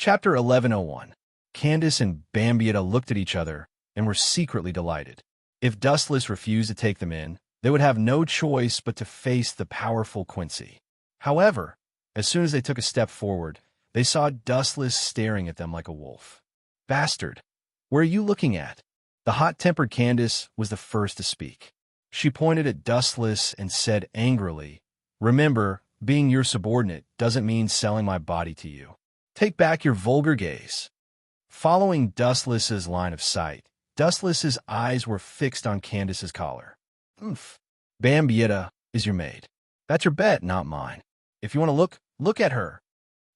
Chapter 1101. Candace and Bambietta looked at each other and were secretly delighted. If Dustless refused to take them in, they would have no choice but to face the powerful Quincy. However, as soon as they took a step forward, they saw Dustless staring at them like a wolf. "Bastard! Where are you looking at?" The hot-tempered Candace was the first to speak. She pointed at Dustless and said angrily, "Remember, being your subordinate doesn't mean selling my body to you. Take back your vulgar gaze." Following Dustless's line of sight, Dustless's eyes were fixed on Candace's collar. "Oomph. Bambietta is your maid. That's your bet, not mine. If you want to look at her."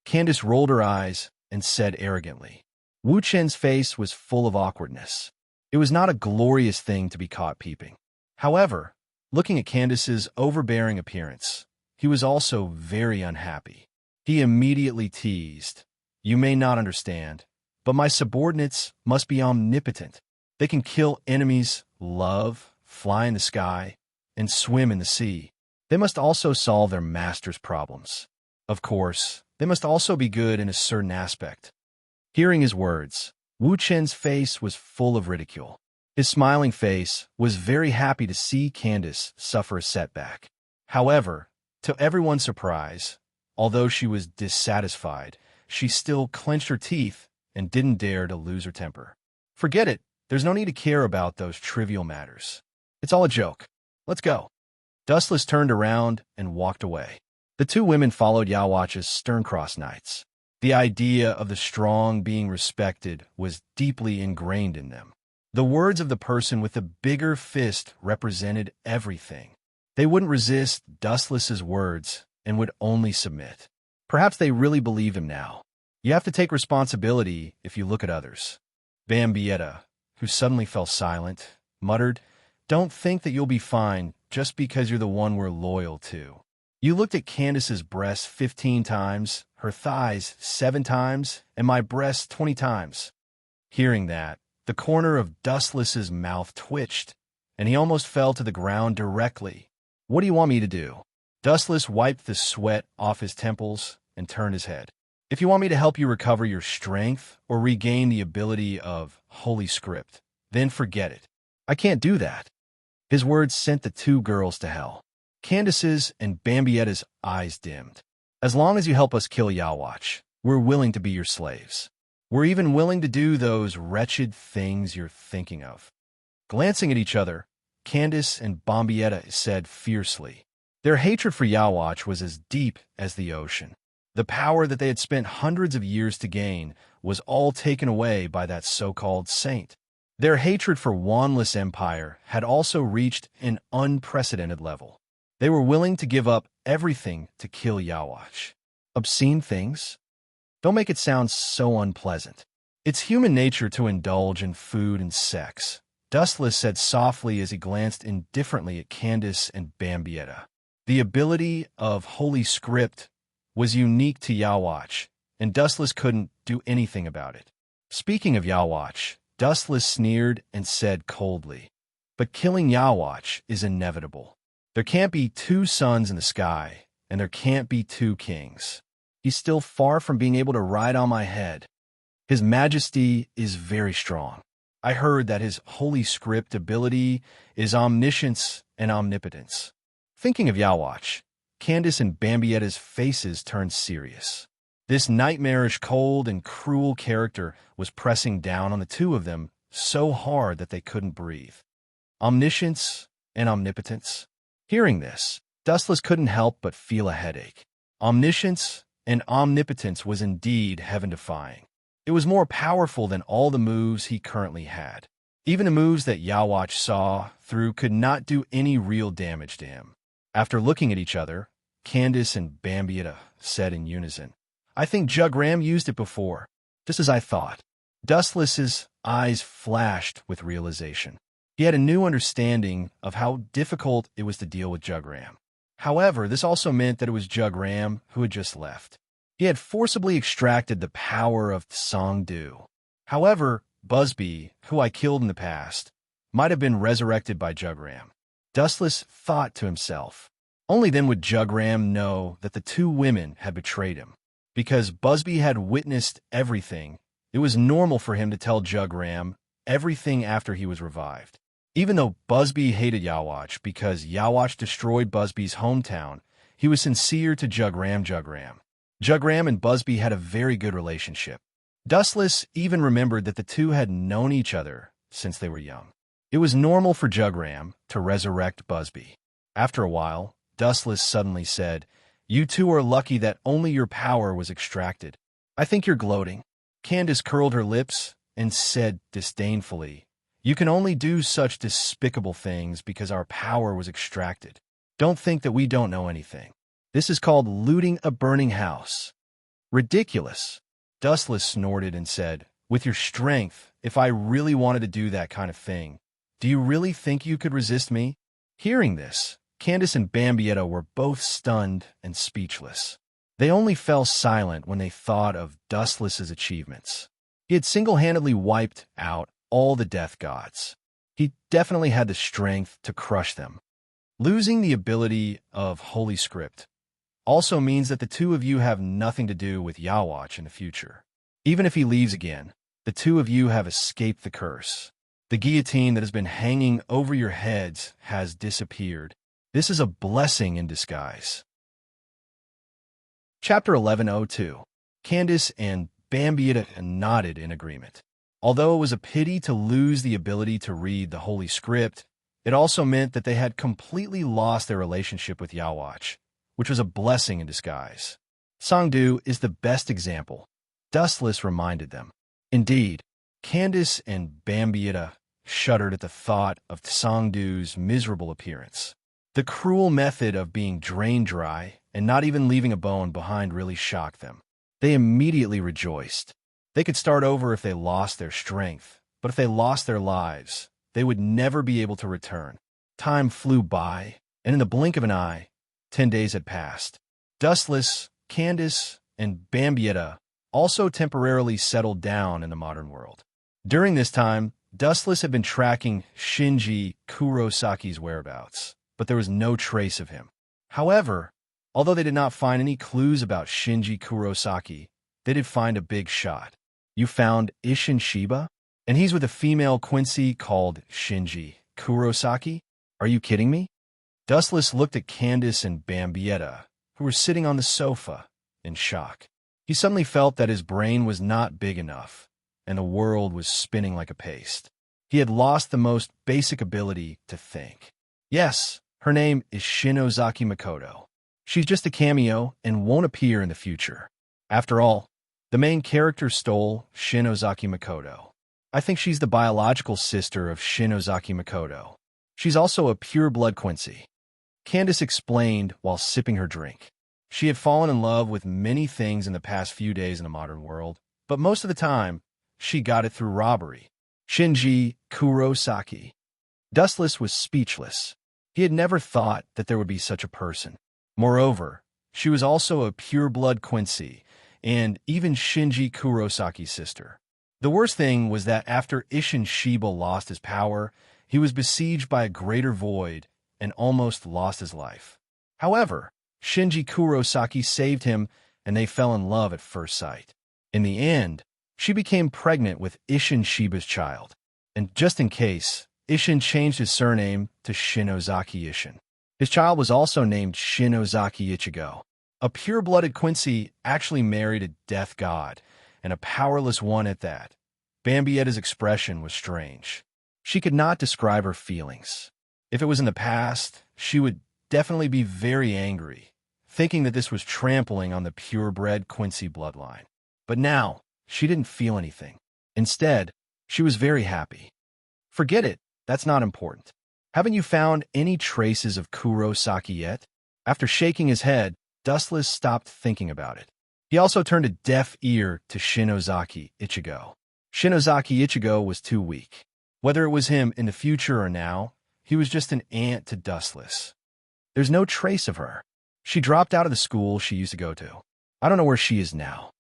Candace rolled her eyes and said arrogantly. Wu Chen's face was full of awkwardness. It was not a glorious thing to be caught peeping. However, looking at Candace's overbearing appearance, he was also very unhappy. He immediately teased, "You may not understand, but my subordinates must be omnipotent. They can kill enemies, love, fly in the sky, and swim in the sea. They must also solve their master's problems. Of course, they must also be good in a certain aspect." Hearing his words, Wu Chen's face was full of ridicule. His smiling face was very happy to see Candace suffer a setback. However, to everyone's surprise, although she was dissatisfied, she still clenched her teeth and didn't dare to lose her temper. "Forget it. There's no need to care about those trivial matters. It's all a joke. Let's go." Dustless turned around and walked away. The two women followed Yawatch's stern-crossed knights. The idea of the strong being respected was deeply ingrained in them. The words of the person with the bigger fist represented everything. They wouldn't resist Dustless's words and would only submit. Perhaps they really believe him now. You have to take responsibility if you look at others. Bambietta, who suddenly fell silent, muttered, "Don't think that you'll be fine just because you're the one we're loyal to. You looked at Candace's breasts 15 times, her thighs 7 times, and my breasts 20 times. Hearing that, the corner of Dustless's mouth twitched, and he almost fell to the ground directly. "What do you want me to do?" Dustless wiped the sweat off his temples and turned his head. "If you want me to help you recover your strength or regain the ability of Holy Script, then forget it. I can't do that." His words sent the two girls to hell. Candace's and Bambietta's eyes dimmed. "As long as you help us kill Yawatch, we're willing to be your slaves. We're even willing to do those wretched things you're thinking of." Glancing at each other, Candace and Bambietta said fiercely. Their hatred for Yawatch was as deep as the ocean. The power that they had spent hundreds of years to gain was all taken away by that so-called saint. Their hatred for Wanless Empire had also reached an unprecedented level. They were willing to give up everything to kill Yawatch. Obscene things? Don't make it sound so unpleasant. It's human nature to indulge in food and sex, Dustless said softly as he glanced indifferently at Candace and Bambietta. The ability of Holy Script was unique to Yawatch, and Dustless couldn't do anything about it. Speaking of Yawatch, Dustless sneered and said coldly, "But killing Yawatch is inevitable. There can't be 2 suns in the sky, and there can't be 2 kings. He's still far from being able to ride on my head. His Majesty is very strong. I heard that his Holy Script ability is omniscience and omnipotence." Thinking of Yawatch, Candace and Bambietta's faces turned serious. This nightmarish, cold, and cruel character was pressing down on the two of them so hard that they couldn't breathe. Omniscience and omnipotence. Hearing this, Dustless couldn't help but feel a headache. Omniscience and omnipotence was indeed heaven-defying. It was more powerful than all the moves he currently had. Even the moves that Yawatch saw through could not do any real damage to him. After looking at each other, Candace and Bambietta said in unison, "I think Jugram used it before, just as I thought." Dustless's eyes flashed with realization. He had a new understanding of how difficult it was to deal with Jugram. However, this also meant that it was Jugram who had just left. He had forcibly extracted the power of Songdu. However, Busby, who I killed in the past, might have been resurrected by Jugram. Dustless thought to himself. Only then would Jugram know that the two women had betrayed him. Because Busby had witnessed everything, it was normal for him to tell Jug Ram everything after he was revived. Even though Busby hated Yawatch because Yawatch destroyed Busby's hometown, he was sincere to Jug Ram. Jug Ram and Busby had a very good relationship. Dustless even remembered that the two had known each other since they were young. It was normal for Jug Ram to resurrect Busby. After a while, Dustless suddenly said, "You two are lucky that only your power was extracted. I think you're gloating." Candace curled her lips and said disdainfully, "You can only do such despicable things because our power was extracted. Don't think that we don't know anything. This is called looting a burning house." "Ridiculous." Dustless snorted and said, "With your strength, if I really wanted to do that kind of thing, do you really think you could resist me?" Hearing this, Candace and Bambietta were both stunned and speechless. They only fell silent when they thought of Dustless's achievements. He had single-handedly wiped out all the death gods. He definitely had the strength to crush them. Losing the ability of Holy Script also means that the two of you have nothing to do with Yawatch in the future. Even if he leaves again, the two of you have escaped the curse. The guillotine that has been hanging over your heads has disappeared. This is a blessing in disguise. Chapter 1102. Candace and Bambietta nodded in agreement. Although it was a pity to lose the ability to read the Holy Script, it also meant that they had completely lost their relationship with Yawatch, which was a blessing in disguise. Songdu is the best example, Dustless reminded them. Indeed, Candace and Bambietta shuddered at the thought of Songdu's miserable appearance. The cruel method of being drained dry and not even leaving a bone behind really shocked them. They immediately rejoiced. They could start over if they lost their strength, but if they lost their lives, they would never be able to return. Time flew by, and in the blink of an eye, 10 days had passed. Dustless, Candace, and Bambietta also temporarily settled down in the modern world. During this time, Dustless had been tracking Shinji Kurosaki's whereabouts, but there was no trace of him. However, although they did not find any clues about Shinji Kurosaki, they did find a big shot. "You found Isshin Shiba? And he's with a female Quincy called Shinji Kurosaki? Are you kidding me?" Dustless looked at Candace and Bambietta, who were sitting on the sofa, in shock. He suddenly felt that his brain was not big enough, and the world was spinning like a paste. He had lost the most basic ability to think. Yes, her name is Shinozaki Makoto. She's just a cameo and won't appear in the future. After all, the main character stole Shinozaki Makoto. I think she's the biological sister of Shinozaki Makoto. She's also a pure-blood Quincy. Candace explained while sipping her drink. She had fallen in love with many things in the past few days in the modern world, but most of the time, she got it through robbery. Shinji Kurosaki. Dustless was speechless. He had never thought that there would be such a person. Moreover, she was also a pure-blood Quincy, and even Shinji Kurosaki's sister. The worst thing was that after Isshin Shiba lost his power, he was besieged by a greater void and almost lost his life. However, Shinji Kurosaki saved him, and they fell in love at first sight. In the end, she became pregnant with Isshin Shiba's child. And just in case, Isshin changed his surname to Shinozaki Isshin. His child was also named Shinozaki Ichigo. A pure-blooded Quincy actually married a death god, and a powerless one at that. Bambietta's expression was strange. She could not describe her feelings. If it was in the past, she would definitely be very angry, thinking that this was trampling on the purebred Quincy bloodline. But now, she didn't feel anything. Instead, she was very happy. Forget it, that's not important. Haven't you found any traces of Kurosaki yet? After shaking his head, Dustless stopped thinking about it. He also turned a deaf ear to Shinozaki Ichigo. Shinozaki Ichigo was too weak. Whether it was him in the future or now, he was just an ant to Dustless. There's no trace of her. She dropped out of the school she used to go to. I don't know where she is now.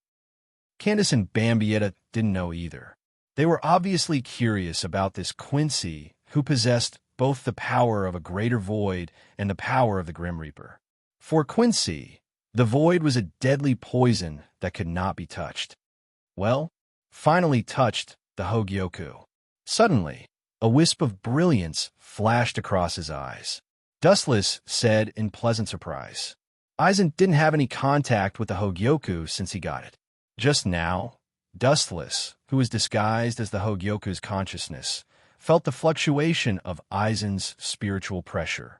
Candace and Bambietta didn't know either. They were obviously curious about this Quincy who possessed both the power of a greater void and the power of the Grim Reaper. For Quincy, The void was a deadly poison that could not be touched. Well, finally touched the Hogyoku. Suddenly, a wisp of brilliance flashed across his eyes. Dustless said in pleasant surprise. Aizen didn't have any contact with the Hogyoku since he got it. Just now, Dustless, who was disguised as the Hogyoku's consciousness, felt the fluctuation of Aizen's spiritual pressure.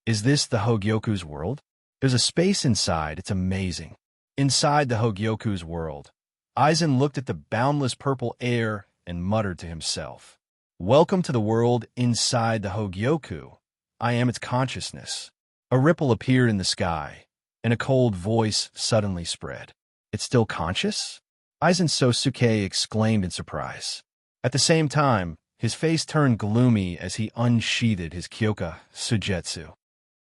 Is this the Hogyoku's world? There's a space inside, it's amazing. Inside the Hogyoku's world, Aizen looked at the boundless purple air and muttered to himself, "Welcome to the world inside the Hogyoku. I am its consciousness." A ripple appeared in the sky, and a cold voice suddenly spread. "It's still conscious?" Aizen Sosuke exclaimed in surprise. At the same time, his face turned gloomy as he unsheathed his Kyoka Sujetsu.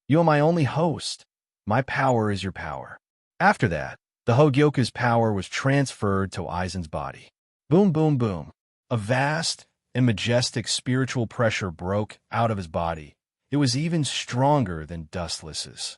"You are my only host. My power is your power." After that, the Hogyoku's power was transferred to Aizen's body. Boom, boom, boom. A vast and majestic spiritual pressure broke out of his body. It was even stronger than Dustless's.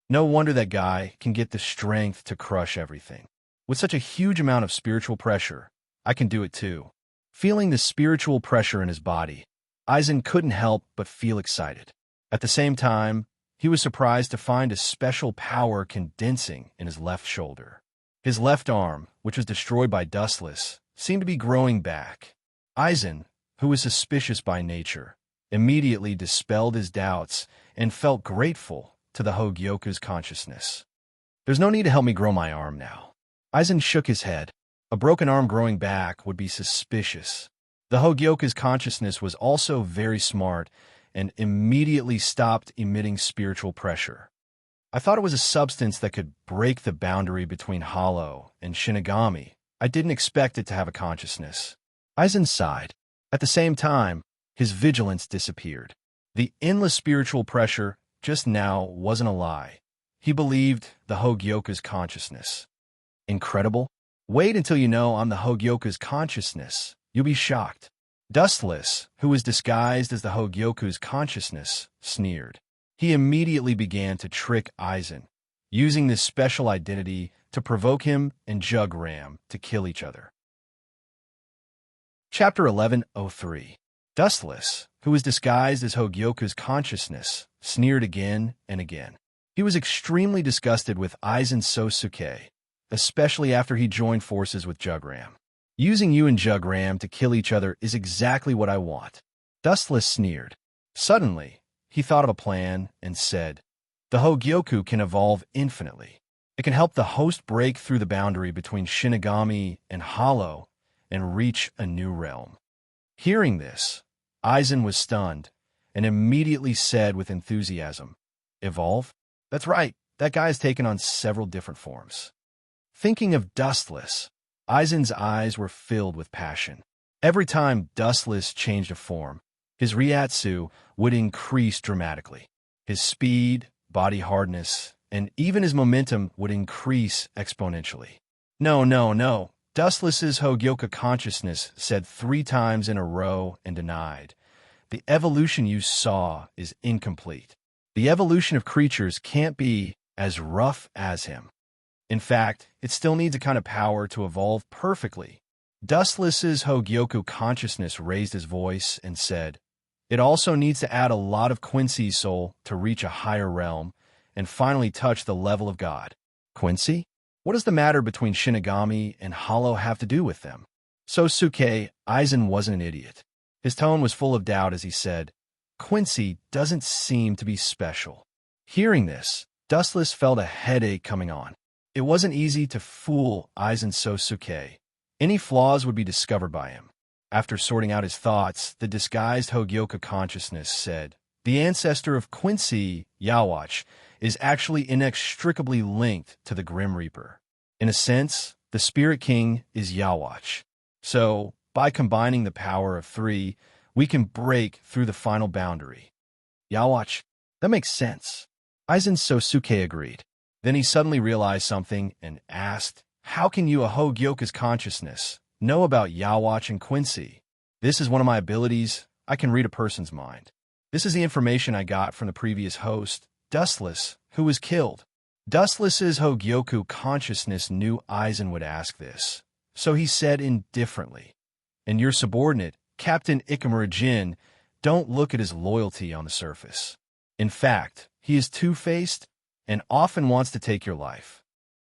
No wonder that guy can get the strength to crush everything. With such a huge amount of spiritual pressure, I can do it too. Feeling the spiritual pressure in his body, Aizen couldn't help but feel excited. At the same time, he was surprised to find a special power condensing in his left shoulder. His left arm, which was destroyed by Dustless, seemed to be growing back. Aizen, who was suspicious by nature, immediately dispelled his doubts and felt grateful to the Hogyoku's consciousness. "There's no need to help me grow my arm now." Aizen shook his head. A broken arm growing back would be suspicious. The Hogyoku's consciousness was also very smart and immediately stopped emitting spiritual pressure. "I thought it was a substance that could break the boundary between Hollow and Shinigami. I didn't expect it to have a consciousness." Aizen sighed. At the same time, his vigilance disappeared. The endless spiritual pressure just now wasn't a lie. He believed the Hogyoku's consciousness. Incredible? Wait until you know I'm the Hogyoku's consciousness. You'll be shocked. Dustless, who was disguised as the Hogyoku's consciousness, sneered. He immediately began to trick Aizen, using this special identity to provoke him and Jug-Ram to kill each other. Chapter 1103. Dustless, who was disguised as Hogyoku's consciousness, sneered again and again. He was extremely disgusted with Aizen Sosuke, especially after he joined forces with Jug-Ram. "Using you and Jug-Ram to kill each other is exactly what I want." Dustless sneered. Suddenly, he thought of a plan and said, "The Hogyoku can evolve infinitely. It can help the host break through the boundary between Shinigami and Hollow and reach a new realm." Hearing this, Aizen was stunned and immediately said with enthusiasm, "Evolve? That's right, that guy has taken on several different forms." Thinking of Dustless, Aizen's eyes were filled with passion. Every time Dustless changed a form, his Ryatsu would increase dramatically. His speed, body hardness, and even his momentum would increase exponentially. No. Dustless's Hogyoku consciousness said 3 times in a row and denied. "The evolution you saw is incomplete. The evolution of creatures can't be as rough as him. In fact, it still needs a kind of power to evolve perfectly." Dustless's Hogyoku consciousness raised his voice and said, "It also needs to add a lot of Quincy's soul to reach a higher realm and finally touch the level of God." Quincy? What does the matter between Shinigami and Hollow have to do with them? Sosuke, Aizen wasn't an idiot. His tone was full of doubt as he said, "Quincy doesn't seem to be special." Hearing this, Dustless felt a headache coming on. It wasn't easy to fool Aizen Sosuke. Any flaws would be discovered by him. After sorting out his thoughts, the disguised Hogyoku consciousness said, "The ancestor of Quincy, Yawatch, is actually inextricably linked to the Grim Reaper. In a sense, the Spirit King is Yawatch. So, by combining the power of 3, we can break through the final boundary." Yawatch, that makes sense. Aizen Sosuke agreed. Then he suddenly realized something and asked, "How can you, a Hogyoku's consciousness, know about Yawatch and Quincy?" "This is one of my abilities. I can read a person's mind. This is the information I got from the previous host, Dustless, who was killed." Dustless's Hogyoku consciousness knew Aizen would ask this, so he said indifferently, "And your subordinate, Captain Ikamura Jin, don't look at his loyalty on the surface. In fact, he is two-faced and often wants to take your life."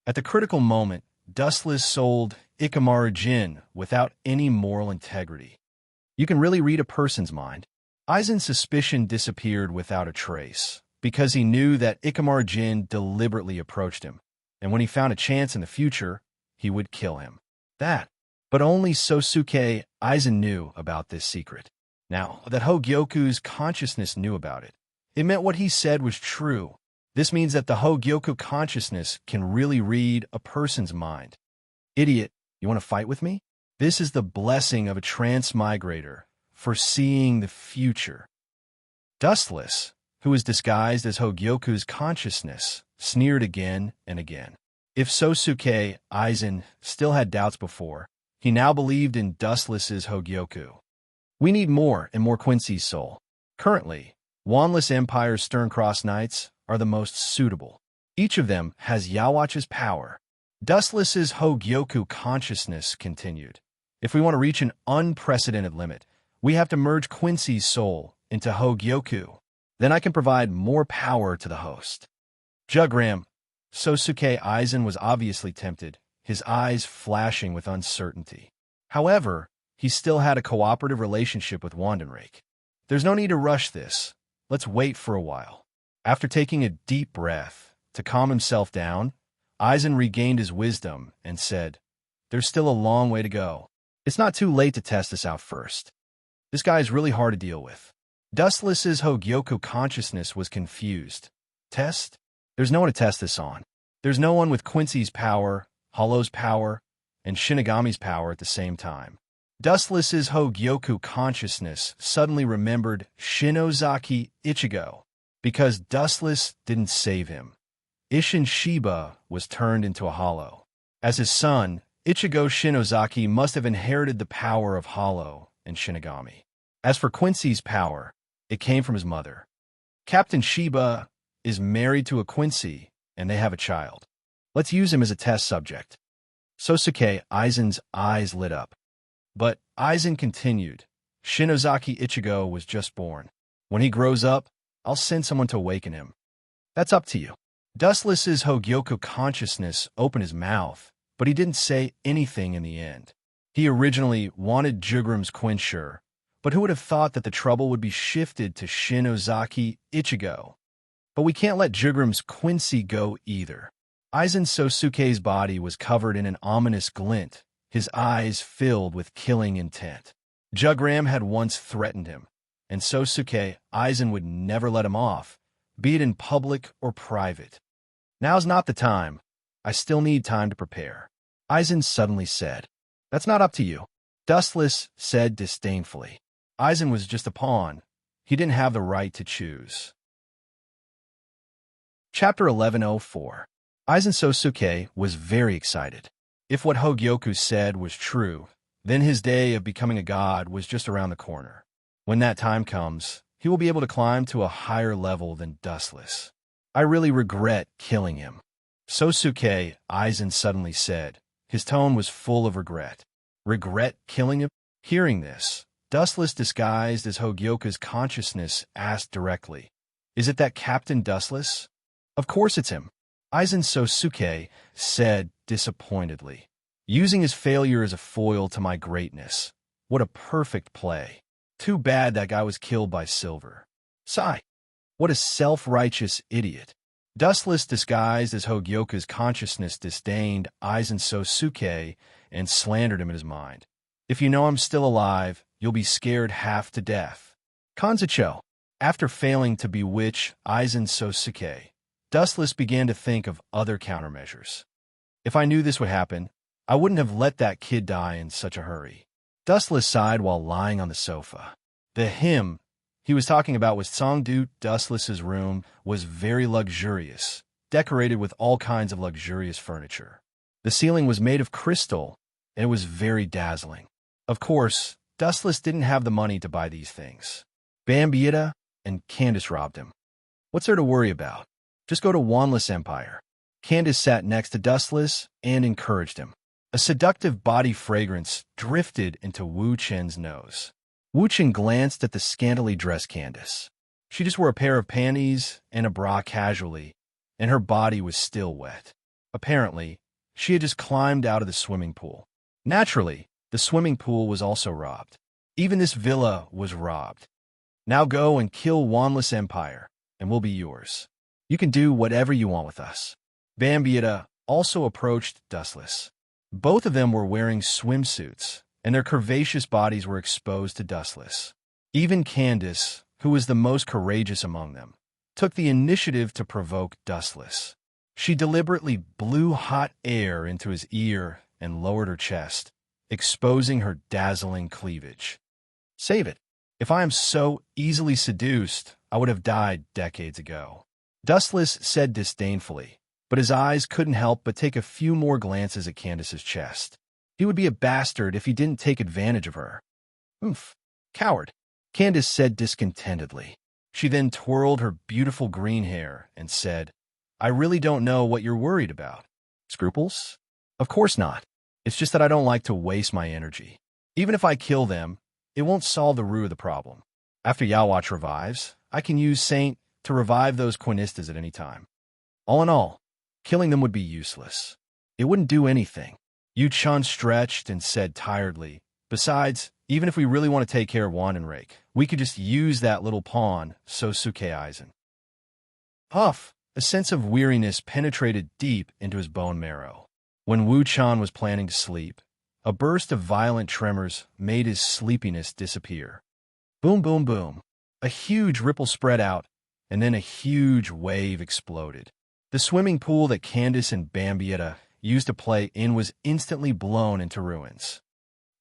At the critical moment, Dustless sold Ikamaru Jin without any moral integrity. You can really read a person's mind. Aizen's suspicion disappeared without a trace, because he knew that Ikamaru Jin deliberately approached him, and when he found a chance in the future, he would kill him. But only Sosuke Aizen knew about this secret. Now, that Hogyoku's consciousness knew about it. It meant what he said was true. This means that the Hogyoku consciousness can really read a person's mind. Idiot, you want to fight with me? This is the blessing of a transmigrator, foreseeing the future. Dustless, who was disguised as Hogyoku's consciousness, sneered again and again. If Sosuke Aizen still had doubts before, he now believed in Dustless's Hogyoku. We need more and more Quincy's soul. Currently, Wanless Empire's Sterncross Knights are the most suitable. Each of them has Yawatch's power. Dustless's Hogyoku consciousness continued. If we want to reach an unprecedented limit, we have to merge Quincy's soul into Hogyoku. Then I can provide more power to the host. Jugram. Sosuke Aizen was obviously tempted, his eyes flashing with uncertainty. However, he still had a cooperative relationship with Wandenrake. There's no need to rush this. Let's wait for a while. After taking a deep breath to calm himself down, Aizen regained his wisdom and said, "There's still a long way to go. It's not too late to test this out first. This guy is really hard to deal with." Dustless's Hogyoku consciousness was confused. Test? There's no one to test this on. There's no one with Quincy's power, Hollow's power, and Shinigami's power at the same time. Dustless's Hogyoku consciousness suddenly remembered Shinozaki Ichigo. Because Dustless didn't save him, Isshin Shiba was turned into a Hollow. As his son, Ichigo Shinozaki must have inherited the power of Hollow and Shinigami. As for Quincy's power, it came from his mother. Captain Shiba is married to a Quincy, and they have a child. Let's use him as a test subject. Sosuke Aizen's eyes lit up. But Aizen continued, "Shinozaki Ichigo was just born. When he grows up, I'll send someone to awaken him. That's up to you." Dustless's Hogyoku consciousness opened his mouth, but he didn't say anything in the end. He originally wanted Jugram's quencher, but who would have thought that the trouble would be shifted to Shinozaki Ichigo? But we can't let Jugram's Quincy go either. Aizen Sosuke's body was covered in an ominous glint, his eyes filled with killing intent. Jugram had once threatened him, and Sosuke Aizen would never let him off, be it in public or private. Now's not the time. I still need time to prepare. Aizen suddenly said, "That's not up to you." Dustless said disdainfully. Aizen was just a pawn. He didn't have the right to choose. Chapter 1104. Aizen Sosuke was very excited. If what Hogyoku said was true, then his day of becoming a god was just around the corner. When that time comes, he will be able to climb to a higher level than Dustless. I really regret killing him. Sosuke Aizen suddenly said. His tone was full of regret. Regret killing him? Hearing this, Dustless, disguised as Hogyoku's consciousness, asked directly, "Is it that Captain Dustless?" "Of course it's him," Aizen Sosuke said disappointedly. "Using his failure as a foil to my greatness. What a perfect play. Too bad that guy was killed by Silver. Sigh. What a self-righteous idiot." Dustless, disguised as Hogyoku's consciousness, disdained Aizen Sosuke and slandered him in his mind. "If you know I'm still alive, you'll be scared half to death." Kanzucho. After failing to bewitch Aizen Sosuke, Dustless began to think of other countermeasures. If I knew this would happen, I wouldn't have let that kid die in such a hurry. Dustless sighed while lying on the sofa. The hymn he was talking about was Songdu. Dustless's room was very luxurious, decorated with all kinds of luxurious furniture. The ceiling was made of crystal, and it was very dazzling. Of course, Dustless didn't have the money to buy these things. Bambietta and Candace robbed him. What's there to worry about? Just go to Wanless Empire. Candace sat next to Dustless and encouraged him. A seductive body fragrance drifted into Wu Chen's nose. Wu Chen glanced at the scantily dressed Candace. She just wore a pair of panties and a bra casually, and her body was still wet. Apparently, she had just climbed out of the swimming pool. Naturally, the swimming pool was also robbed. Even this villa was robbed. Now go and kill Wanless Empire, and we'll be yours. You can do whatever you want with us. Bambietta also approached Dustless. Both of them were wearing swimsuits, and their curvaceous bodies were exposed to Dustless. Even Candace, who was the most courageous among them, took the initiative to provoke Dustless. She deliberately blew hot air into his ear and lowered her chest, exposing her dazzling cleavage. Save it. If I am so easily seduced, I would have died decades ago. Dustless said disdainfully, but his eyes couldn't help but take a few more glances at Candace's chest. He would be a bastard if he didn't take advantage of her. Oomph, coward, Candace said discontentedly. She then twirled her beautiful green hair and said, I really don't know what you're worried about. Scruples? Of course not. It's just that I don't like to waste my energy. Even if I kill them, it won't solve the root of the problem. After Yawatch revives, I can use Saint to revive those Quinistas at any time. All in all, killing them would be useless. It wouldn't do anything. Yu Chun stretched and said tiredly, besides, even if we really want to take care of Wan and Rake, we could just use that little pawn, so Suke Eisen. Huff! A sense of weariness penetrated deep into his bone marrow. When Wu Chan was planning to sleep, a burst of violent tremors made his sleepiness disappear. Boom, boom, boom. A huge ripple spread out, and then a huge wave exploded. The swimming pool that Candace and Bambietta used to play in was instantly blown into ruins.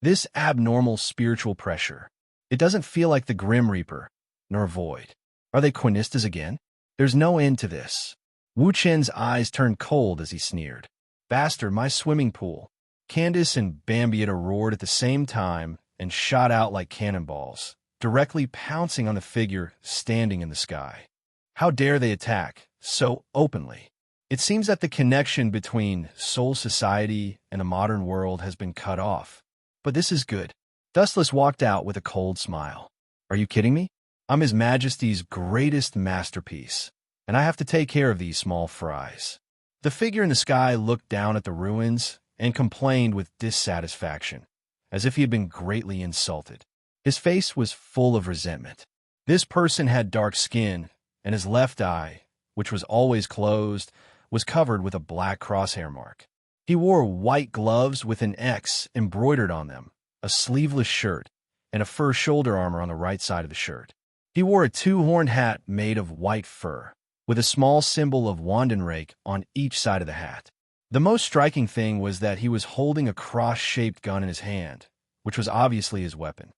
This abnormal spiritual pressure, it doesn't feel like the Grim Reaper, nor Void. Are they Quinistas again? There's no end to this. Wu Chen's eyes turned cold as he sneered. Bastard, my swimming pool. Candace and Bambietta roared at the same time and shot out like cannonballs, directly pouncing on the figure standing in the sky. How dare they attack so openly? It seems that the connection between Soul Society and the modern world has been cut off. But this is good. Dustless walked out with a cold smile. Are you kidding me? I'm His Majesty's greatest masterpiece, and I have to take care of these small fries. The figure in the sky looked down at the ruins and complained with dissatisfaction, as if he had been greatly insulted. His face was full of resentment. This person had dark skin, and his left eye, which was always closed, was covered with a black crosshair mark. He wore white gloves with an X embroidered on them, a sleeveless shirt, and a fur shoulder armor on the right side of the shirt. He wore a two-horned hat made of white fur, with a small symbol of wand and rake on each side of the hat. The most striking thing was that he was holding a cross-shaped gun in his hand, which was obviously his weapon.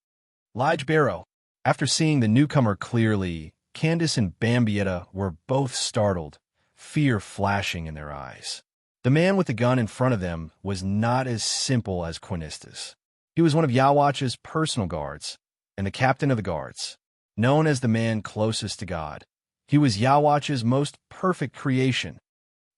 Lige Barrow. After seeing the newcomer clearly, Candace and Bambietta were both startled, fear flashing in their eyes. The man with the gun in front of them was not as simple as Quinistas. He was one of Yawatch's personal guards, and the captain of the guards, known as the man closest to God. He was Yawatch's most perfect creation.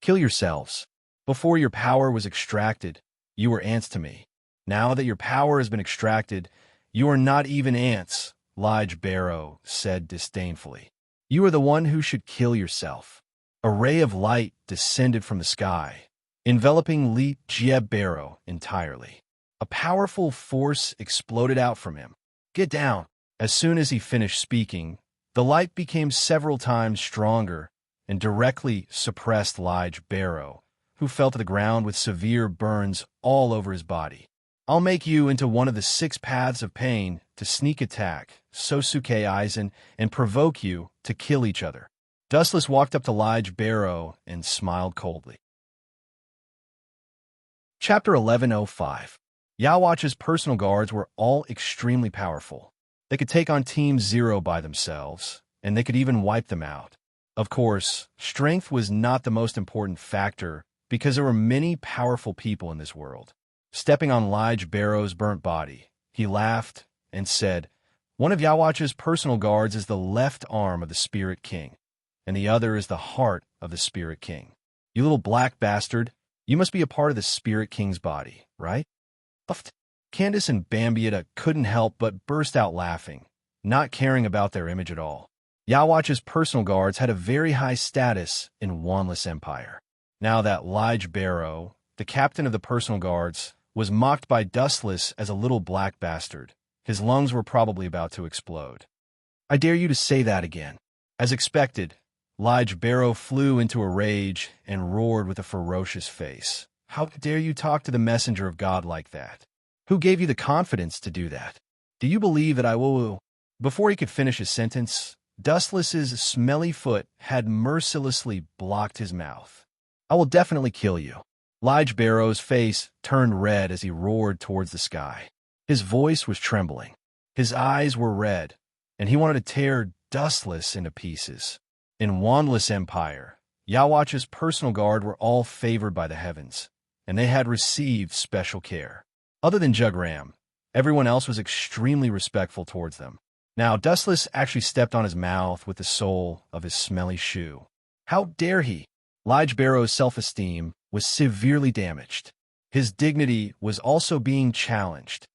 Kill yourselves. Before your power was extracted, you were ants to me. Now that your power has been extracted, you are not even ants, Lige Barrow said disdainfully. You are the one who should kill yourself. A ray of light descended from the sky, enveloping Li Jie Barrow entirely. A powerful force exploded out from him. Get down. As soon as he finished speaking, the light became several times stronger and directly suppressed Lige Barrow, who fell to the ground with severe burns all over his body. I'll make you into one of the 6 paths of pain to sneak attack Sosuke Eisen and provoke you to kill each other. Dustless walked up to Lige Barrow and smiled coldly. Chapter 1105. Yawatch's personal guards were all extremely powerful. They could take on Team Zero by themselves, and they could even wipe them out. Of course, strength was not the most important factor because there were many powerful people in this world. Stepping on Lige Barrow's burnt body, he laughed and said, one of Yawatch's personal guards is the left arm of the Spirit King, and the other is the heart of the Spirit King. You little black bastard. You must be a part of the Spirit King's body, right? Uffed. Candace and Bambietta couldn't help but burst out laughing, not caring about their image at all. Yawatch's personal guards had a very high status in Wanless Empire. Now that Lige Barrow, the captain of the personal guards, was mocked by Dustless as a little black bastard, his lungs were probably about to explode. I dare you to say that again. As expected, Lige Barrow flew into a rage and roared with a ferocious face. How dare you talk to the messenger of God like that? Who gave you the confidence to do that? Do you believe that I will? Before he could finish his sentence, Dustless's smelly foot had mercilessly blocked his mouth. I will definitely kill you. Lige Barrow's face turned red as he roared towards the sky. His voice was trembling. His eyes were red, and he wanted to tear Dustless into pieces. In Wanless Empire, Yawatch's personal guard were all favored by the heavens, and they had received special care. Other than Jugram, everyone else was extremely respectful towards them. Now, Dustless actually stepped on his mouth with the sole of his smelly shoe. How dare he? Lige Barrow's self-esteem was severely damaged. His dignity was also being challenged.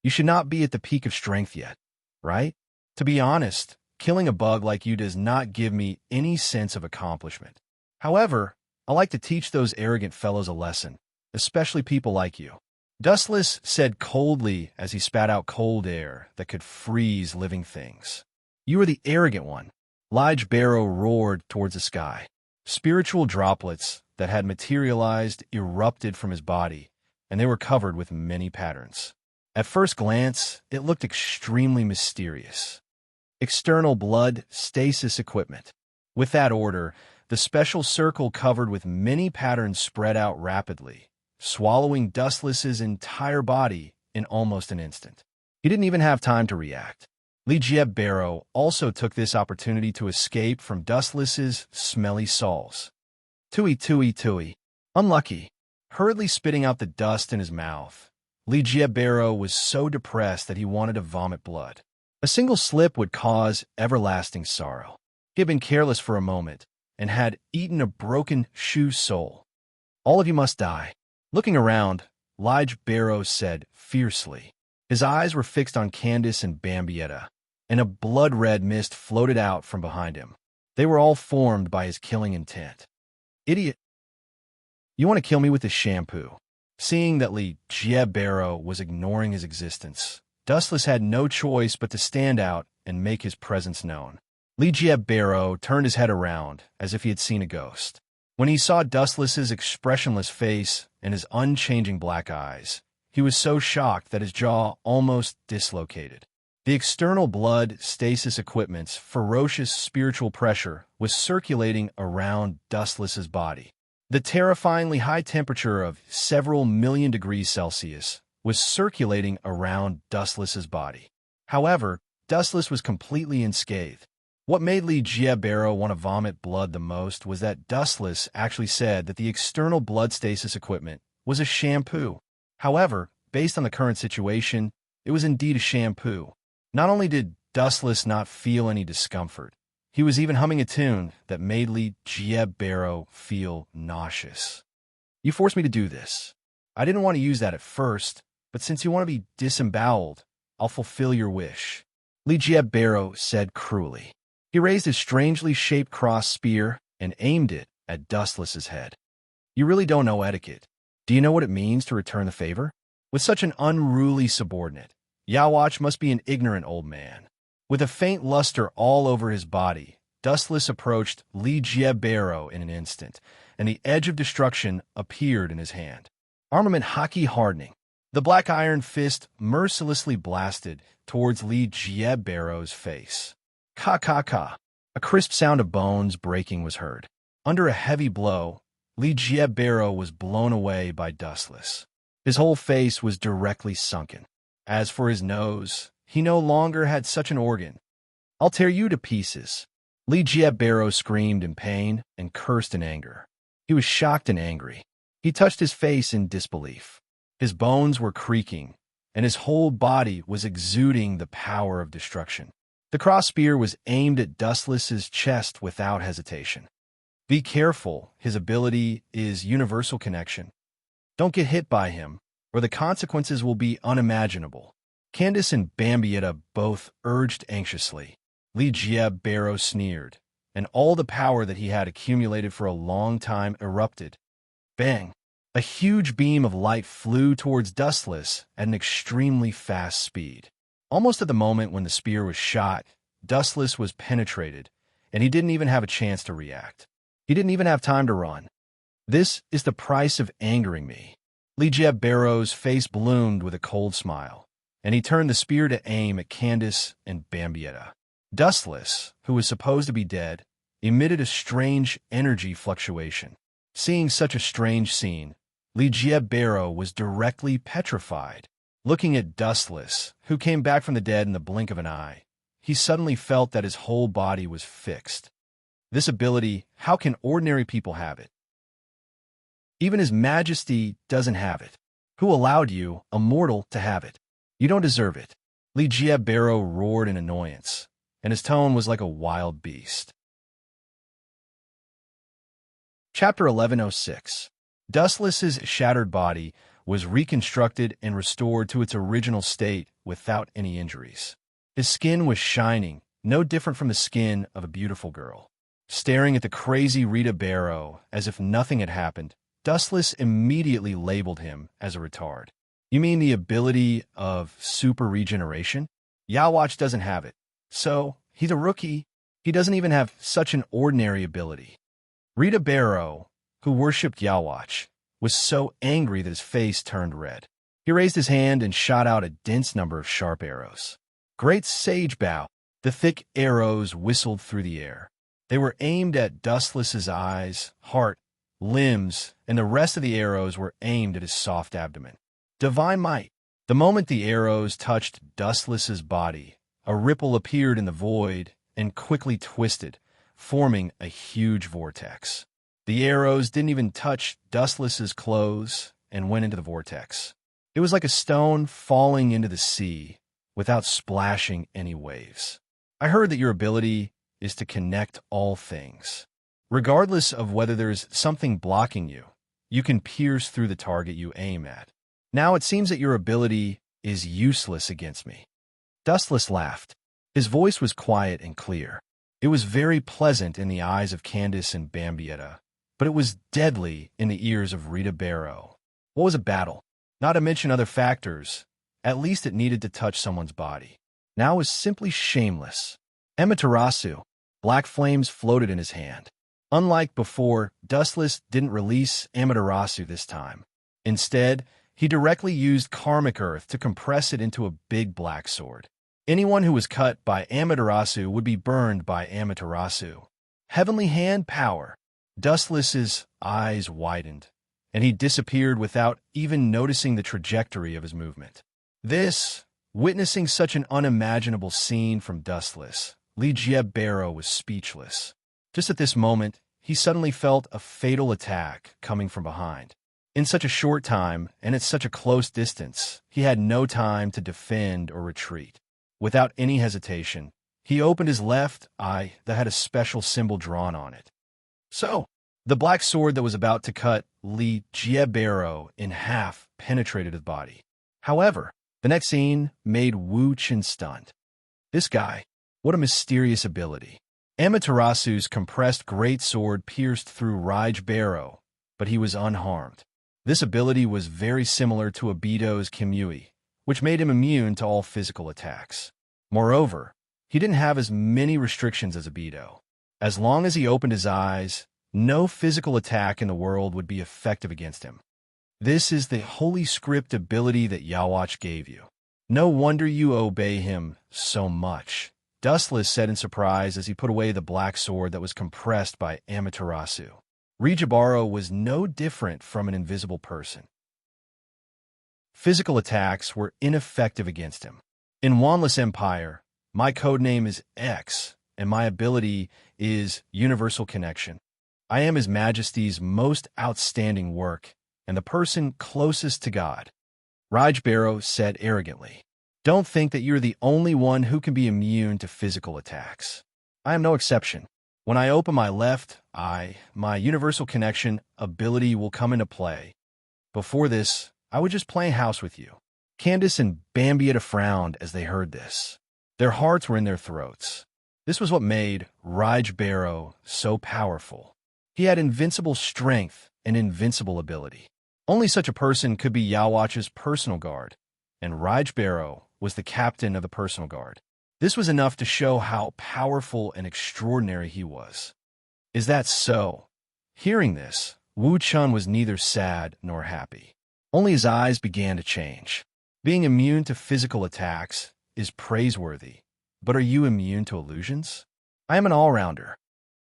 You should not be at the peak of strength yet, right? To be honest, killing a bug like you does not give me any sense of accomplishment. However, I like to teach those arrogant fellows a lesson, especially people like you. Dustless said coldly as he spat out cold air that could freeze living things. You are the arrogant one. Lige Barrow roared towards the sky. Spiritual droplets that had materialized erupted from his body, and they were covered with many patterns. At first glance, it looked extremely mysterious. External blood stasis equipment. With that order, the special circle covered with many patterns spread out rapidly, swallowing Dustless's entire body in almost an instant. He didn't even have time to react. Lige Barrow also took this opportunity to escape from Dustless's smelly soles. Tui, tui, tui. Unlucky. Hurriedly spitting out the dust in his mouth, Lige Barrow was so depressed that he wanted to vomit blood. A single slip would cause everlasting sorrow. He had been careless for a moment and had eaten a broken shoe sole. All of you must die. Looking around, Lige Barrow said fiercely. His eyes were fixed on Candace and Bambietta, and a blood-red mist floated out from behind him. They were all formed by his killing intent. Idiot. You want to kill me with this shampoo? Seeing that Lige Barrow was ignoring his existence, Dustless had no choice but to stand out and make his presence known. Lige Barrow turned his head around as if he had seen a ghost. When he saw Dustless's expressionless face and his unchanging black eyes, he was so shocked that his jaw almost dislocated. The external blood stasis equipment's ferocious spiritual pressure was circulating around Dustless's body. The terrifyingly high temperature of several million degrees Celsius was circulating around Dustless's body. However, Dustless was completely unscathed. What made Lige Barrow want to vomit blood the most was that Dustless actually said that the external blood stasis equipment was a shampoo. However, based on the current situation, it was indeed a shampoo. Not only did Dustless not feel any discomfort, he was even humming a tune that made Lige Barrow feel nauseous. You forced me to do this. I didn't want to use that at first, but since you want to be disemboweled, I'll fulfill your wish. Lige Barrow said cruelly. He raised his strangely shaped cross spear and aimed it at Dustless's head. You really don't know etiquette. Do you know what it means to return the favor? With such an unruly subordinate, Yawatch must be an ignorant old man. With a faint luster all over his body, Dustless approached Lige Barrow in an instant, and the edge of destruction appeared in his hand. Armament hockey hardening. The black iron fist mercilessly blasted towards Lige Barrow's face. Ka-ka-ka. A crisp sound of bones breaking was heard. Under a heavy blow, Lige Barrow was blown away by Dustless. His whole face was directly sunken. As for his nose, he no longer had such an organ. I'll tear you to pieces. Lige Barrow screamed in pain and cursed in anger. He was shocked and angry. He touched his face in disbelief. His bones were creaking, and his whole body was exuding the power of destruction. The cross spear was aimed at Dustless's chest without hesitation. Be careful, his ability is universal connection. Don't get hit by him, or the consequences will be unimaginable. Candace and Bambietta both urged anxiously. Li Jie Barrow sneered, and all the power that he had accumulated for a long time erupted. Bang! A huge beam of light flew towards Dustless at an extremely fast speed. Almost at the moment when the spear was shot, Dustless was penetrated, and he didn't even have a chance to react. He didn't even have time to run. This is the price of angering me. Li Jie Barrow's face bloomed with a cold smile, and he turned the spear to aim at Candace and Bambietta. Dustless, who was supposed to be dead, emitted a strange energy fluctuation. Seeing such a strange scene, Li Jie Barrow was directly petrified. Looking at Dustless, who came back from the dead in the blink of an eye, he suddenly felt that his whole body was fixed. This ability, how can ordinary people have it? Even His Majesty doesn't have it. Who allowed you, a mortal, to have it? You don't deserve it. Li Jie Barrow roared in annoyance, and his tone was like a wild beast. Chapter 1106. Dustless's shattered body was reconstructed and restored to its original state without any injuries. His skin was shining, no different from the skin of a beautiful girl. Staring at the crazy Rita Barrow as if nothing had happened, Dustless immediately labeled him as a retard. You mean the ability of super regeneration? Yawatch doesn't have it. So, he's a rookie. He doesn't even have such an ordinary ability. Rita Barrow, who worshipped Yawatch, was so angry that his face turned red. He raised his hand and shot out a dense number of sharp arrows. Great sage bow! The thick arrows whistled through the air. They were aimed at Dustless's eyes, heart, limbs, and the rest of the arrows were aimed at his soft abdomen. Divine might! The moment the arrows touched Dustless's body, a ripple appeared in the void and quickly twisted, forming a huge vortex. The arrows didn't even touch Dustless's clothes and went into the vortex. It was like a stone falling into the sea without splashing any waves. I heard that your ability is to connect all things. Regardless of whether there's something blocking you, you can pierce through the target you aim at. Now it seems that your ability is useless against me. Dustless laughed. His voice was quiet and clear. It was very pleasant in the eyes of Candace and Bambietta, but it was deadly in the ears of Rita Barrow. What was a battle? Not to mention other factors. At least it needed to touch someone's body. Now it was simply shameless. Amaterasu. Black flames floated in his hand. Unlike before, Dustless didn't release Amaterasu this time. Instead, he directly used Karmic Earth to compress it into a big black sword. Anyone who was cut by Amaterasu would be burned by Amaterasu. Heavenly hand power. Dustless's eyes widened, and he disappeared without even noticing the trajectory of his movement. Witnessing such an unimaginable scene from Dustless, Li Jie Barrow was speechless. Just at this moment, he suddenly felt a fatal attack coming from behind. In such a short time, and at such a close distance, he had no time to defend or retreat. Without any hesitation, he opened his left eye that had a special symbol drawn on it. So, the black sword that was about to cut Li Jie Barrow in half penetrated his body. However, the next scene made Wu Chen stunned. This guy, what a mysterious ability. Amaterasu's compressed great sword pierced through Rij Barrow, but he was unharmed. This ability was very similar to Obito's Kimui, which made him immune to all physical attacks. Moreover, he didn't have as many restrictions as Obito. As long as he opened his eyes, no physical attack in the world would be effective against him. This is the holy script ability that Yawatch gave you. No wonder you obey him so much, Dustless said in surprise as he put away the black sword that was compressed by Amaterasu. Rijibaro was no different from an invisible person. Physical attacks were ineffective against him. In Wanless Empire, my codename is X, and my ability is Universal Connection. I am His Majesty's most outstanding work, and the person closest to God. Rij Barrow said arrogantly. Don't think that you're the only one who can be immune to physical attacks. I am no exception. When I open my left eye, my universal connection ability will come into play. Before this, I was just playing house with you." Candace and Bambietta frowned as they heard this. Their hearts were in their throats. This was what made Raj Barrow so powerful. He had invincible strength and invincible ability. Only such a person could be Yawach's personal guard, and Raj Barrow was the captain of the personal guard. This was enough to show how powerful and extraordinary he was. "Is that so?" Hearing this, Wu Chun was neither sad nor happy. Only his eyes began to change. Being immune to physical attacks is praiseworthy, but are you immune to illusions? "I am an all-rounder."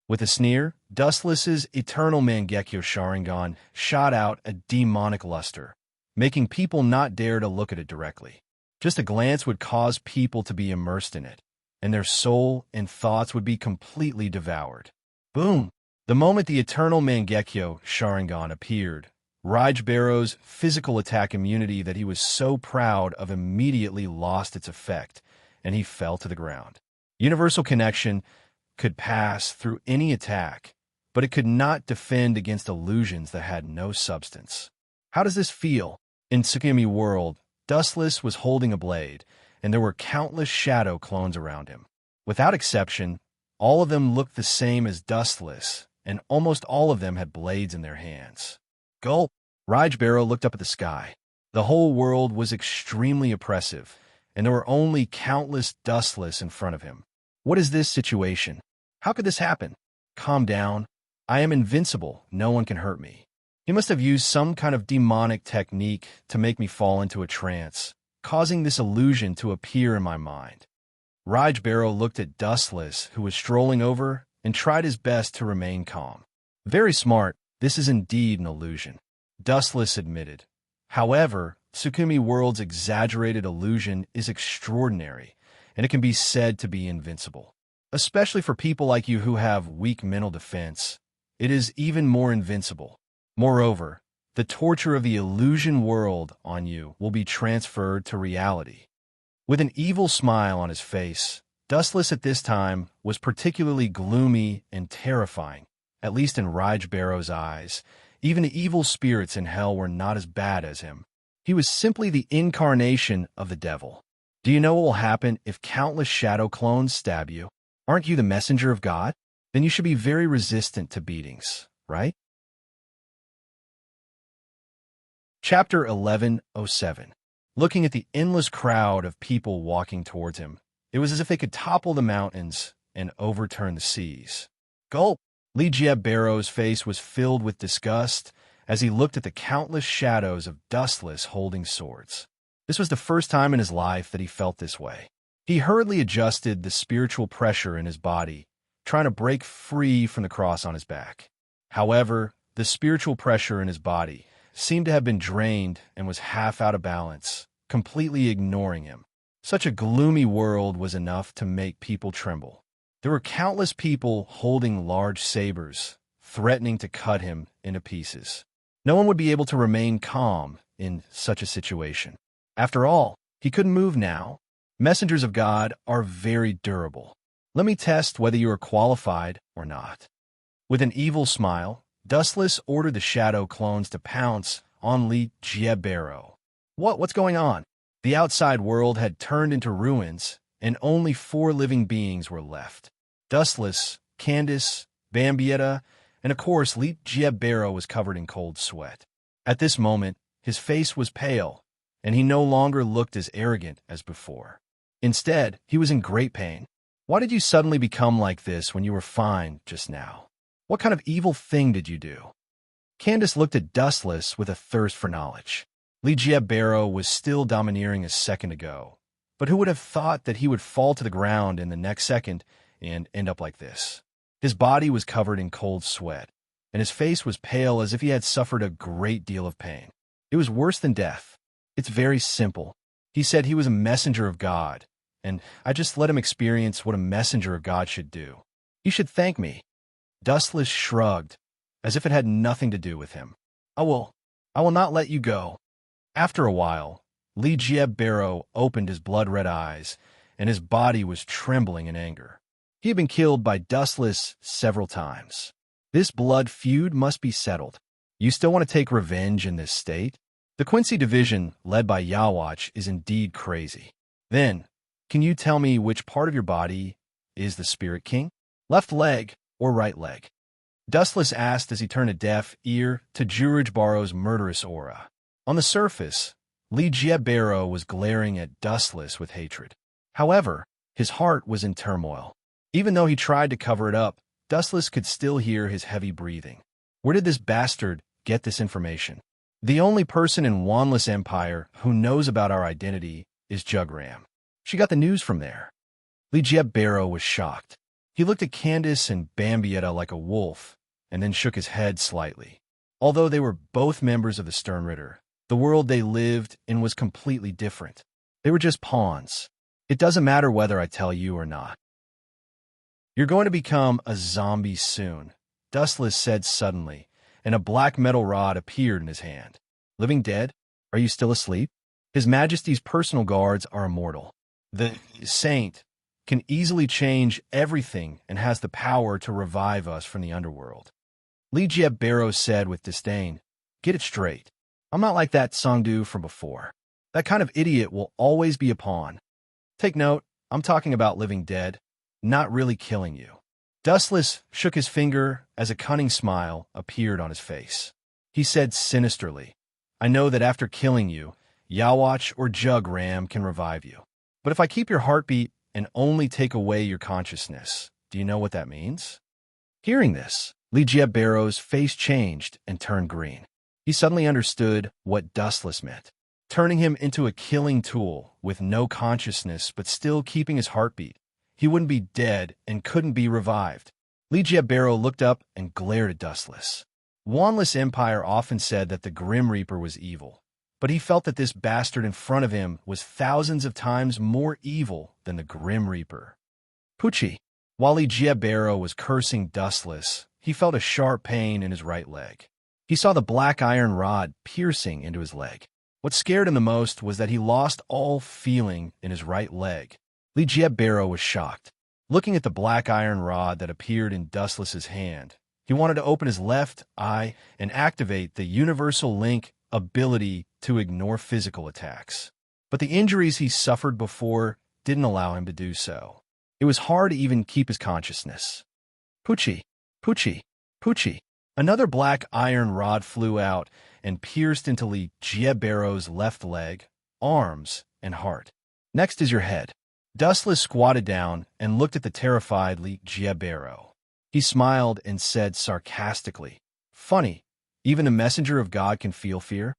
With a sneer, Dustless's eternal Mangekyo Sharingan shot out a demonic luster, making people not dare to look at it directly. Just a glance would cause people to be immersed in it, and their soul and thoughts would be completely devoured. Boom! The moment the eternal Mangekyo Sharingan appeared, Raj Barrow's physical attack immunity that he was so proud of immediately lost its effect, and he fell to the ground. Universal connection could pass through any attack, but it could not defend against illusions that had no substance. How does this feel? In Tsukimi world, Dustless was holding a blade, and there were countless shadow clones around him. Without exception, all of them looked the same as Dustless, and almost all of them had blades in their hands. Gulp! Raj Barrow looked up at the sky. The whole world was extremely oppressive, and there were only countless Dustless in front of him. What is this situation? How could this happen? Calm down. I am invincible. No one can hurt me. He must have used some kind of demonic technique to make me fall into a trance, causing this illusion to appear in my mind. Raj Barrow looked at Dustless, who was strolling over, and tried his best to remain calm. Very smart. This is indeed an illusion, Dustless admitted. However, Tsukumi World's exaggerated illusion is extraordinary, and it can be said to be invincible. Especially for people like you who have weak mental defense, it is even more invincible. Moreover, the torture of the illusion world on you will be transferred to reality. With an evil smile on his face, Dustless at this time was particularly gloomy and terrifying, at least in Raj Barrow's eyes. Even the evil spirits in hell were not as bad as him. He was simply the incarnation of the devil. Do you know what will happen if countless shadow clones stab you? Aren't you the messenger of God? Then you should be very resistant to beatings, right? Chapter 1107. Looking at the endless crowd of people walking towards him, it was as if they could topple the mountains and overturn the seas. Gulp! Lee Jeb Barrow's face was filled with disgust as he looked at the countless shadows of Dustless holding swords. This was the first time in his life that he felt this way. He hurriedly adjusted the spiritual pressure in his body, trying to break free from the cross on his back. However, the spiritual pressure in his body seemed to have been drained and was half out of balance, completely ignoring him. Such a gloomy world was enough to make people tremble. There were countless people holding large sabers, threatening to cut him into pieces. No one would be able to remain calm in such a situation. After all, he couldn't move now. Messengers of God are very durable. Let me test whether you are qualified or not. With an evil smile, Dustless ordered the shadow clones to pounce on Lee Jie Barrow. What's going on? The outside world had turned into ruins, and only 4 living beings were left. Dustless, Candace, Bambietta, and of course Lee Jie Barrow was covered in cold sweat. At this moment, his face was pale, and he no longer looked as arrogant as before. Instead, he was in great pain. Why did you suddenly become like this when you were fine just now? What kind of evil thing did you do? Candace looked at Dustless with a thirst for knowledge. Lee Jie Barrow was still domineering a second ago, but who would have thought that he would fall to the ground in the next second and end up like this? His body was covered in cold sweat, and his face was pale as if he had suffered a great deal of pain. It was worse than death. It's very simple. He said he was a messenger of God, and I just let him experience what a messenger of God should do. You should thank me. Dustless shrugged, as if it had nothing to do with him. I will not let you go. After a while, Lee Jie Barrow opened his blood-red eyes, and his body was trembling in anger. He had been killed by Dustless several times. This blood feud must be settled. You still want to take revenge in this state? The Quincy division, led by Yawatch, is indeed crazy. Then, can you tell me which part of your body is the Spirit King? Left leg or right leg? Dustless asked as he turned a deaf ear to Juraj murderous aura. On the surface, Lee Jiebaro was glaring at Dustless with hatred. However, his heart was in turmoil. Even though he tried to cover it up, Dustless could still hear his heavy breathing. Where did this bastard get this information? The only person in Wanless Empire who knows about our identity is Jugram. She got the news from there. Lee Jiebaro was shocked. He looked at Candace and Bambietta like a wolf, and then shook his head slightly. Although they were both members of the Sternritter, the world they lived in was completely different. They were just pawns. It doesn't matter whether I tell you or not. You're going to become a zombie soon, Dustless said suddenly, and a black metal rod appeared in his hand. Living dead? Are you still asleep? His Majesty's personal guards are immortal. The Saint can easily change everything and has the power to revive us from the underworld. Lee Jiebaro said with disdain, Get it straight. I'm not like that Songdu from before. That kind of idiot will always be a pawn. Take note, I'm talking about living dead, not really killing you. Dustless shook his finger as a cunning smile appeared on his face. He said sinisterly, I know that after killing you, Yawatch or Jugram can revive you. But if I keep your heartbeat and only take away your consciousness, do you know what that means? Hearing this, Lee Jiebaro's face changed and turned green. He suddenly understood what Dustless meant, turning him into a killing tool with no consciousness but still keeping his heartbeat. He wouldn't be dead and couldn't be revived. Lee Jiebaro looked up and glared at Dustless. Wanless Empire often said that the Grim Reaper was evil, but he felt that this bastard in front of him was thousands of times more evil than the Grim Reaper. Poochie. While Lee Jiebaro was cursing Dustless, he felt a sharp pain in his right leg. He saw the black iron rod piercing into his leg. What scared him the most was that he lost all feeling in his right leg. Lee Jiebaro was shocked. Looking at the black iron rod that appeared in Dustless's hand, he wanted to open his left eye and activate the Universal Link ability to ignore physical attacks. But the injuries he suffered before didn't allow him to do so. It was hard to even keep his consciousness. Poochie, Poochie, Poochie. Another black iron rod flew out and pierced into Lee Jiebaro's left leg, arms, and heart. Next is your head. Dustless squatted down and looked at the terrified Lee Jiebaro. He smiled and said sarcastically, Funny, even the messenger of God can feel fear?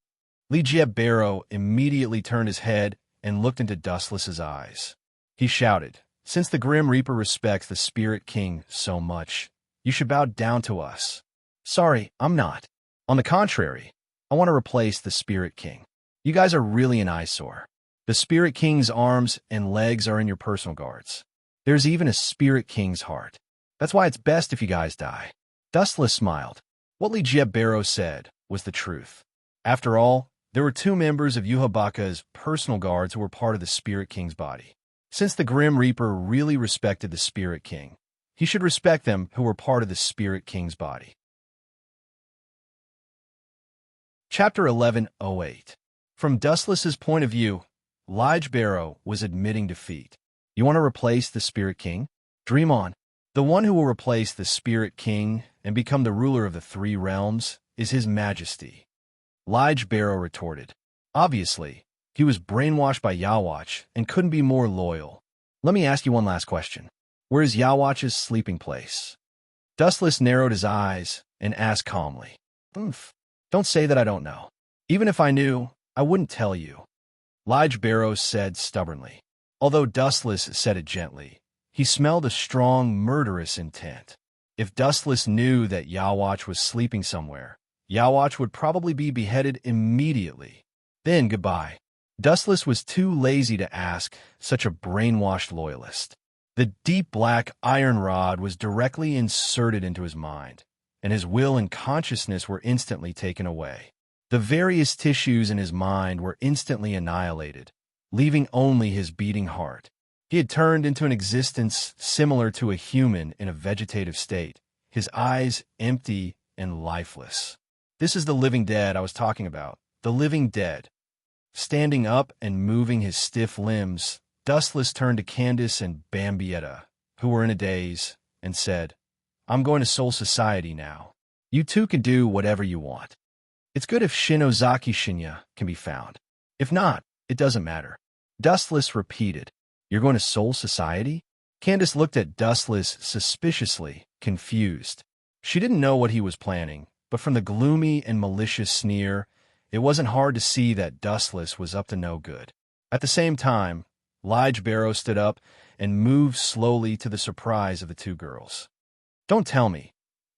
Lee Jiebaro immediately turned his head and looked into Dustless's eyes. He shouted, Since the Grim Reaper respects the Spirit King so much, you should bow down to us. Sorry, I'm not. On the contrary, I want to replace the Spirit King. You guys are really an eyesore. The Spirit King's arms and legs are in your personal guards. There's even a Spirit King's heart. That's why it's best if you guys die. Dustless smiled. What Lee Jiebaro said was the truth. After all, there were two members of Yuhabaka's personal guards who were part of the Spirit King's body. Since the Grim Reaper really respected the Spirit King, he should respect them who were part of the Spirit King's body. Chapter 1108. From Dustless's point of view, Jiebaro was admitting defeat. You want to replace the Spirit King? Dream on. The one who will replace the Spirit King and become the ruler of the three realms is His Majesty. Jiebaro retorted. Obviously, he was brainwashed by Yawatch and couldn't be more loyal. Let me ask you one last question. Where is Yawatch's sleeping place? Dustless narrowed his eyes and asked calmly. Don't say that I don't know. Even if I knew, I wouldn't tell you. Jiebaro said stubbornly. Although Dustless said it gently, he smelled a strong, murderous intent. If Dustless knew that Yawatch was sleeping somewhere, Yawatch would probably be beheaded immediately. Then goodbye. Dustless was too lazy to ask such a brainwashed loyalist. The deep black iron rod was directly inserted into his mind, and his will and consciousness were instantly taken away. The various tissues in his mind were instantly annihilated, leaving only his beating heart. He had turned into an existence similar to a human in a vegetative state, his eyes empty and lifeless. This is the living dead I was talking about, the living dead. Standing up and moving his stiff limbs, Dustless turned to Candace and Bambietta, who were in a daze, and said, "I'm going to Soul Society now. You two can do whatever you want. It's good if Shinozaki Shinya can be found. If not, it doesn't matter." Dustless repeated, "You're going to Soul Society?" Candace looked at Dustless suspiciously, confused. She didn't know what he was planning, but from the gloomy and malicious sneer, it wasn't hard to see that Dustless was up to no good. At the same time, Lige Barrow stood up and moved slowly to the surprise of the two girls. "Don't tell me.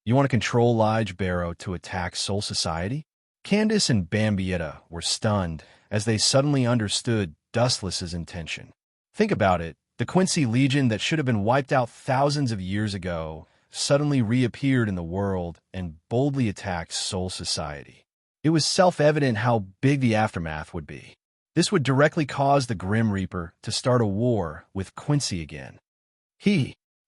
You want to control Lige Barrow to attack Soul Society?" Candace and Bambietta were stunned as they suddenly understood Dustless's intention. Think about it. The Quincy Legion that should have been wiped out thousands of years ago suddenly reappeared in the world and boldly attacked Soul Society. It was self-evident how big the aftermath would be. This would directly cause the Grim Reaper to start a war with Quincy again.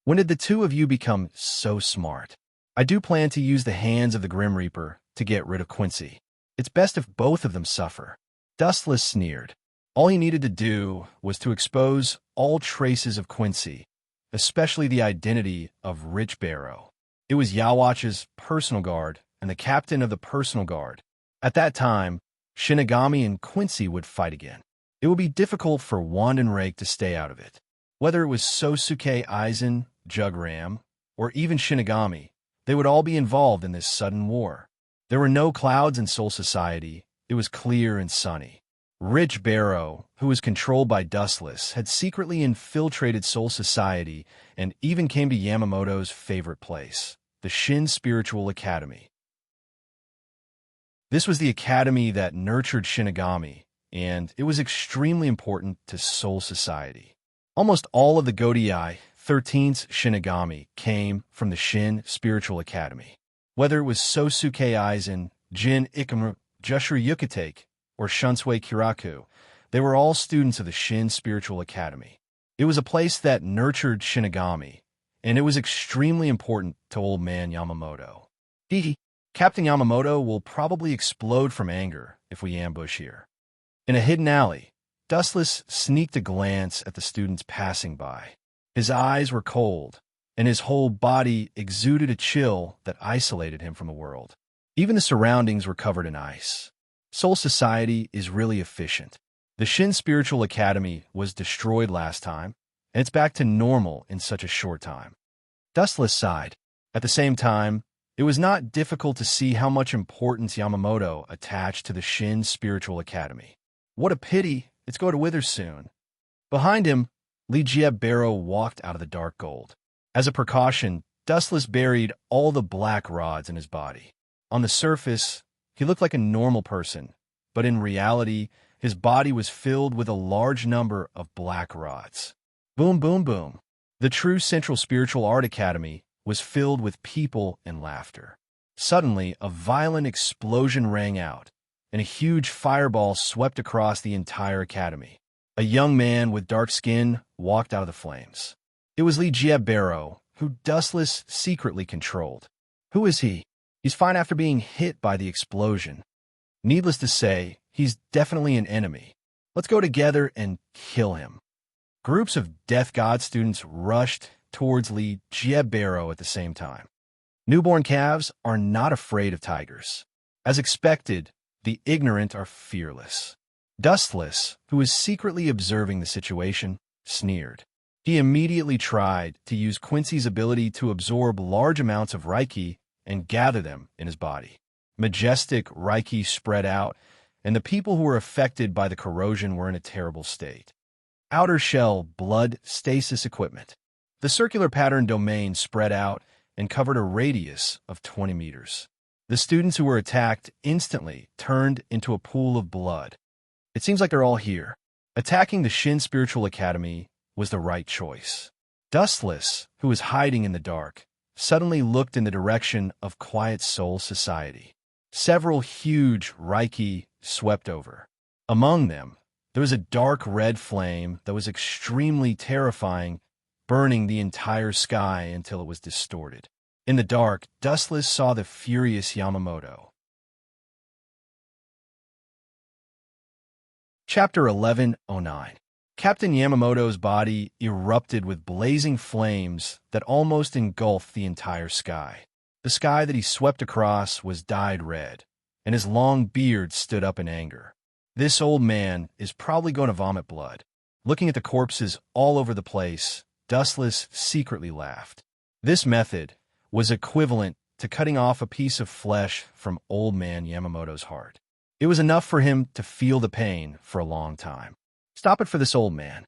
When did the two of you become so smart? I do plan to use the hands of the Grim Reaper to get rid of Quincy. It's best if both of them suffer." Dustless sneered. All he needed to do was to expose all traces of Quincy, especially the identity of Rich Barrow. It was Yawatch's personal guard and the captain of the personal guard. At that time, Shinigami and Quincy would fight again. It would be difficult for Wand and Rake to stay out of it. Whether it was Sosuke Aizen, Jugram, or even Shinigami, they would all be involved in this sudden war. There were no clouds in Soul Society. It was clear and sunny. Rich Barrow, who was controlled by Dustless, had secretly infiltrated Soul Society and even came to Yamamoto's favorite place, the Shin Spiritual Academy. This was the academy that nurtured Shinigami, and it was extremely important to Soul Society. Almost all of the Godei 13th Shinigami came from the Shin Spiritual Academy. Whether it was Sosuke Aizen, Jin Ikamaru, Jushiro Yukitake, or Shunsui Kiraku, they were all students of the Shin Spiritual Academy. It was a place that nurtured Shinigami, and it was extremely important to Old Man Yamamoto. Captain Yamamoto will probably explode from anger if we ambush here. In a hidden alley, Dustless sneaked a glance at the students passing by. His eyes were cold, and his whole body exuded a chill that isolated him from the world. Even the surroundings were covered in ice. Soul Society is really efficient. The Shin Spiritual Academy was destroyed last time, and it's back to normal in such a short time. Dustless sighed. At the same time, it was not difficult to see how much importance Yamamoto attached to the Shin Spiritual Academy. What a pity it's going to wither soon. Behind him, Lige Barrow walked out of the dark gold. As a precaution, Dustless buried all the black rods in his body. On the surface, he looked like a normal person, but in reality, his body was filled with a large number of black rods. Boom, boom, boom. The true Central Spiritual Art Academy was filled with people and laughter. Suddenly, a violent explosion rang out, and a huge fireball swept across the entire academy. A young man with dark skin walked out of the flames. It was Lige Barrow, who Dustless secretly controlled. Who is he? He's fine after being hit by the explosion. Needless to say, he's definitely an enemy. Let's go together and kill him. Groups of Death God students rushed towards Lige Barrow at the same time. Newborn calves are not afraid of tigers. As expected, the ignorant are fearless. Dustless, who was secretly observing the situation, sneered. He immediately tried to use Quincy's ability to absorb large amounts of Reiki and gather them in his body. Majestic Reiki spread out, and the people who were affected by the corrosion were in a terrible state. Outer shell blood stasis equipment. The circular pattern domain spread out and covered a radius of 20 meters. The students who were attacked instantly turned into a pool of blood. It seems like they're all here. Attacking the Shin Spiritual Academy was the right choice. Dustless, who was hiding in the dark, suddenly looked in the direction of Quiet Soul Society. Several huge Reiki swept over. Among them, There was a dark red flame that was extremely terrifying, burning the entire sky until it was distorted. In the dark, Dustless saw the furious Yamamoto. Chapter 1109. Captain Yamamoto's body erupted with blazing flames that almost engulfed the entire sky. The sky that he swept across was dyed red, and his long beard stood up in anger. This old man is probably going to vomit blood. Looking at the corpses all over the place, Dustless secretly laughed. This method was equivalent to cutting off a piece of flesh from old man Yamamoto's heart. It was enough for him to feel the pain for a long time. Stop it for this old man.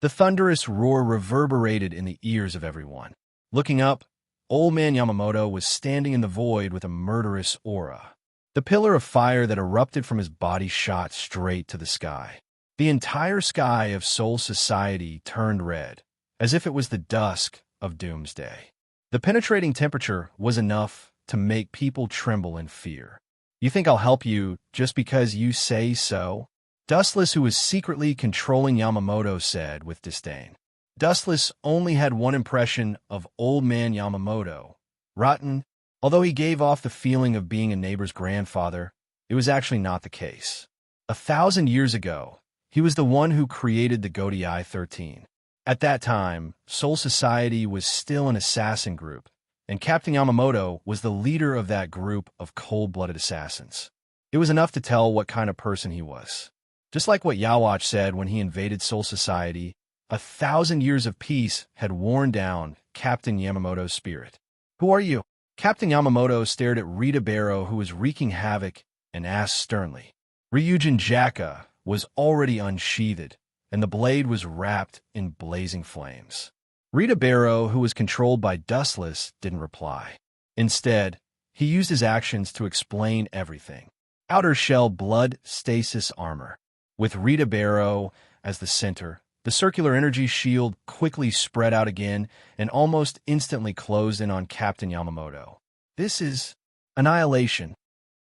The thunderous roar reverberated in the ears of everyone. Looking up, old man Yamamoto was standing in the void with a murderous aura. The pillar of fire that erupted from his body shot straight to the sky. The entire sky of Soul Society turned red, as if it was the dusk of doomsday. The penetrating temperature was enough to make people tremble in fear. You think I'll help you just because you say so? Dustless, who was secretly controlling Yamamoto, said with disdain. Dustless only had one impression of old man Yamamoto. Rotten. Although he gave off the feeling of being a neighbor's grandfather, it was actually not the case. 1,000 years ago, he was the one who created the Godai 13. At that time, Soul Society was still an assassin group, and Captain Yamamoto was the leader of that group of cold-blooded assassins. It was enough to tell what kind of person he was. Just like what Yawatch said when he invaded Soul Society, 1,000 years of peace had worn down Captain Yamamoto's spirit. Who are you? Captain Yamamoto stared at Rita Barrow, who was wreaking havoc, and asked sternly. Ryujin Jaka was already unsheathed, and the blade was wrapped in blazing flames. Rita Barrow, who was controlled by Dustless, didn't reply. Instead, he used his actions to explain everything. Outer shell blood stasis armor. With Rita Barrow as the center, the circular energy shield quickly spread out again and almost instantly closed in on Captain Yamamoto. This is annihilation.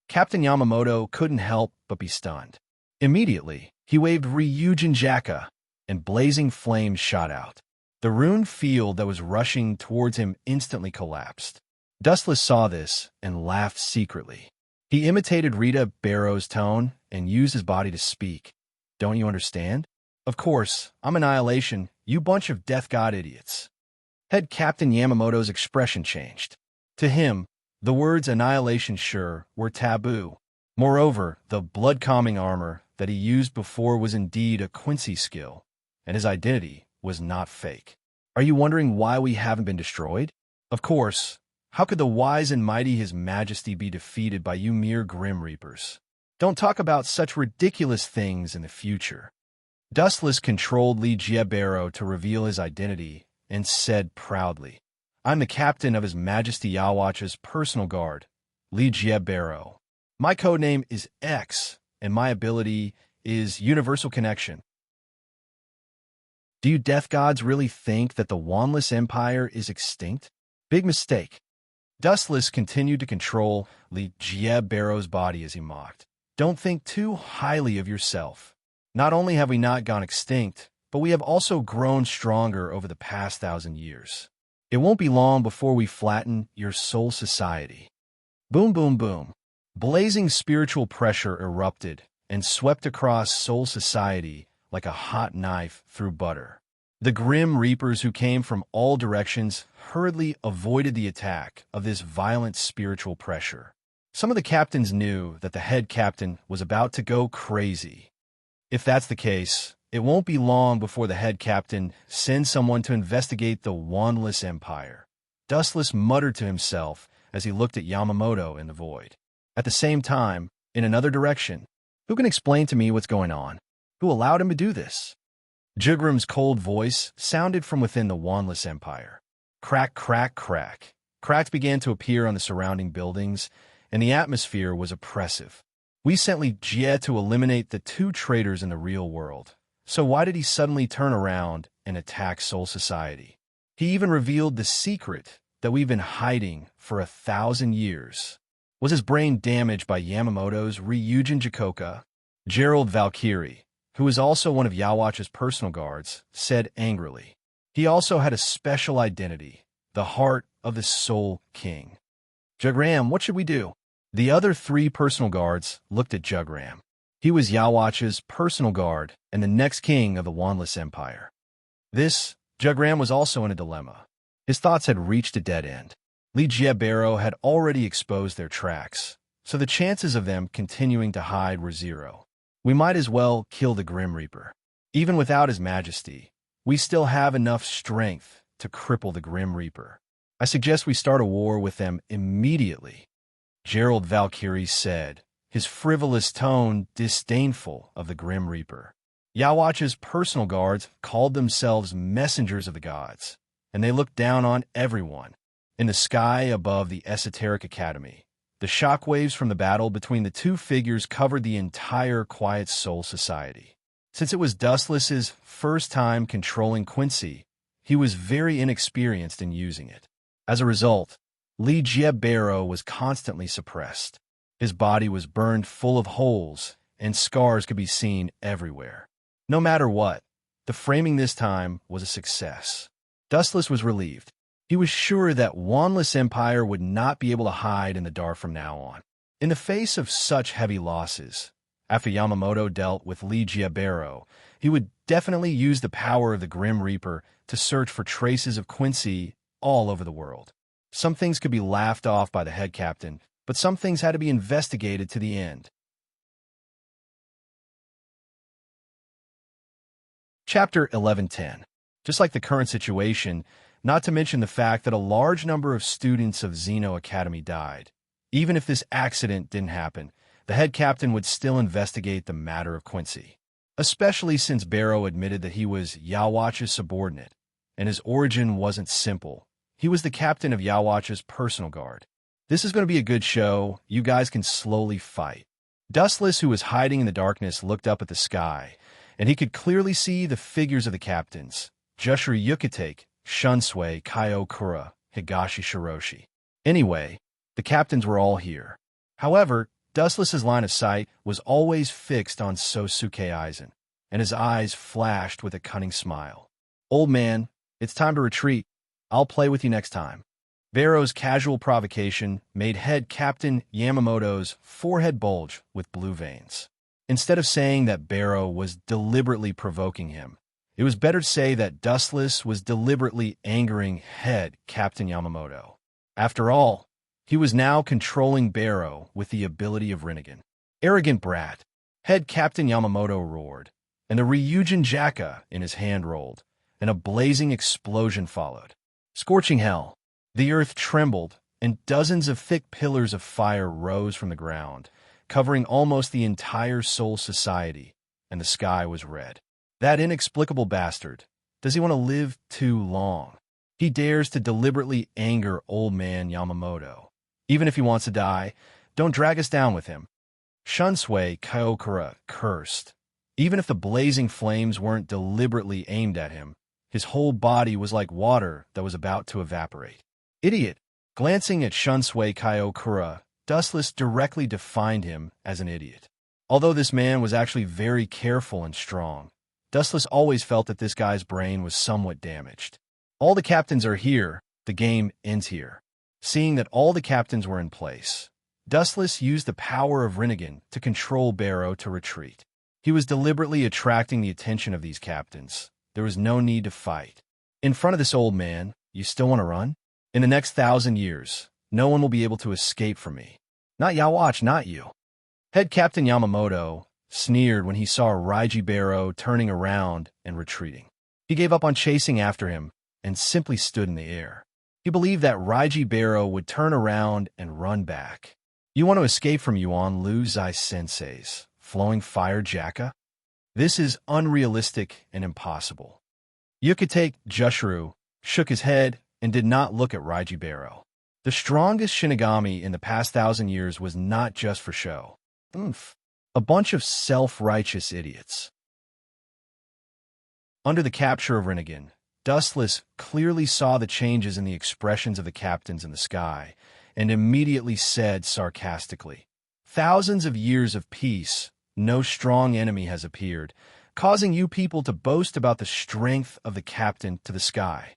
Captain Yamamoto couldn't help but be stunned. Immediately, he waved Ryujin Jaka, and blazing flames shot out. The rune field that was rushing towards him instantly collapsed. Dustless saw this and laughed secretly. He imitated Rita Barrow's tone and used his body to speak. Don't you understand? Of course, I'm annihilation, you bunch of death god idiots. Head Captain Yamamoto's expression changed. To him, the words annihilation sure were taboo. Moreover, the blood-calming armor that he used before was indeed a Quincy skill, and his identity was not fake. Are you wondering why we haven't been destroyed? Of course, how could the wise and mighty His Majesty be defeated by you mere Grim Reapers? Don't talk about such ridiculous things in the future. Dustless controlled Li Jiebaro to reveal his identity and said proudly, I'm the captain of His Majesty Yawatch's personal guard, Li Jiebaro. My codename is X, and my ability is Universal Connection. Do you death gods really think that the Wandless Empire is extinct? Big mistake. Dustless continued to control Li Jiebaro's body as he mocked. Don't think too highly of yourself. Not only have we not gone extinct, but we have also grown stronger over the past 1,000 years. It won't be long before we flatten your Soul Society. Boom, boom, boom. Blazing spiritual pressure erupted and swept across Soul Society like a hot knife through butter. The Grim Reapers who came from all directions hurriedly avoided the attack of this violent spiritual pressure. Some of the captains knew that the head captain was about to go crazy. If that's the case, it won't be long before the head captain sends someone to investigate the Wandless Empire. Dustless muttered to himself as he looked at Yamamoto in the void. At the same time, in another direction, who can explain to me what's going on? Who allowed him to do this? Jugram's cold voice sounded from within the Wandless Empire. Crack, crack, crack. Cracks began to appear on the surrounding buildings, and the atmosphere was oppressive. We sent Li Jie to eliminate the 2 traitors in the real world. So why did he suddenly turn around and attack Soul Society? He even revealed the secret that we've been hiding for 1,000 years. Was his brain damaged by Yamamoto's Ryujin Jikoka? Gerald Valkyrie, who was also one of Yawach's personal guards, said angrily. He also had a special identity, the heart of the Soul King. Jugram, what should we do? The other 3 personal guards looked at Jugram. He was Yawach's personal guard and the next king of the Wandless Empire. Jugram was also in a dilemma. His thoughts had reached a dead end. Li Jiebaro had already exposed their tracks, so the chances of them continuing to hide were 0. We might as well kill the Grim Reaper. Even without his majesty, we still have enough strength to cripple the Grim Reaper. I suggest we start a war with them immediately, Gerald Valkyrie said, his frivolous tone disdainful of the Grim Reaper. Yawach's personal guards called themselves messengers of the gods, and they looked down on everyone. In the sky above the Esoteric Academy, the shockwaves from the battle between the 2 figures covered the entire Quiet Soul Society. Since it was Dustless's first time controlling Quincy, he was very inexperienced in using it. As a result, Li Jiebaro was constantly suppressed. His body was burned full of holes, and scars could be seen everywhere. No matter what, the framing this time was a success. Dustless was relieved. He was sure that Wandless Empire would not be able to hide in the dark from now on. In the face of such heavy losses, after Yamamoto dealt with Li Jiebaro, he would definitely use the power of the Grim Reaper to search for traces of Quincy all over the world. Some things could be laughed off by the head captain, but some things had to be investigated to the end. Chapter 1110. Just like the current situation, not to mention the fact that a large number of students of Xeno Academy died. Even if this accident didn't happen, the head captain would still investigate the matter of Quincy, especially since Barrow admitted that he was Yawach's subordinate, and his origin wasn't simple. He was the captain of Yawach's personal guard. This is going to be a good show. You guys can slowly fight. Dustless, who was hiding in the darkness, looked up at the sky, and he could clearly see the figures of the captains, Jushru Yukitake, Shunsui, Kaiokura, Higashi Shiroshi. Anyway, the captains were all here. However, Dustless's line of sight was always fixed on Sosuke Aizen, and his eyes flashed with a cunning smile. Old man, it's time to retreat. I'll play with you next time. Barrow's casual provocation made head captain Yamamoto's forehead bulge with blue veins. Instead of saying that Barrow was deliberately provoking him, it was better to say that Dustless was deliberately angering head captain Yamamoto. After all, he was now controlling Barrow with the ability of Rinnegan. Arrogant brat, head captain Yamamoto roared, and the Ryujin Jaka in his hand rolled, and a blazing explosion followed. Scorching hell. The earth trembled, and dozens of thick pillars of fire rose from the ground, covering almost the entire Soul Society, and the sky was red. That inexplicable bastard. Does he want to live too long? He dares to deliberately anger old man Yamamoto. Even if he wants to die, don't drag us down with him. Shunsui Kaiokura cursed. Even if the blazing flames weren't deliberately aimed at him, his whole body was like water that was about to evaporate. Idiot! Glancing at Shunsui Kaiokura, Dustless directly defined him as an idiot. Although this man was actually very careful and strong, Dustless always felt that this guy's brain was somewhat damaged. All the captains are here, the game ends here. Seeing that all the captains were in place, Dustless used the power of Rinnegan to control Barrow to retreat. He was deliberately attracting the attention of these captains. There was no need to fight. In front of this old man, you still want to run? In the next 1,000 years, no one will be able to escape from me. Not Yawach, not you. Head Captain Yamamoto sneered when he saw Raiji Barrow turning around and retreating. He gave up on chasing after him and simply stood in the air. He believed that Raiji Barrow would turn around and run back. You want to escape from Yuan Lu Zai Sensei's flowing fire Jaka? This is unrealistic and impossible. Yukitake Jushru shook his head and did not look at Raiji Barrow. The strongest Shinigami in the past 1,000 years was not just for show. A bunch of self-righteous idiots. Under the capture of Rinnegan, Dustless clearly saw the changes in the expressions of the captains in the sky and immediately said sarcastically, "Thousands of years of peace, no strong enemy has appeared. causing you people to boast about the strength of the captain to the sky.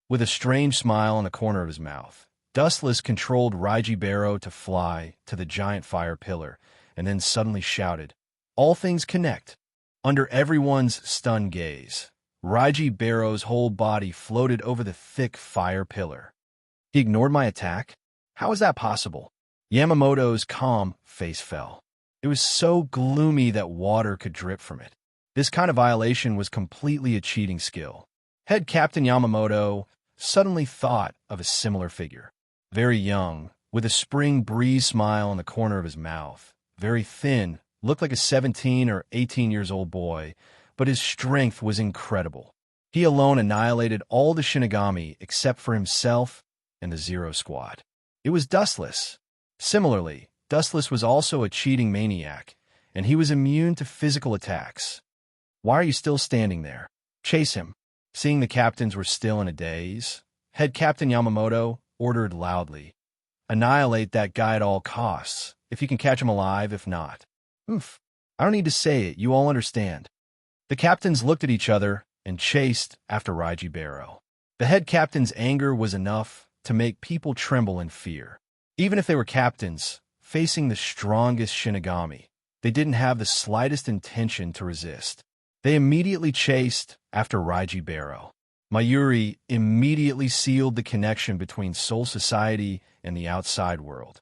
With a strange smile in the corner of his mouth, Dustless controlled Raiji Barrow to fly to the giant fire pillar, and then suddenly shouted, "All things connect." Under everyone's stunned gaze, Raiji Barrow's whole body floated over the thick fire pillar. He ignored my attack? How is that possible? Yamamoto's calm face fell. It was so gloomy that water could drip from it. This kind of violation was completely a cheating skill. Head Captain Yamamoto suddenly thought of a similar figure. Very young, with a spring breeze smile in the corner of his mouth. Very thin, looked like a 17 or 18 years old boy, but his strength was incredible. He alone annihilated all the Shinigami except for himself and the Zero Squad. It was Dustless. Similarly, Dustless was also a cheating maniac, and he was immune to physical attacks. Why are you still standing there? Chase him. Seeing the captains were still in a daze, Head Captain Yamamoto ordered loudly, "Annihilate that guy at all costs, if you can catch him alive, if not." Oof. I don't need to say it, you all understand. The captains looked at each other and chased after Raiji Barrow. The head captain's anger was enough to make people tremble in fear. Even if they were captains, facing the strongest Shinigami, they didn't have the slightest intention to resist. They immediately chased after Raiji Barrow. Mayuri immediately sealed the connection between Soul Society and the outside world.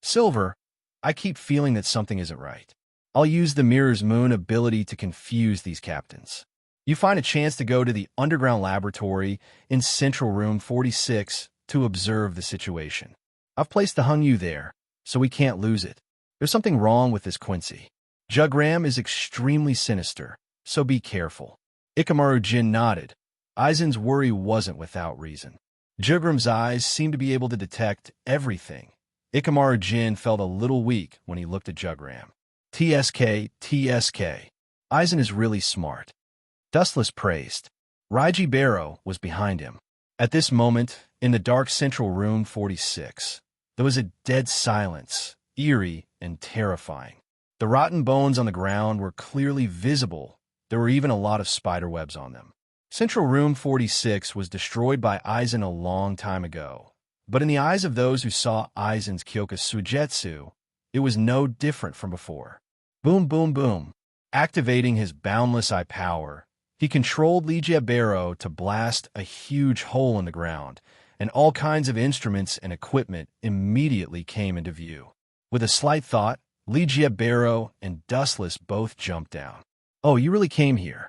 Silver, I keep feeling that something isn't right. I'll use the Mirror's Moon ability to confuse these captains. You find a chance to go to the underground laboratory in Central Room 46 to observe the situation. I've placed the Hungyu there, so we can't lose it. There's something wrong with this Quincy. Jugram is extremely sinister, so be careful. Ikamaru Jin nodded. Aizen's worry wasn't without reason. Jugram's eyes seemed to be able to detect everything. Ikamaru Jin felt a little weak when he looked at Jugram. TSK. Aizen is really smart. Dustless praised. Raiji Barrow was behind him. At this moment, in the dark Central Room 46, there was a dead silence, eerie and terrifying. The rotten bones on the ground were clearly visible. There were even a lot of spiderwebs on them. Central Room 46 was destroyed by Aizen a long time ago, but in the eyes of those who saw Aizen's Kyoka Suigetsu, it was no different from before. Boom, boom, boom. Activating his boundless eye power, he controlled Raiji Barrow to blast a huge hole in the ground, and all kinds of instruments and equipment immediately came into view. With a slight thought, Raiji Barrow and Dustless both jumped down. "Oh, you really came here."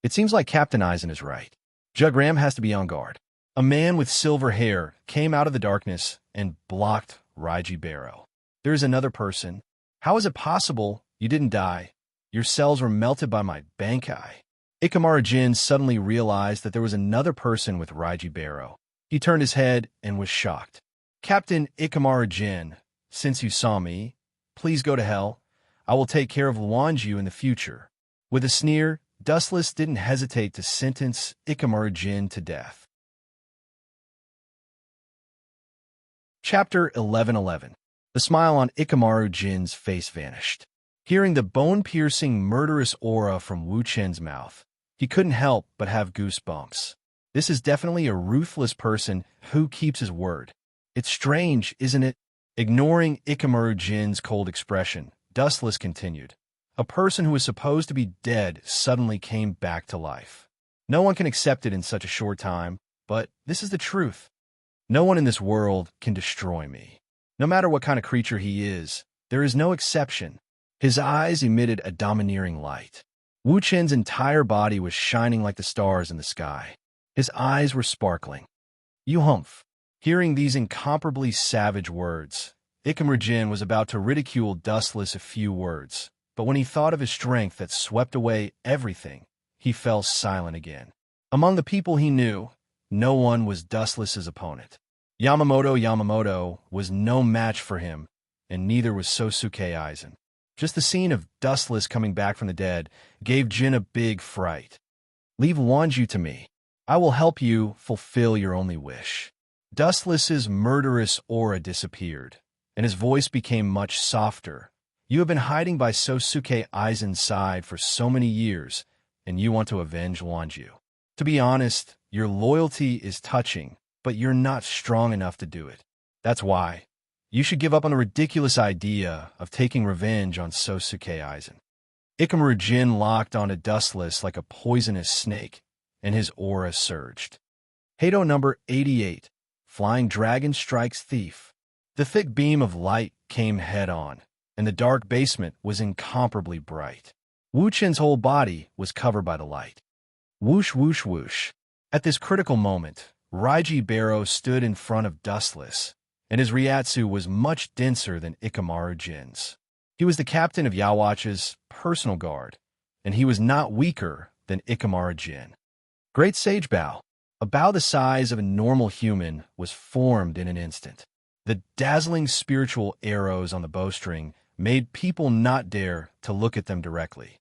It seems like Captain Aizen is right. Jugram has to be on guard. A man with silver hair came out of the darkness and blocked Raiji Barrow. "There is another person. How is it possible you didn't die? Your cells were melted by my Bankai." Ikamaru Jin suddenly realized that there was another person with Raiji Barrow. He turned his head and was shocked. "Captain Ikamaru Jin, since you saw me, please go to hell. I will take care of Luanju in the future." With a sneer, Dustless didn't hesitate to sentence Ikamaru Jin to death. Chapter 11:11. The smile on Ikamaru Jin's face vanished. Hearing the bone-piercing, murderous aura from Wu Chen's mouth, he couldn't help but have goosebumps. This is definitely a ruthless person who keeps his word. It's strange, isn't it? Ignoring Ikamaru Jin's cold expression, Dustless continued. A person who was supposed to be dead suddenly came back to life. No one can accept it in such a short time, but this is the truth. No one in this world can destroy me. No matter what kind of creature he is, there is no exception. His eyes emitted a domineering light. Wu Chen's entire body was shining like the stars in the sky. His eyes were sparkling. "You humph." Hearing these incomparably savage words, Ikamaru Jin was about to ridicule Dustless a few words, but when he thought of his strength that swept away everything, he fell silent again. Among the people he knew, no one was Dustless's opponent. Yamamoto was no match for him, and neither was Sosuke Aizen. Just the scene of Dustless coming back from the dead gave Jin a big fright. "Leave Luanju to me. I will help you fulfill your only wish." Dustless's murderous aura disappeared, and his voice became much softer. You have been hiding by Sosuke Aizen's side for so many years, and you want to avenge Wanju. To be honest, your loyalty is touching, but you're not strong enough to do it. That's why you should give up on the ridiculous idea of taking revenge on Sosuke Aizen. Ikamaru Jin locked onto Dustless like a poisonous snake, and his aura surged. Hado number 88, Flying Dragon Strikes Thief. The thick beam of light came head-on, and the dark basement was incomparably bright. Wu Chen's whole body was covered by the light. Whoosh, whoosh, whoosh. At this critical moment, Raiji Barrow stood in front of Dustless, and his Ryatsu was much denser than Ikamaru Jin's. He was the captain of Yawatch's personal guard, and he was not weaker than Ikamaru Jin. Great Sage Bow, a bow the size of a normal human, was formed in an instant. The dazzling spiritual arrows on the bowstring made people not dare to look at them directly.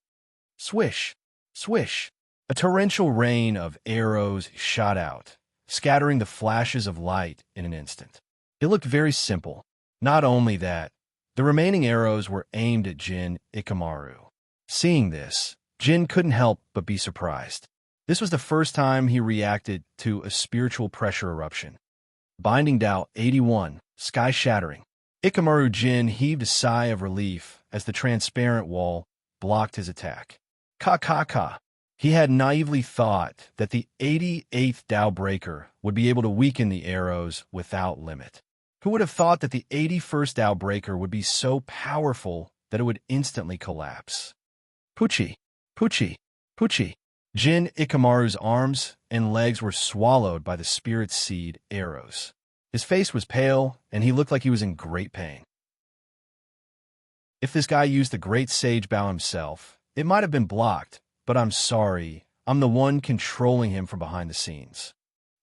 Swish, swish. A torrential rain of arrows shot out, scattering the flashes of light in an instant. It looked very simple. Not only that, the remaining arrows were aimed at Jin Ikamaru. Seeing this, Jin couldn't help but be surprised. This was the first time he reacted to a spiritual pressure eruption. Binding Dao 81, Sky Shattering. Ikamaru Jin heaved a sigh of relief as the transparent wall blocked his attack. Ka. He had naively thought that the 88th Dao Breaker would be able to weaken the arrows without limit. Who would have thought that the 81st Dao Breaker would be so powerful that it would instantly collapse? Puchi, Puchi, Puchi. Jin Ikamaru's arms and legs were swallowed by the Spirit Seed arrows. His face was pale, and he looked like he was in great pain. If this guy used the Great Sage Bow himself, it might have been blocked, but I'm sorry, I'm the one controlling him from behind the scenes.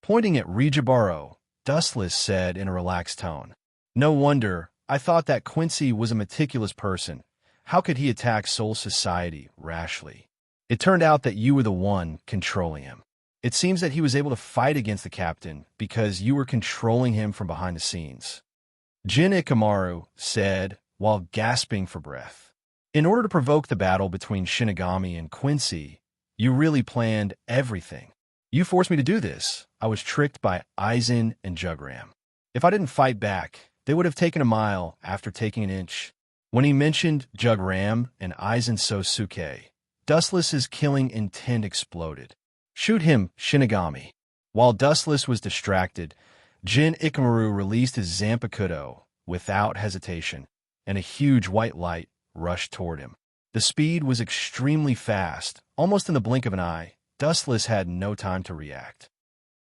Pointing at Rijibaro, Dustless said in a relaxed tone. No wonder, I thought that Quincy was a meticulous person. How could he attack Soul Society rashly? It turned out that you were the one controlling him. It seems that he was able to fight against the captain because you were controlling him from behind the scenes. Jin Ikamaru said while gasping for breath. In order to provoke the battle between Shinigami and Quincy, you really planned everything. You forced me to do this. I was tricked by Aizen and Jugram. If I didn't fight back, they would have taken a mile after taking an inch. When he mentioned Jugram and Aizen Sosuke, Dustless's killing intent exploded. Shoot him, Shinigami. While Dustless was distracted, Jin Ikamaru released his Zanpakuto without hesitation, and a huge white light rushed toward him. The speed was extremely fast, almost in the blink of an eye. Dustless had no time to react.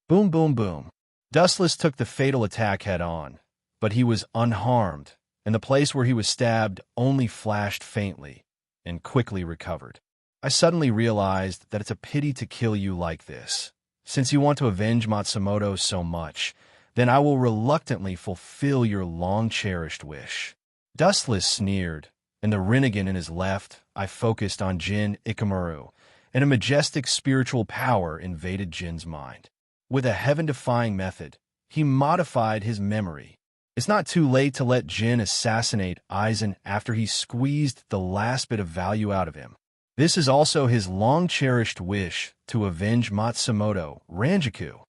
Boom, boom, boom. Dustless took the fatal attack head-on, but he was unharmed, and the place where he was stabbed only flashed faintly and quickly recovered. I suddenly realized that it's a pity to kill you like this. Since you want to avenge Matsumoto so much, then I will reluctantly fulfill your long-cherished wish. Dustless sneered, and the Rinnegan in his left eye focused on Jin Ikamaru, and a majestic spiritual power invaded Jin's mind. With a heaven-defying method, he modified his memory. It's not too late to let Jin assassinate Aizen after he squeezed the last bit of value out of him. This is also his long-cherished wish to avenge Matsumoto Ranjaku.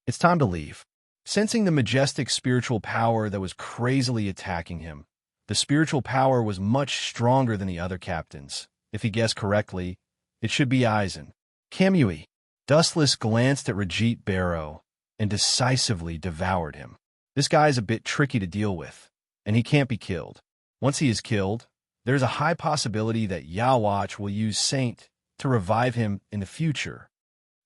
It's time to leave. Sensing the majestic spiritual power that was crazily attacking him, the spiritual power was much stronger than the other captains. If he guessed correctly, it should be Aizen. Kamui. Dustless glanced at Rajit Barrow and decisively devoured him. This guy is a bit tricky to deal with, and he can't be killed. Once he is killed, there's a high possibility that Yawatch will use Saint to revive him in the future.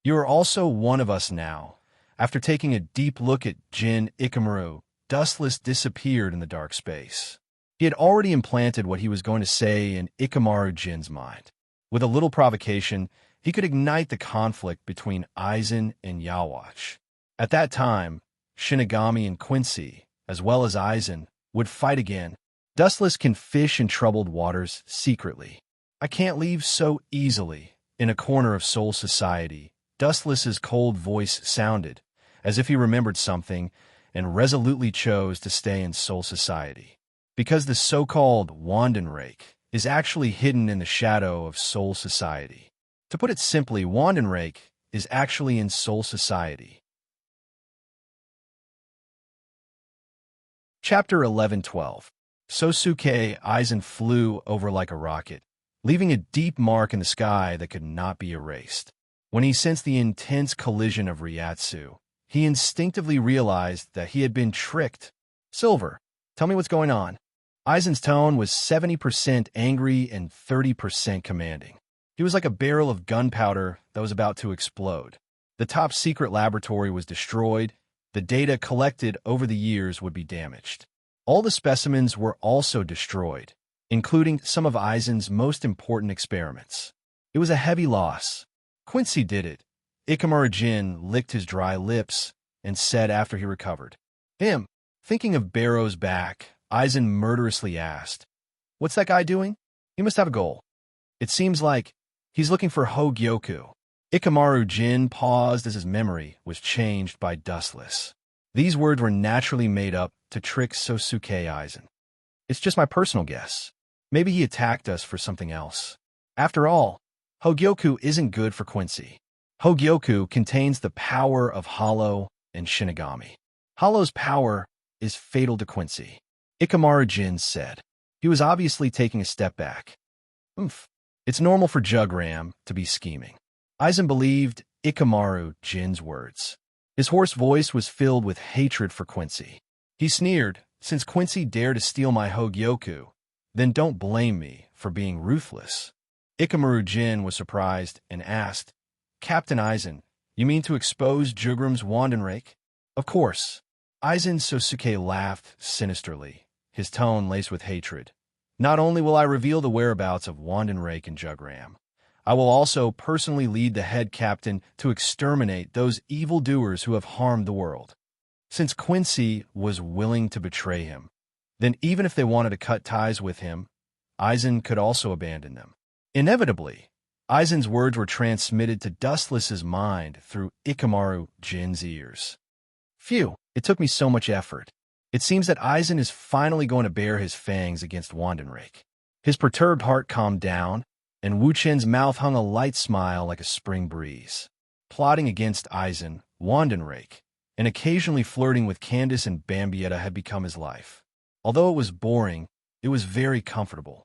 You are also one of us now. After taking a deep look at Jin Ikamaru, Dustless disappeared in the dark space. He had already implanted what he was going to say in Ikamaru Jin's mind. With a little provocation, he could ignite the conflict between Aizen and Yawatch. At that time, Shinigami and Quincy, as well as Aizen, would fight again. Dustless can fish in troubled waters secretly. I can't leave so easily. In a corner of Soul Society, Dustless's cold voice sounded, as if he remembered something, and resolutely chose to stay in Soul Society. Because the so-called Wandenrake is actually hidden in the shadow of Soul Society. To put it simply, Wand and Rake is actually in Soul Society. Chapter 11:12. Sosuke Aizen flew over like a rocket, leaving a deep mark in the sky that could not be erased. When he sensed the intense collision of Ryatsu, he instinctively realized that he had been tricked. Silver, tell me what's going on. Aizen's tone was 70% angry and 30% commanding. He was like a barrel of gunpowder that was about to explode. The top secret laboratory was destroyed. The data collected over the years would be damaged. All the specimens were also destroyed, including some of Aizen's most important experiments. It was a heavy loss. Quincy did it. Ikamaru Jin licked his dry lips and said after he recovered. Him. Thinking of Barrow's back, Aizen murderously asked, "What's that guy doing? He must have a goal. It seems like he's looking for Hogyoku." Ikamaru Jin paused as his memory was changed by Dustless. These words were naturally made up to trick Sosuke Aizen. It's just my personal guess. Maybe he attacked us for something else. After all, Hogyoku isn't good for Quincy. Hogyoku contains the power of Hollow and Shinigami. Hollow's power is fatal to Quincy, Ikamaru Jin said. He was obviously taking a step back. It's normal for Jugram to be scheming. Aizen believed Ikamaru Jin's words. His hoarse voice was filled with hatred for Quincy. He sneered, "Since Quincy dared to steal my Hogyoku, then don't blame me for being ruthless." Ikamaru Jin was surprised and asked, "Captain Aizen, you mean to expose Jugram's wand and rake?" "Of course." Aizen Sosuke laughed sinisterly, his tone laced with hatred. "Not only will I reveal the whereabouts of Wand and Rake and Jugram, I will also personally lead the head captain to exterminate those evildoers who have harmed the world." Since Quincy was willing to betray him, then even if they wanted to cut ties with him, Aizen could also abandon them. Inevitably, Aizen's words were transmitted to Dustless's mind through Ikamaru Jin's ears. Phew, it took me so much effort. It seems that Aizen is finally going to bare his fangs against Wand and Rake. His perturbed heart calmed down, and Wu Chen's mouth hung a light smile like a spring breeze. Plotting against Aizen, Wand and Rake, and occasionally flirting with Candace and Bambietta had become his life. Although it was boring, it was very comfortable.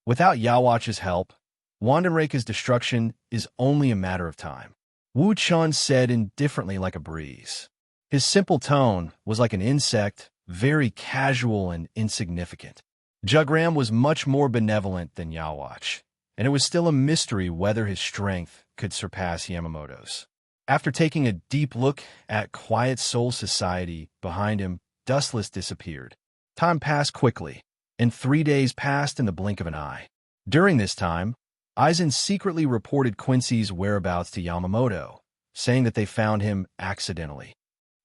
Without Yawatch's help, Wand and Rake's destruction is only a matter of time. Wu Chen said indifferently like a breeze. His simple tone was like an insect, very casual and insignificant. Jugram was much more benevolent than Yawatch, and it was still a mystery whether his strength could surpass Yamamoto's. After taking a deep look at Quiet Soul Society behind him, Dustless disappeared. Time passed quickly, and 3 days passed in the blink of an eye. During this time, Aizen secretly reported Quincy's whereabouts to Yamamoto, saying that they found him accidentally.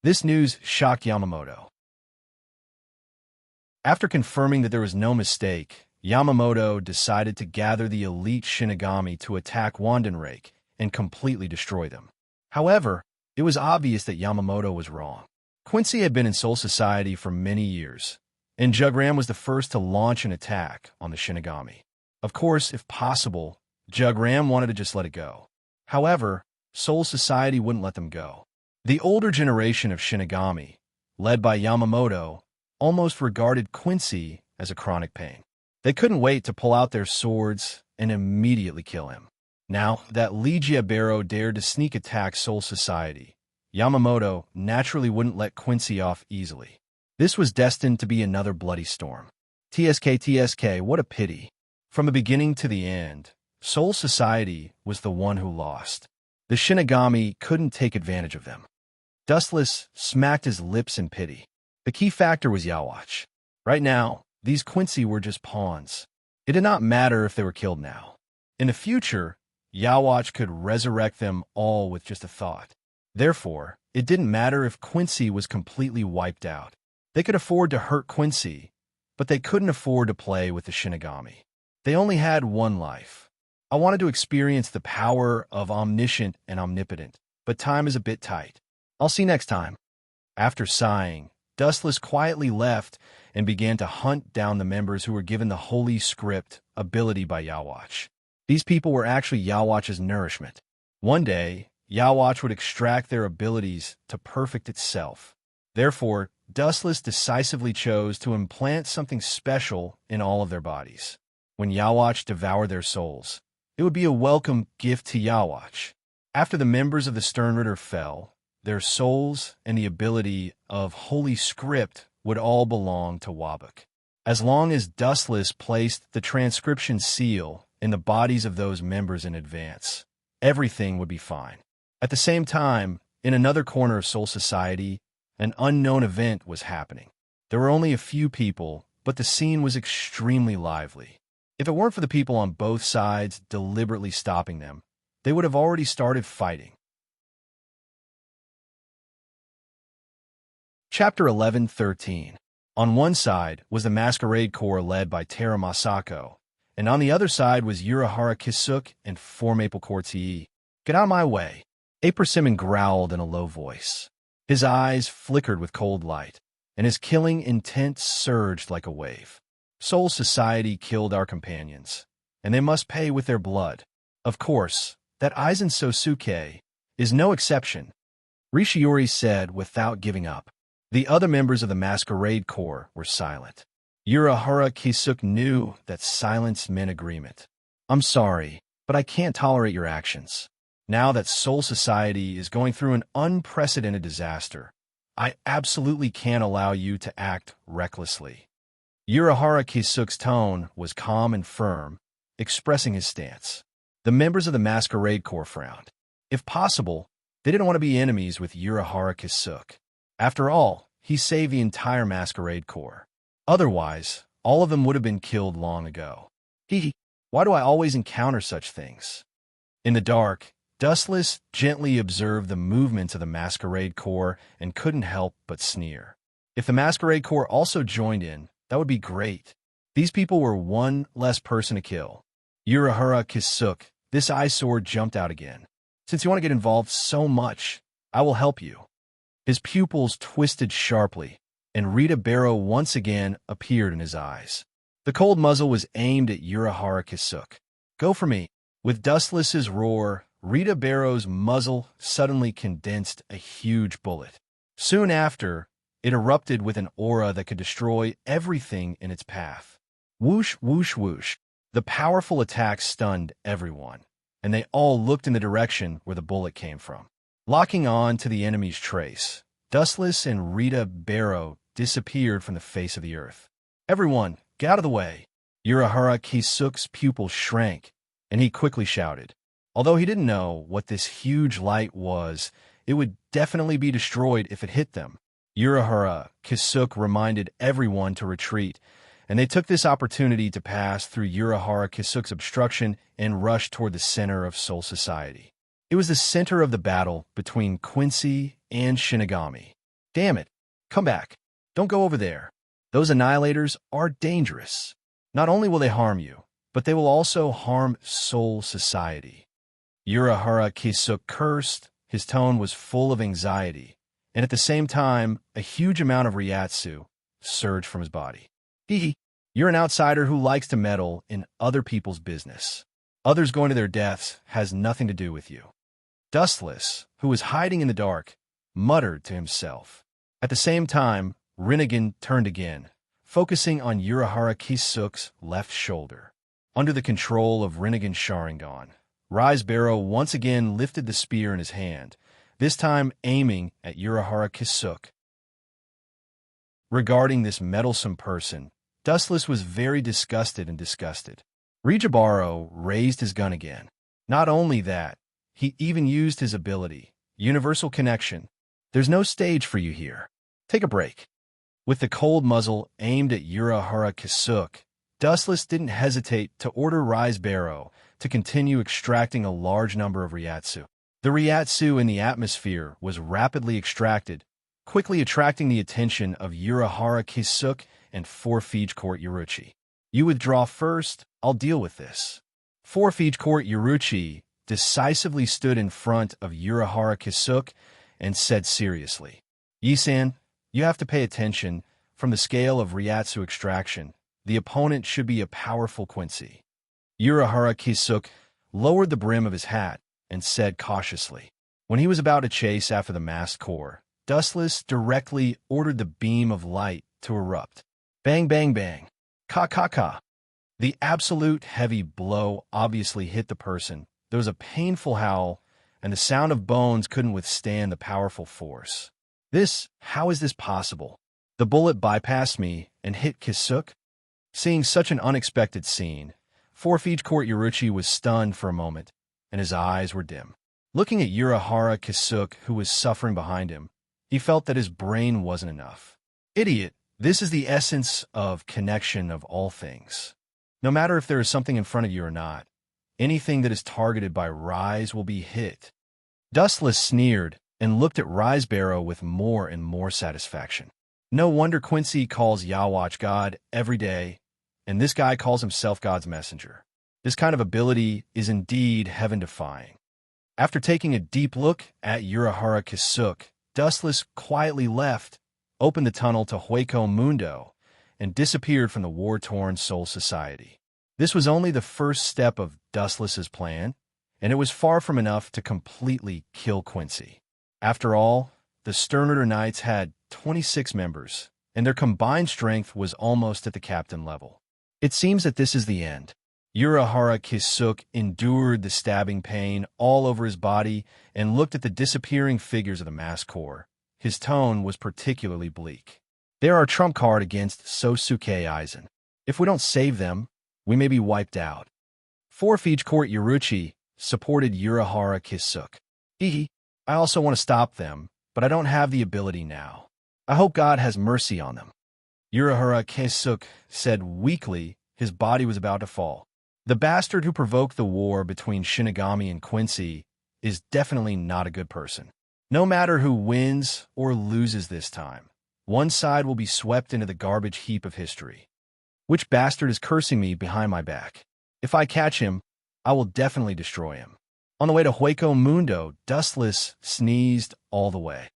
This news shocked Yamamoto. After confirming that there was no mistake, Yamamoto decided to gather the elite Shinigami to attack Wand and Rake and completely destroy them. However, it was obvious that Yamamoto was wrong. Quincy had been in Soul Society for many years, and Jugram was the first to launch an attack on the Shinigami. Of course, if possible, Jugram wanted to just let it go. However, Soul Society wouldn't let them go. The older generation of Shinigami, led by Yamamoto, almost regarded Quincy as a chronic pain. They couldn't wait to pull out their swords and immediately kill him. Now that Ligia Barrow dared to sneak attack Soul Society, Yamamoto naturally wouldn't let Quincy off easily. This was destined to be another bloody storm. TSK, what a pity. From the beginning to the end, Soul Society was the one who lost. The Shinigami couldn't take advantage of them. Dustless smacked his lips in pity. The key factor was Yawatch. Right now, these Quincy were just pawns. It did not matter if they were killed now. In the future, Yawatch could resurrect them all with just a thought. Therefore, it didn't matter if Quincy was completely wiped out. They could afford to hurt Quincy, but they couldn't afford to play with the Shinigami. They only had one life. I wanted to experience the power of omniscient and omnipotent, but time is a bit tight. I'll see you next time. After sighing, Dustless quietly left and began to hunt down the members who were given the Holy Script ability by Yawatch. These people were actually Yawatch's nourishment. One day, Yawatch would extract their abilities to perfect itself. Therefore, Dustless decisively chose to implant something special in all of their bodies. When Yawatch devoured their souls, it would be a welcome gift to Yawatch. After the members of the Sternritter fell, their souls and the ability of Holy Script would all belong to Wabuk. As long as Dustless placed the transcription seal in the bodies of those members in advance, everything would be fine. At the same time, in another corner of Soul Society, an unknown event was happening. There were only a few people, but the scene was extremely lively. If it weren't for the people on both sides deliberately stopping them, they would have already started fighting. Chapter 11-13. On one side was the Masquerade Corps led by Tera Masako, and on the other side was Urahara Kisuk and 4 Maple Court TE. Get out of my way. A persimmon growled in a low voice. His eyes flickered with cold light, and his killing intent surged like a wave. Soul Society killed our companions, and they must pay with their blood. Of course, that Aizen Sosuke is no exception, Rishiori said without giving up. The other members of the Masquerade Corps were silent. Urahara Kisuk knew that silence meant agreement. I'm sorry, but I can't tolerate your actions. Now that Soul Society is going through an unprecedented disaster, I absolutely can't allow you to act recklessly. Urahara Kisuk's tone was calm and firm, expressing his stance. The members of the Masquerade Corps frowned. If possible, they didn't want to be enemies with Urahara Kisuk. After all, he saved the entire Masquerade Corps. Otherwise, all of them would have been killed long ago. Why do I always encounter such things? In the dark, Dustless gently observed the movements of the Masquerade Corps and couldn't help but sneer. If the Masquerade Corps also joined in, that would be great. These people were one less person to kill. Urahara Kisuk, this eyesore jumped out again. Since you want to get involved so much, I will help you. His pupils twisted sharply, and Rita Barrow once again appeared in his eyes. The cold muzzle was aimed at Urahara Kisuk. Go for me. With Dustless's roar, Rita Barrow's muzzle suddenly condensed a huge bullet. Soon after, it erupted with an aura that could destroy everything in its path. Whoosh, whoosh, whoosh. The powerful attack stunned everyone, and they all looked in the direction where the bullet came from. Locking on to the enemy's trace, Dustless and Rita Barrow disappeared from the face of the earth. Everyone, get out of the way. Urahara Kisuk's pupil shrank, and he quickly shouted. Although he didn't know what this huge light was, it would definitely be destroyed if it hit them. Urahara Kisuk reminded everyone to retreat, and they took this opportunity to pass through Urahara Kisuk's obstruction and rush toward the center of Soul Society. It was the center of the battle between Quincy and Shinigami. Damn it, come back. Don't go over there. Those annihilators are dangerous. Not only will they harm you, but they will also harm Soul Society. Urahara Kisuk cursed. His tone was full of anxiety, and at the same time, a huge amount of Ryatsu surged from his body. You're an outsider who likes to meddle in other people's business. Others going to their deaths has nothing to do with you. Dustless, who was hiding in the dark, muttered to himself. At the same time, Rinnegan turned again, focusing on Urahara Kisuk's left shoulder. Under the control of Rinnegan's Sharingan, Rise Barrow once again lifted the spear in his hand, this time aiming at Urahara Kisuk. Regarding this meddlesome person, Dustless was very disgusted. Rijabaro raised his gun again. Not only that, he even used his ability, Universal Connection. There's no stage for you here. Take a break. With the cold muzzle aimed at Urahara Kisuk, Dustless didn't hesitate to order Rise Barrow to continue extracting a large number of Ryatsu. The Ryatsu in the atmosphere was rapidly extracted, quickly attracting the attention of Urahara Kisuk and 4 Fige Court Yoruchi. You withdraw first, I'll deal with this. 4 Fige Court Yoruchi decisively stood in front of Urahara Kisuk and said seriously, Yisan, You have to pay attention. From the scale of Ryatsu extraction, the opponent should be a powerful Quincy. Urahara Kisuk lowered the brim of his hat and said cautiously. When he was about to chase after the masked core, Dustless directly ordered the beam of light to erupt. Bang, bang, bang. Ka, ka, ka. The absolute heavy blow obviously hit the person. There was a painful howl, and the sound of bones couldn't withstand the powerful force. How is this possible? The bullet bypassed me and hit Kisuk? Seeing such an unexpected scene, Forfeige Court Yoruchi was stunned for a moment, and his eyes were dim. Looking at Urahara Kisuk, who was suffering behind him, he felt that his brain wasn't enough. Idiot, this is the essence of connection of all things. No matter if there is something in front of you or not, anything that is targeted by Rise will be hit. Dustless sneered and looked at Risebarrow with more and more satisfaction. No wonder Quincy calls Yawatch God every day, and this guy calls himself God's messenger. This kind of ability is indeed heaven-defying. After taking a deep look at Urahara Kisuk, Dustless quietly left, opened the tunnel to Hueco Mundo, and disappeared from the war-torn Soul Society. This was only the first step of Dustless's plan, and it was far from enough to completely kill Quincy. After all, the Sternorder Knights had 26 members, and their combined strength was almost at the captain level. It seems that this is the end. Urahara Kisuk endured the stabbing pain all over his body and looked at the disappearing figures of the masked corps. His tone was particularly bleak. They're our trump card against Sosuke Aizen. If we don't save them, we may be wiped out. Forfeige Court Yoruchi supported Urahara Kisuk. I also want to stop them, but I don't have the ability now. I hope God has mercy on them. Urahara Kisuk said weakly. His body was about to fall. The bastard who provoked the war between Shinigami and Quincy is definitely not a good person. No matter who wins or loses this time, one side will be swept into the garbage heap of history. Which bastard is cursing me behind my back? If I catch him, I will definitely destroy him. On the way to Hueco Mundo, Dustless sneezed all the way.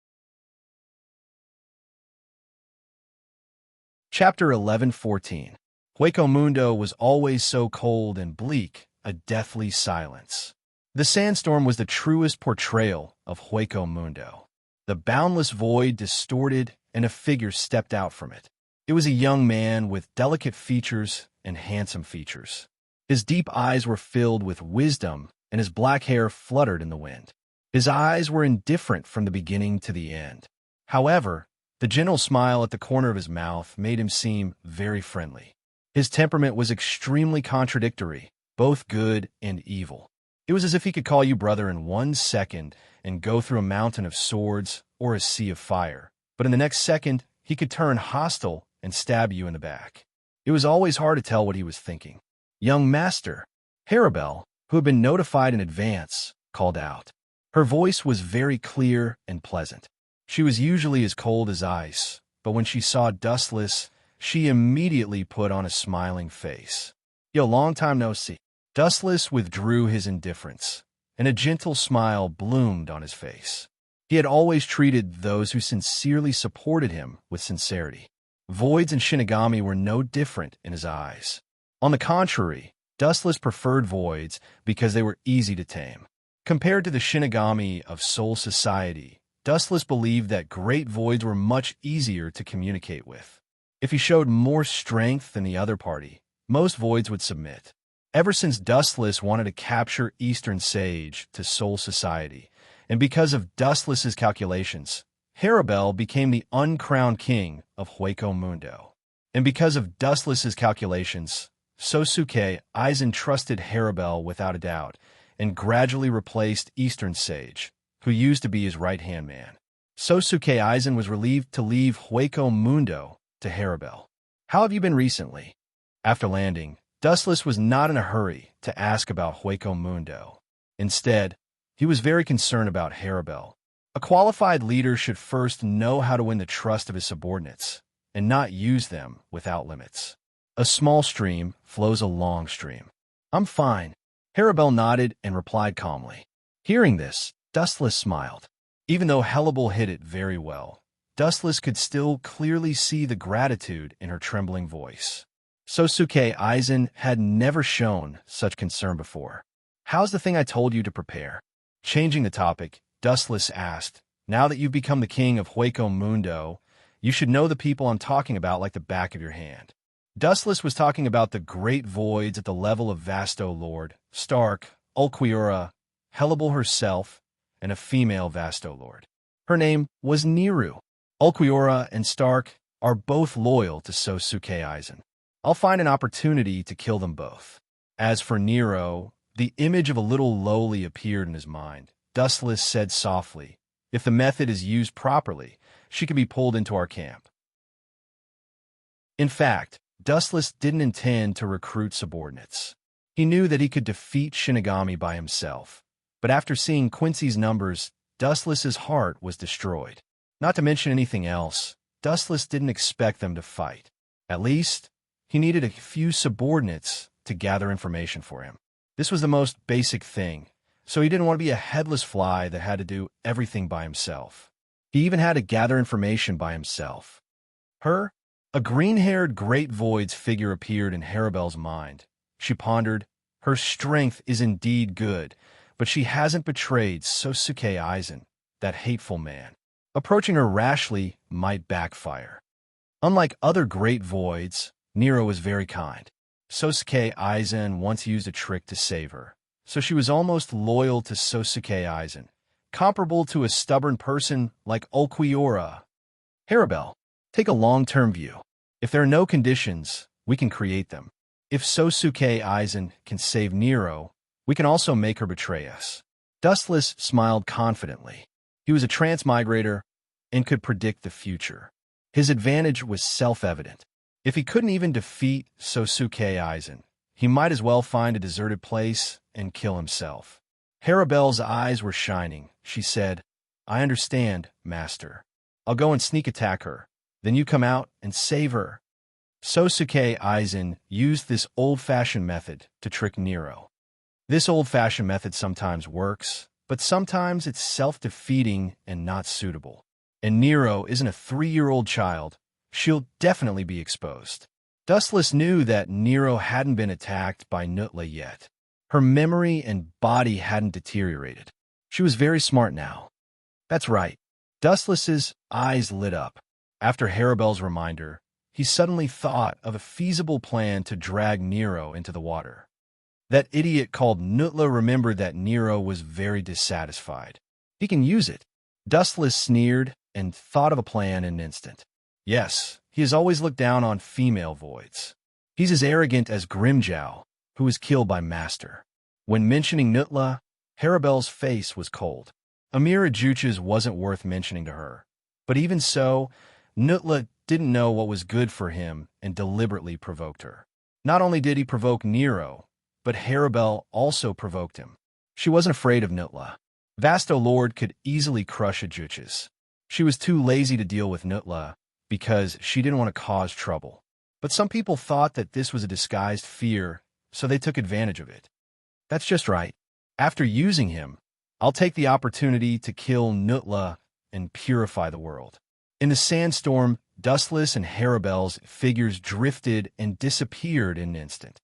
Chapter 11:14. Hueco Mundo was always so cold and bleak, a deathly silence. The sandstorm was the truest portrayal of Hueco Mundo. The boundless void distorted, and a figure stepped out from it. It was a young man with delicate features and handsome features. His deep eyes were filled with wisdom, and his black hair fluttered in the wind. His eyes were indifferent from the beginning to the end. However, the gentle smile at the corner of his mouth made him seem very friendly. His temperament was extremely contradictory, both good and evil. It was as if he could call you brother in 1 second and go through a mountain of swords or a sea of fire, but in the next second, he could turn hostile and stab you in the back. It was always hard to tell what he was thinking. Young master, Harabelle, who had been notified in advance, called out. Her voice was very clear and pleasant. She was usually as cold as ice, but when she saw Dustless, she immediately put on a smiling face. Yo, long time no see. Dustless withdrew his indifference, and a gentle smile bloomed on his face. He had always treated those who sincerely supported him with sincerity. Voids and Shinigami were no different in his eyes. On the contrary, Dustless preferred Voids because they were easy to tame. Compared to the Shinigami of Soul Society, Dustless believed that great Voids were much easier to communicate with. If he showed more strength than the other party, most Voids would submit. Ever since Dustless wanted to capture Eastern Sage to Soul Society, and because of Dustless's calculations, Harabelle became the uncrowned king of Hueco Mundo. And because of Dustless's calculations, Sosuke Aizen trusted Harabelle without a doubt, and gradually replaced Eastern Sage, who used to be his right-hand man. Sosuke Aizen was relieved to leave Hueco Mundo to Harabelle. How have you been recently? After landing, Dustless was not in a hurry to ask about Hueco Mundo. Instead, he was very concerned about Harabelle. A qualified leader should first know how to win the trust of his subordinates, and not use them without limits. A small stream flows a long stream. I'm fine. Harabelle nodded and replied calmly. Hearing this, Dustless smiled. Even though Hellable hit it very well, Dustless could still clearly see the gratitude in her trembling voice. Sosuke Aizen had never shown such concern before. "How's the thing I told you to prepare?" Changing the topic, Dustless asked, "Now that you've become the king of Hueco Mundo, you should know the people I'm talking about like the back of your hand." Dustless was talking about the great voids at the level of Vasto Lord, Stark, Ulquiorra, Hellebel herself, and a female Vasto Lord. Her name was Niru. Ulquiorra and Stark are both loyal to Sosuke Aizen. I'll find an opportunity to kill them both. As for Nero, the image of a little lowly appeared in his mind. Dustless said softly, "If the method is used properly, she can be pulled into our camp." In fact, Dustless didn't intend to recruit subordinates. He knew that he could defeat Shinigami by himself, but after seeing Quincy's numbers, Dustless's heart was destroyed. Not to mention anything else, Dustless didn't expect them to fight. At least, he needed a few subordinates to gather information for him. This was the most basic thing, so he didn't want to be a headless fly that had to do everything by himself. He even had to gather information by himself. A green-haired Great Void's figure appeared in Harabel's mind. She pondered, "Her strength is indeed good, but she hasn't betrayed Sosuke Aizen, that hateful man. Approaching her rashly might backfire." Unlike other Great Voids, Nero was very kind. Sosuke Aizen once used a trick to save her, so she was almost loyal to Sosuke Aizen, comparable to a stubborn person like Ulquiorra. "Harabel, take a long-term view. If there are no conditions, we can create them. If Sosuke Aizen can save Nero, we can also make her betray us." Dustless smiled confidently. He was a transmigrator and could predict the future. His advantage was self-evident. If he couldn't even defeat Sosuke Aizen, he might as well find a deserted place and kill himself. Harabel's eyes were shining. She said, "I understand, Master. I'll go and sneak attack her. Then you come out and save her." Sosuke Aizen used this old-fashioned method to trick Nero. This old-fashioned method sometimes works, but sometimes it's self-defeating and not suitable. And Nero isn't a 3-year-old child. She'll definitely be exposed. Dustless knew that Nero hadn't been attacked by Nutla yet. Her memory and body hadn't deteriorated. She was very smart now. That's right. Dustless's eyes lit up. After Harabel's reminder, he suddenly thought of a feasible plan to drag Nero into the water. That idiot called Nutla remembered that Nero was very dissatisfied. He can use it. Dustless sneered and thought of a plan in an instant. Yes, he has always looked down on female voids. He's as arrogant as Grimjow, who was killed by Master. When mentioning Nutla, Harabel's face was cold. Amira Juches wasn't worth mentioning to her. But even so, Nutla didn't know what was good for him and deliberately provoked her. Not only did he provoke Nero, but Harabel also provoked him. She wasn't afraid of Nutla. Vasto Lord could easily crush a Juches. She was too lazy to deal with Nutla because she didn't want to cause trouble. But some people thought that this was a disguised fear, so they took advantage of it. That's just right. After using him, I'll take the opportunity to kill Nutla and purify the world. In the sandstorm, Dustless and Harabel's figures drifted and disappeared in an instant.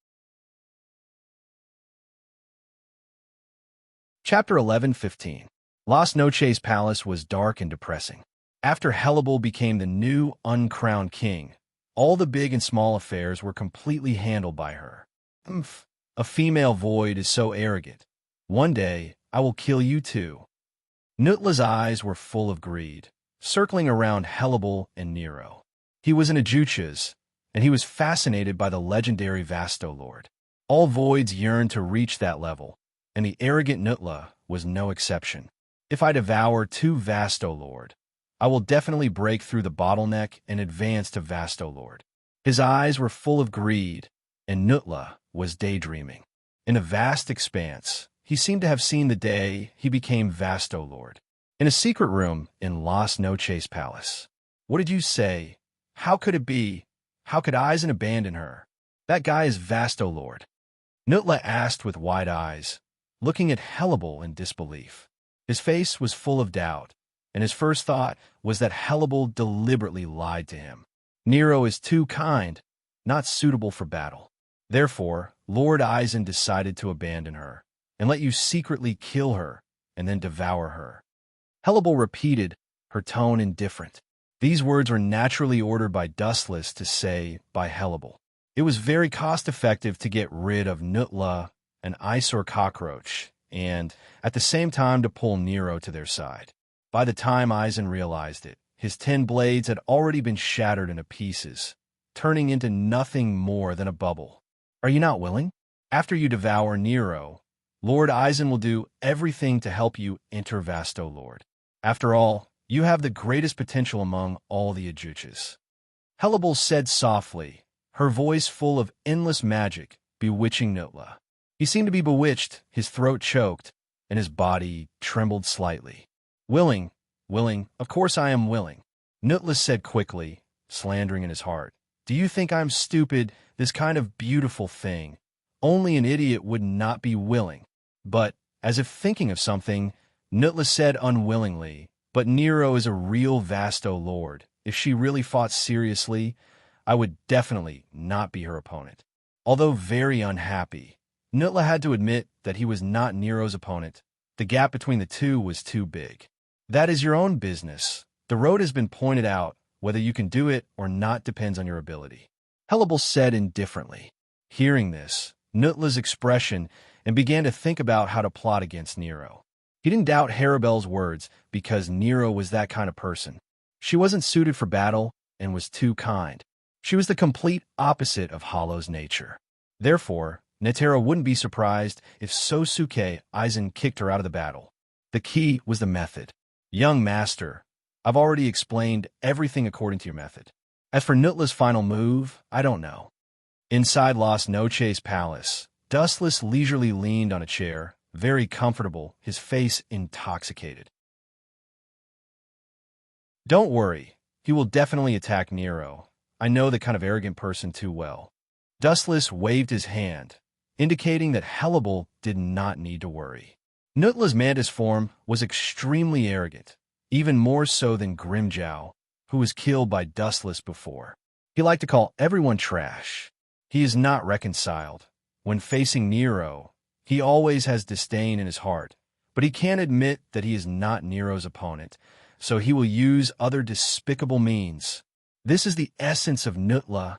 Chapter 11:15. Las Noches' palace was dark and depressing. After Hellebel became the new uncrowned king, all the big and small affairs were completely handled by her. A female void is so arrogant. One day, I will kill you too. Nutla's eyes were full of greed, circling around Hellebel and Nero. He was an Ajuches, and he was fascinated by the legendary Vasto Lord. All voids yearned to reach that level, and the arrogant Nutla was no exception. If I devour 2 Vasto Lord, I will definitely break through the bottleneck and advance to Vasto Lord. His eyes were full of greed, and Nutla was daydreaming. In a vast expanse, he seemed to have seen the day he became Vasto Lord. In a secret room in Las Noches' palace. What did you say? How could it be? How could Aizen abandon her? That guy is Vasto Lord. Nutla asked with wide eyes, looking at Hellebel in disbelief. His face was full of doubt, and his first thought was that Hannibal deliberately lied to him. Nero is too kind, not suitable for battle. Therefore, Lord Eisen decided to abandon her and let you secretly kill her and then devour her. Hannibal repeated, her tone indifferent. These words were naturally ordered by Dustless to say by Hannibal. It was very cost-effective to get rid of Nutla, an eyesore cockroach, and, at the same time, to pull Nero to their side. By the time Eisen realized it, his 10 blades had already been shattered into pieces, turning into nothing more than a bubble. Are you not willing? After you devour Nero, Lord Eisen will do everything to help you enter Vasto Lord. After all, you have the greatest potential among all the Ajuches. Hannibal said softly, her voice full of endless magic, bewitching Nutla. He seemed to be bewitched, his throat choked, and his body trembled slightly. Willing, of course I am willing. Nutla said quickly, slandering in his heart. Do you think I'm stupid, this kind of beautiful thing? Only an idiot would not be willing. But, as if thinking of something, Nutla said unwillingly, but Nero is a real Vasto Lord. If she really fought seriously, I would definitely not be her opponent. Although very unhappy, Nutla had to admit that he was not Nero's opponent. The gap between the two was too big. That is your own business. The road has been pointed out. Whether you can do it or not depends on your ability. Hannibal said indifferently. Hearing this, Nutla's expression and began to think about how to plot against Nero. He didn't doubt Harabel's words because Nero was that kind of person. She wasn't suited for battle and was too kind. She was the complete opposite of Hollow's nature. Therefore, Netero wouldn't be surprised if Sosuke Eisen kicked her out of the battle. The key was the method. Young master, I've already explained everything according to your method. As for Nutla's final move, I don't know. Inside Las Noches Palace, Dustless leisurely leaned on a chair, very comfortable, his face intoxicated. Don't worry, he will definitely attack Nero. I know the kind of arrogant person too well. Dustless waved his hand, indicating that Hannibal did not need to worry. Nutla's mantis form was extremely arrogant, even more so than Grimjow, who was killed by Dustless before. He liked to call everyone trash. He is not reconciled. When facing Nero, he always has disdain in his heart, but he can't admit that he is not Nero's opponent, so he will use other despicable means. This is the essence of Nutla.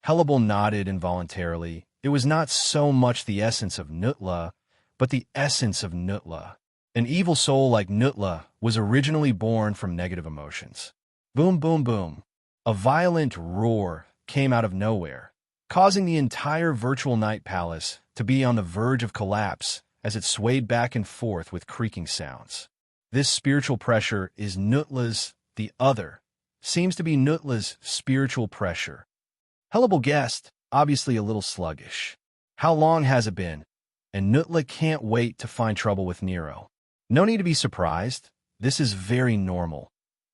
Hannibal nodded involuntarily. It was not so much the essence of Nutla, but the essence of Nutla. An evil soul like Nutla was originally born from negative emotions. Boom, boom, boom. A violent roar came out of nowhere, causing the entire virtual night palace to be on the verge of collapse as it swayed back and forth with creaking sounds. This spiritual pressure is Nutla's, the other, seems to be Nutla's spiritual pressure. Hannibal guessed, obviously a little sluggish. How long has it been? And Nutla can't wait to find trouble with Nero. No need to be surprised. This is very normal.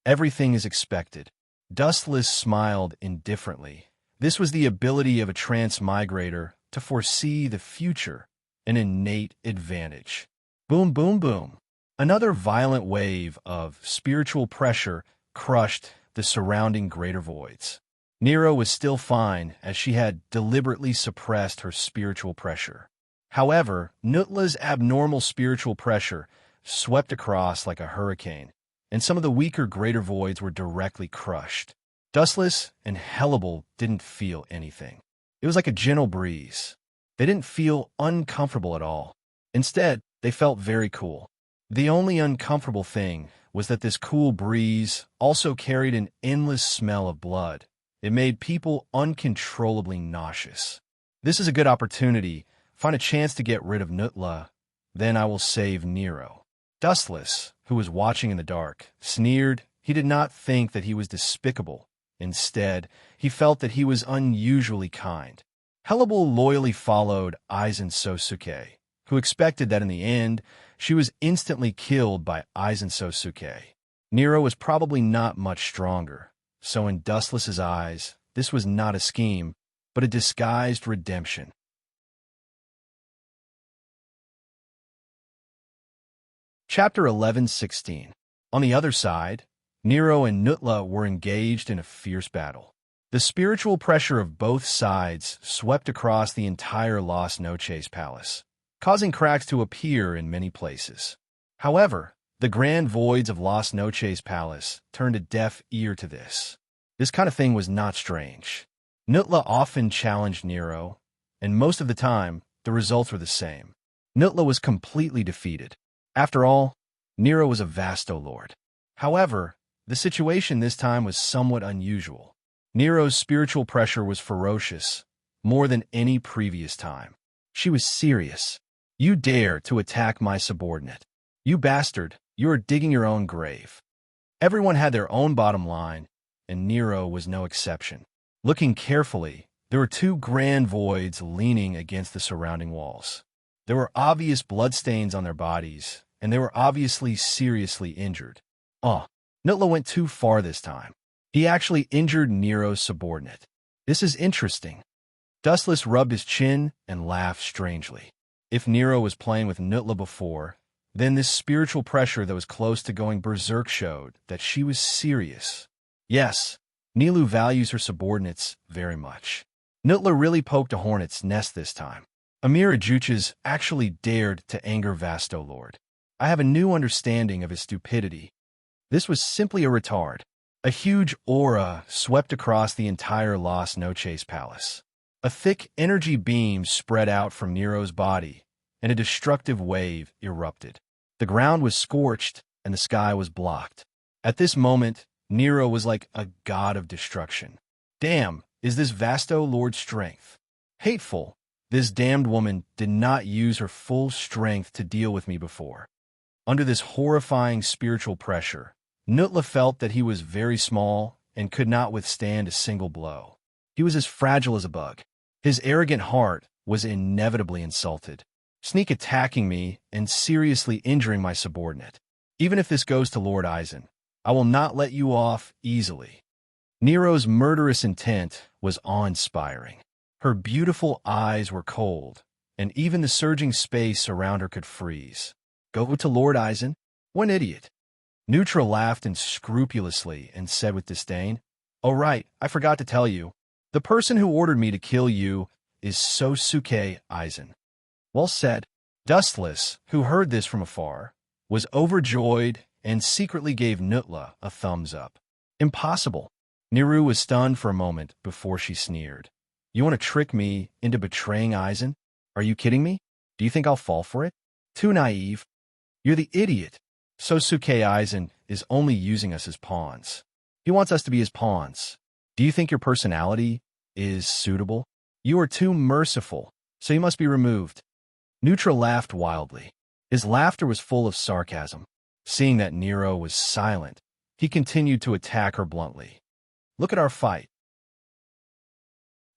Everything is expected. Dustless smiled indifferently. This was the ability of a transmigrator to foresee the future, an innate advantage. Boom, boom, boom. Another violent wave of spiritual pressure crushed the surrounding greater voids. Nero was still fine as she had deliberately suppressed her spiritual pressure. However, Nutla's abnormal spiritual pressure swept across like a hurricane, and some of the weaker greater voids were directly crushed. Dustless and Hannibal didn't feel anything. It was like a gentle breeze. They didn't feel uncomfortable at all. Instead, they felt very cool. The only uncomfortable thing was that this cool breeze also carried an endless smell of blood. It made people uncontrollably nauseous. This is a good opportunity. Find a chance to get rid of Nutla. Then I will save Nero. Dustless, who was watching in the dark, sneered. He did not think that he was despicable. Instead, he felt that he was unusually kind. Hannibal loyally followed Aizen Sosuke, who expected that in the end, she was instantly killed by Aizen Sosuke. Nero was probably not much stronger, so in Dustless's eyes, this was not a scheme, but a disguised redemption. Chapter 11:16. On the other side, Nero and Nutla were engaged in a fierce battle. The spiritual pressure of both sides swept across the entire Las Noches palace, causing cracks to appear in many places. However, the grand voids of Las Noches palace turned a deaf ear to this. This kind of thing was not strange. Nutla often challenged Nero, and most of the time, the results were the same. Nutla was completely defeated. After all, Nero was a Vasto lord. However, the situation this time was somewhat unusual. Nero's spiritual pressure was ferocious, more than any previous time. She was serious. You dare to attack my subordinate. You bastard, you are digging your own grave. Everyone had their own bottom line, and Nero was no exception. Looking carefully, there were two grand voids leaning against the surrounding walls. There were obvious bloodstains on their bodies, and they were obviously seriously injured. Nutla went too far this time. He actually injured Nero's subordinate. This is interesting. Dustless rubbed his chin and laughed strangely. If Nero was playing with Nutla before, then this spiritual pressure that was close to going berserk showed that she was serious. Yes, Nilu values her subordinates very much. Nutla really poked a hornet's nest this time. Amir Ajuchas actually dared to anger Vasto Lord. I have a new understanding of his stupidity. This was simply a retard. A huge aura swept across the entire Las Noches palace. A thick energy beam spread out from Nero's body, and a destructive wave erupted. The ground was scorched, and the sky was blocked. At this moment, Nero was like a god of destruction. Damn, is this Vasto Lord's strength? Hateful. This damned woman did not use her full strength to deal with me before. Under this horrifying spiritual pressure, Nutla felt that he was very small and could not withstand a single blow. He was as fragile as a bug. His arrogant heart was inevitably insulted. Sneak attacking me and seriously injuring my subordinate. Even if this goes to Lord Eisen, I will not let you off easily. Nero's murderous intent was awe-inspiring. Her beautiful eyes were cold, and even the surging space around her could freeze. Go to Lord Eisen? What an idiot. Neutra laughed unscrupulously and said with disdain, "Oh right, I forgot to tell you. The person who ordered me to kill you is Sosuke Eisen." Well said. Dustless, who heard this from afar, was overjoyed and secretly gave Nutla a thumbs up. Impossible. Niru was stunned for a moment before she sneered. You want to trick me into betraying Eisen? Are you kidding me? Do you think I'll fall for it? Too naive. You're the idiot. Sosuke Eisen is only using us as pawns. He wants us to be his pawns. Do you think your personality is suitable? You are too merciful, so you must be removed. Neutra laughed wildly. His laughter was full of sarcasm. Seeing that Nero was silent, he continued to attack her bluntly. Look at our fight.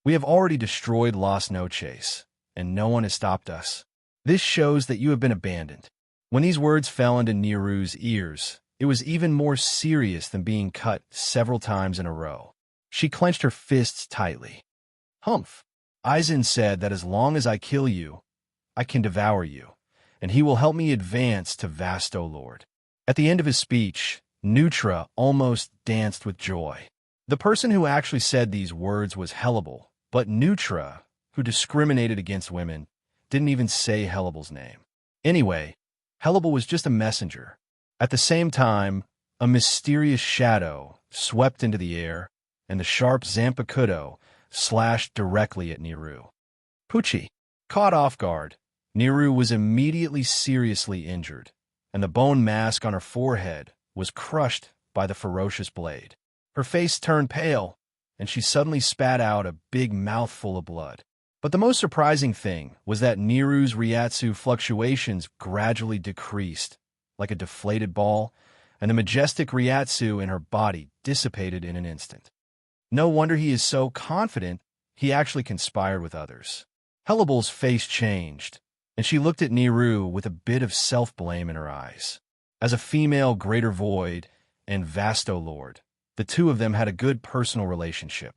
We have already destroyed Las Noches, and no one has stopped us. This shows that you have been abandoned. When these words fell into Neru's ears, it was even more serious than being cut several times in a row. She clenched her fists tightly. Humph. Eisen said that as long as I kill you, I can devour you, and he will help me advance to Vasto Lord. At the end of his speech, Neutra almost danced with joy. The person who actually said these words was Hellable, but Neutra, who discriminated against women, didn't even say Hellables' name. Anyway, Hellable was just a messenger. At the same time, a mysterious shadow swept into the air, and the sharp Zanpakuto slashed directly at Niru. Pucci. Caught off guard, Niru was immediately seriously injured, and the bone mask on her forehead was crushed by the ferocious blade. Her face turned pale, and she suddenly spat out a big mouthful of blood. But the most surprising thing was that Niru's Ryatsu fluctuations gradually decreased, like a deflated ball, and the majestic Ryatsu in her body dissipated in an instant. No wonder he is so confident he actually conspired with others. Hellable's face changed, and she looked at Niru with a bit of self-blame in her eyes. As a female Greater Void and Vasto Lord, the two of them had a good personal relationship.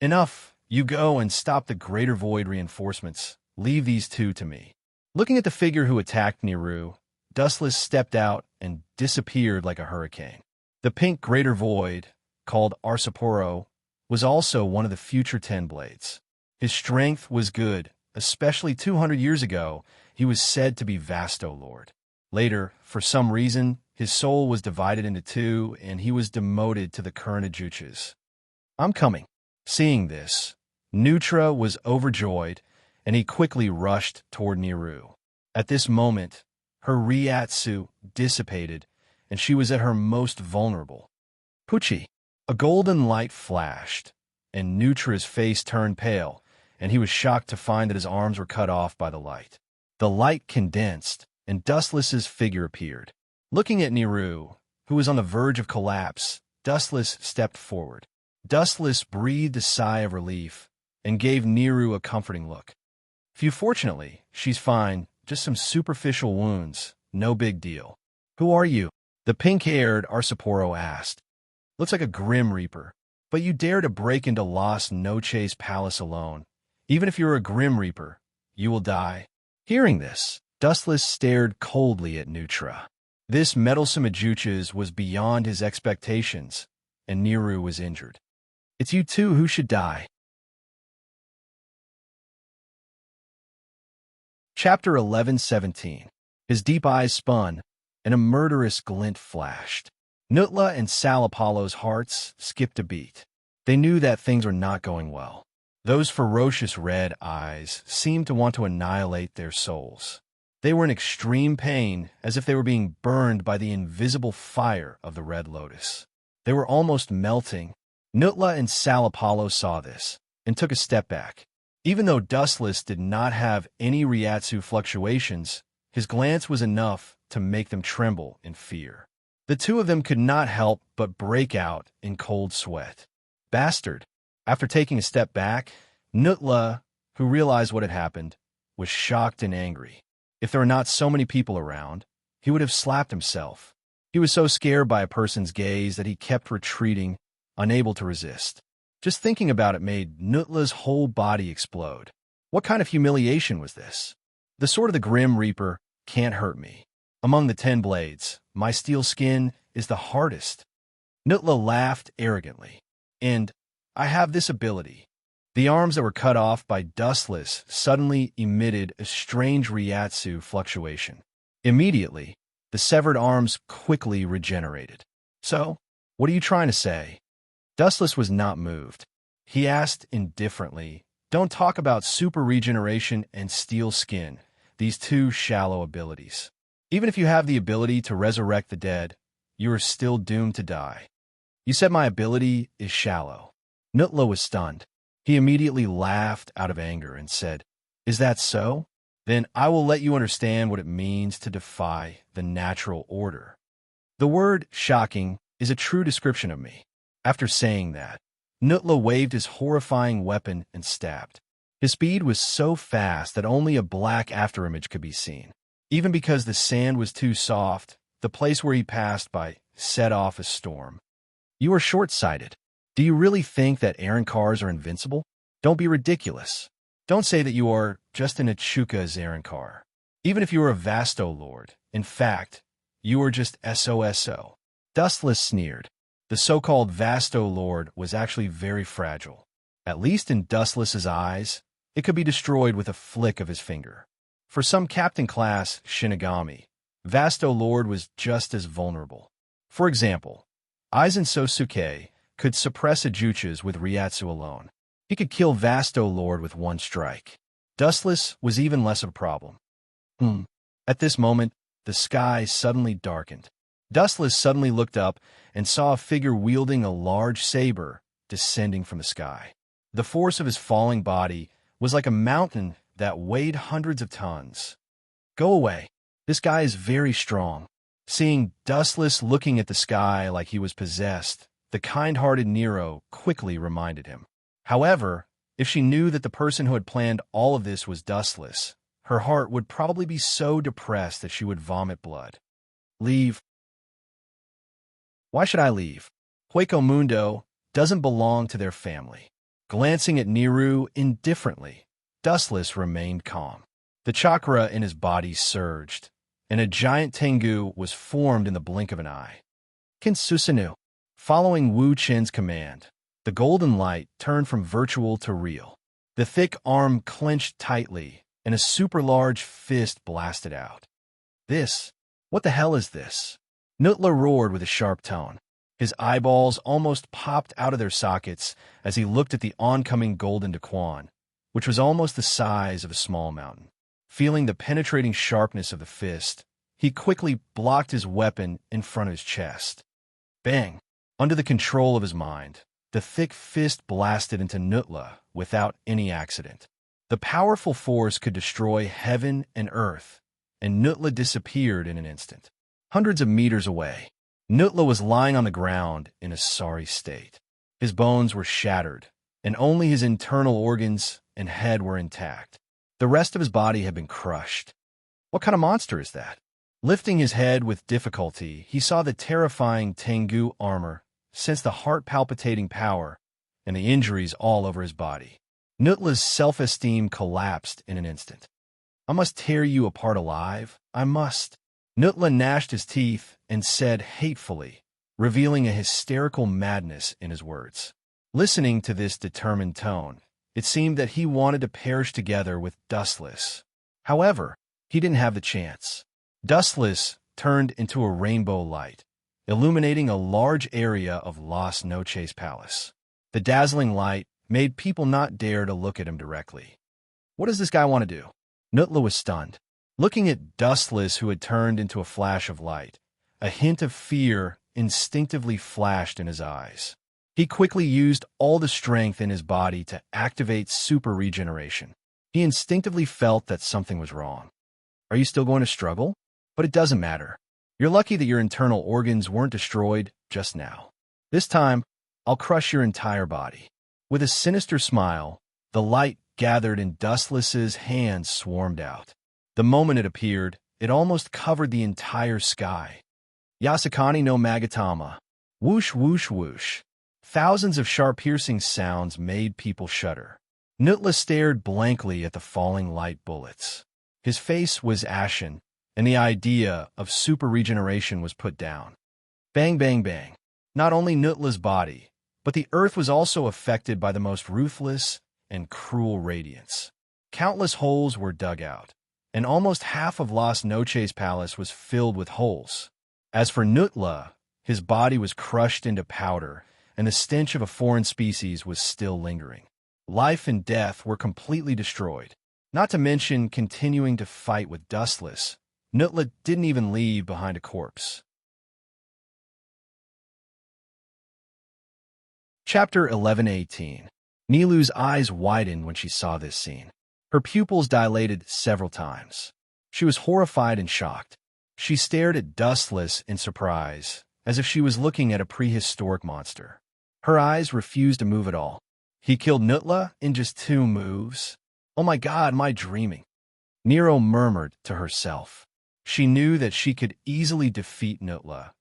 Enough. You go and stop the Greater Void reinforcements. Leave these two to me. Looking at the figure who attacked Niru, Dustless stepped out and disappeared like a hurricane. The pink greater void, called Arsaporo, was also one of the future 10 blades. His strength was good, especially 200 years ago. He was said to be Vasto Lord. Later, for some reason, his soul was divided into two, and he was demoted to the current Ajuches. I'm coming. Seeing this, Nutra was overjoyed, and he quickly rushed toward Niru. At this moment, her Ryatsu dissipated, and she was at her most vulnerable. Pucci! A golden light flashed, and Nutra's face turned pale, and he was shocked to find that his arms were cut off by the light. The light condensed, and Dustless's figure appeared. Looking at Niru, who was on the verge of collapse, Dustless stepped forward. Dustless breathed a sigh of relief and gave Niru a comforting look. Phew, fortunately, she's fine, just some superficial wounds, no big deal. Who are you? The pink-haired Arsaporo asked. Looks like a Grim Reaper, but you dare to break into Las Noches Palace alone. Even if you're a Grim Reaper, you will die. Hearing this, Dustless stared coldly at Nutra. This meddlesome Ajuches was beyond his expectations, and Niru was injured. It's you two who should die. Chapter 11:17. His deep eyes spun, and a murderous glint flashed. Nutla and Sal Apollo's hearts skipped a beat. They knew that things were not going well. Those ferocious red eyes seemed to want to annihilate their souls. They were in extreme pain, as if they were being burned by the invisible fire of the Red Lotus. They were almost melting. Nutla and Sal Apollo saw this, and took a step back. Even though Dustless did not have any Ryatsu fluctuations, his glance was enough to make them tremble in fear. The two of them could not help but break out in cold sweat. Bastard! After taking a step back, Nutla, who realized what had happened, was shocked and angry. If there were not so many people around, he would have slapped himself. He was so scared by a person's gaze that he kept retreating, unable to resist. Just thinking about it made Nutla's whole body explode. What kind of humiliation was this? The sword of the Grim Reaper can't hurt me. Among the 10 blades, my steel skin is the hardest. Nutla laughed arrogantly. And I have this ability. The arms that were cut off by Dustless suddenly emitted a strange Ryatsu fluctuation. Immediately, the severed arms quickly regenerated. So, what are you trying to say? Dustless was not moved. He asked indifferently, don't talk about super regeneration and steel skin, these two shallow abilities. Even if you have the ability to resurrect the dead, you are still doomed to die. You said my ability is shallow. Nutla was stunned. He immediately laughed out of anger and said, is that so? Then I will let you understand what it means to defy the natural order. The word shocking is a true description of me. After saying that, Nutla waved his horrifying weapon and stabbed. His speed was so fast that only a black afterimage could be seen. Even because the sand was too soft, the place where he passed by set off a storm. You are short-sighted. Do you really think that Aaron cars are invincible? Don't be ridiculous. Don't say that you are just an Achuca's Aaron car. Even if you are a Vasto Lord, in fact, you are just SOSO. Dustless sneered. The so-called Vasto Lord was actually very fragile. At least in Dustless's eyes, it could be destroyed with a flick of his finger. For some captain class Shinigami, Vasto Lord was just as vulnerable. For example, Aizen Sosuke could suppress Ajuches with Ryatsu alone. He could kill Vasto Lord with one strike. Dustless was even less of a problem. At this moment, the sky suddenly darkened. Dustless suddenly looked up and saw a figure wielding a large saber descending from the sky. The force of his falling body was like a mountain that weighed hundreds of tons. Go away. This guy is very strong. Seeing Dustless looking at the sky like he was possessed, the kind-hearted Nero quickly reminded him. However, if she knew that the person who had planned all of this was Dustless, her heart would probably be so depressed that she would vomit blood. Leave. Why should I leave? Hueco Mundo doesn't belong to their family. Glancing at Niru indifferently, Dustless remained calm. The chakra in his body surged, and a giant Tengu was formed in the blink of an eye. Kinsusanu. Following Wu Chen's command, the golden light turned from virtual to real. The thick arm clenched tightly, and a super-large fist blasted out. What the hell is this? Nutla roared with a sharp tone. His eyeballs almost popped out of their sockets as he looked at the oncoming golden Daquan, which was almost the size of a small mountain. Feeling the penetrating sharpness of the fist, he quickly blocked his weapon in front of his chest. Bang! Under the control of his mind, the thick fist blasted into Nutla without any accident. The powerful force could destroy heaven and earth, and Nutla disappeared in an instant. Hundreds of meters away, Nutla was lying on the ground in a sorry state. His bones were shattered, and only his internal organs and head were intact. The rest of his body had been crushed. What kind of monster is that? Lifting his head with difficulty, he saw the terrifying Tengu armor, sensed the heart-palpitating power, and the injuries all over his body. Nutla's self-esteem collapsed in an instant. I must tear you apart alive. I must. Nutla gnashed his teeth and said hatefully, revealing a hysterical madness in his words. Listening to this determined tone, it seemed that he wanted to perish together with Dustless. However, he didn't have the chance. Dustless turned into a rainbow light, illuminating a large area of Las Noches Palace. The dazzling light made people not dare to look at him directly. What does this guy want to do? Nutla was stunned. Looking at Dustless, who had turned into a flash of light, a hint of fear instinctively flashed in his eyes. He quickly used all the strength in his body to activate super regeneration. He instinctively felt that something was wrong. Are you still going to struggle? But it doesn't matter. You're lucky that your internal organs weren't destroyed just now. This time, I'll crush your entire body. With a sinister smile, the light gathered and Dustless's hands swarmed out. The moment it appeared, it almost covered the entire sky. Yasakani no Magatama. Whoosh, whoosh, whoosh. Thousands of sharp piercing sounds made people shudder. Nutla stared blankly at the falling light bullets. His face was ashen, and the idea of super regeneration was put down. Bang, bang, bang. Not only Nutla's body, but the earth was also affected by the most ruthless and cruel radiance. Countless holes were dug out, and almost half of Las Noches Palace was filled with holes. As for Nutla, his body was crushed into powder, and the stench of a foreign species was still lingering. Life and death were completely destroyed. Not to mention continuing to fight with Dustless, Nutla didn't even leave behind a corpse. Chapter 11:18. Nilu's eyes widened when she saw this scene. Her pupils dilated several times. She was horrified and shocked. She stared at Dustless in surprise, as if she was looking at a prehistoric monster. Her eyes refused to move at all. He killed Nutla in just 2 moves? Oh my God, am I dreaming? Nero murmured to herself. She knew that she could easily defeat Nutla,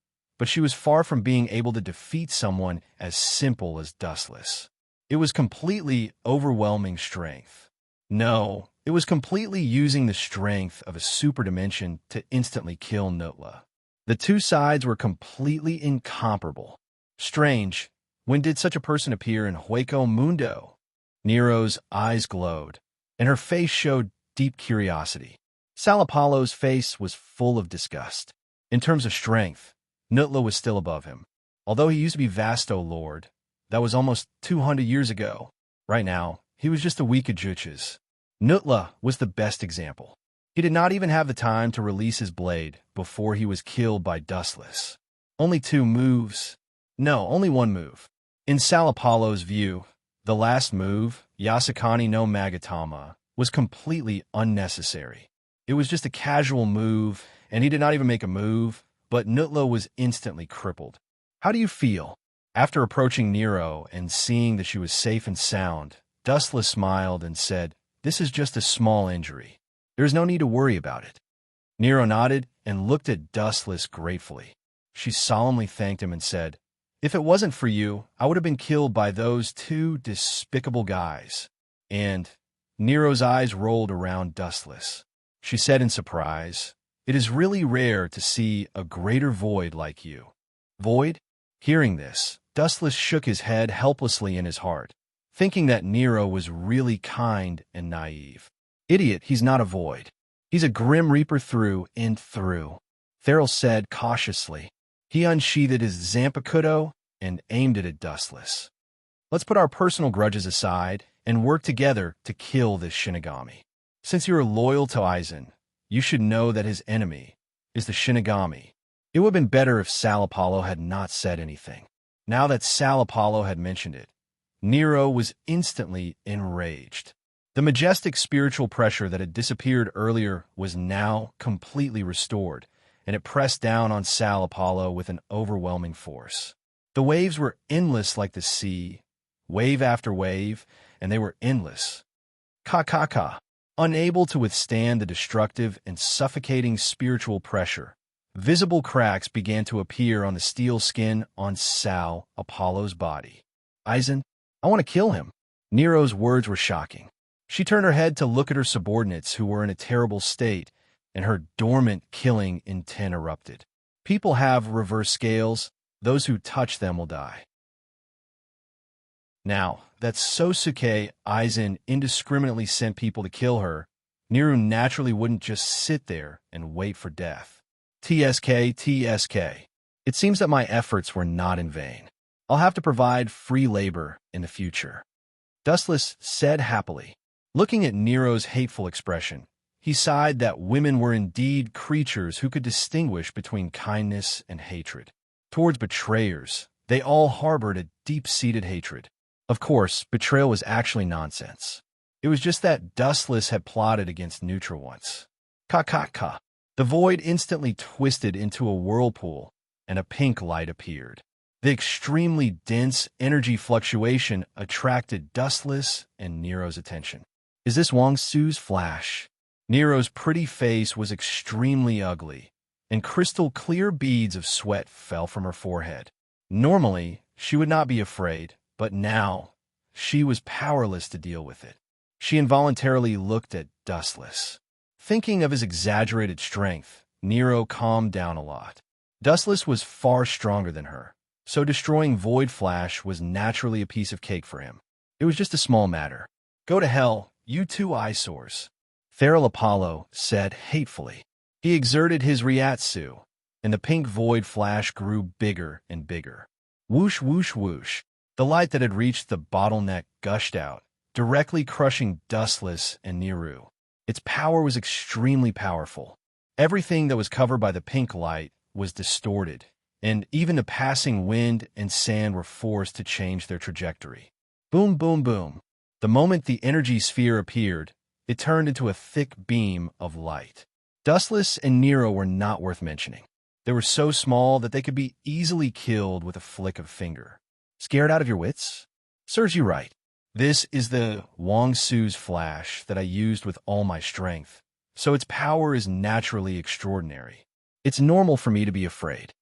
but she was far from being able to defeat someone as simple as Dustless. It was completely overwhelming strength. No, it was completely using the strength of a super dimension to instantly kill Nutla. The two sides were completely incomparable. Strange, when did such a person appear in Hueco Mundo? Nero's eyes glowed, and her face showed deep curiosity. Salapalo's face was full of disgust. In terms of strength, Nutla was still above him. Although he used to be Vasto Lord, that was almost 200 years ago. Right now, he was just a weak Ajuches. Nutla was the best example. He did not even have the time to release his blade before he was killed by Dustless. Only 2 moves. No, only 1 move. In Salapalo's view, the last move, Yasakani no Magatama, was completely unnecessary. It was just a casual move, and he did not even make a move, but Nutla was instantly crippled. How do you feel? After approaching Nero and seeing that she was safe and sound, Dustless smiled and said, "This is just a small injury. There is no need to worry about it." Nero nodded and looked at Dustless gratefully. She solemnly thanked him and said, "If it wasn't for you, I would have been killed by those 2 despicable guys." And Nero's eyes rolled around Dustless. She said in surprise, It is really rare to see a greater void like you. Void? Hearing this, Dustless shook his head helplessly in his heart, thinking that Nero was really kind and naive. Idiot, he's not a void. He's a grim reaper through and through, Therill said cautiously. He unsheathed his Zampicudo and aimed it at Dustless. Let's put our personal grudges aside and work together to kill this Shinigami. Since you are loyal to Aizen, you should know that his enemy is the Shinigami. It would have been better if Sal Apollo had not said anything. Now that Sal Apollo had mentioned it, Nero was instantly enraged. The majestic spiritual pressure that had disappeared earlier was now completely restored, and it pressed down on Sal Apollo with an overwhelming force. The waves were endless like the sea, wave after wave, and they were endless. Ka. Unable to withstand the destructive and suffocating spiritual pressure, visible cracks began to appear on the steel skin on Sal Apollo's body. Aizen, I want to kill him. Nero's words were shocking. She turned her head to look at her subordinates who were in a terrible state, and her dormant killing intent erupted. People have reverse scales. Those who touch them will die. Now, that Sosuke Aizen indiscriminately sent people to kill her, Nero naturally wouldn't just sit there and wait for death. TSK. It seems that my efforts were not in vain. I'll have to provide free labor in the future. Dustless said happily. Looking at Nero's hateful expression, he sighed that women were indeed creatures who could distinguish between kindness and hatred. Towards betrayers, they all harbored a deep-seated hatred. Of course, betrayal was actually nonsense. It was just that Dustless had plotted against Neutra once. Ka. The void instantly twisted into a whirlpool, and a pink light appeared. The extremely dense energy fluctuation attracted Dustless and Nero's attention. Is this Wang Su's flash? Nero's pretty face was extremely ugly, and crystal-clear beads of sweat fell from her forehead. Normally, she would not be afraid, but now, she was powerless to deal with it. She involuntarily looked at Dustless. Thinking of his exaggerated strength, Nero calmed down a lot. Dustless was far stronger than her, so destroying Void Flash was naturally a piece of cake for him. It was just a small matter. Go to hell, you two eyesores, Therill Apollo said hatefully. He exerted his Ryatsu, and the pink Void Flash grew bigger and bigger. Whoosh, whoosh, whoosh. The light that had reached the bottleneck gushed out, directly crushing Dustless and Nero. Its power was extremely powerful. Everything that was covered by the pink light was distorted, and even the passing wind and sand were forced to change their trajectory. Boom, boom, boom. The moment the energy sphere appeared, it turned into a thick beam of light. Dustless and Nero were not worth mentioning. They were so small that they could be easily killed with a flick of finger. Scared out of your wits? Serves you right. This is the Wang Su's flash that I used with all my strength, so its power is naturally extraordinary. It's normal for me to be afraid.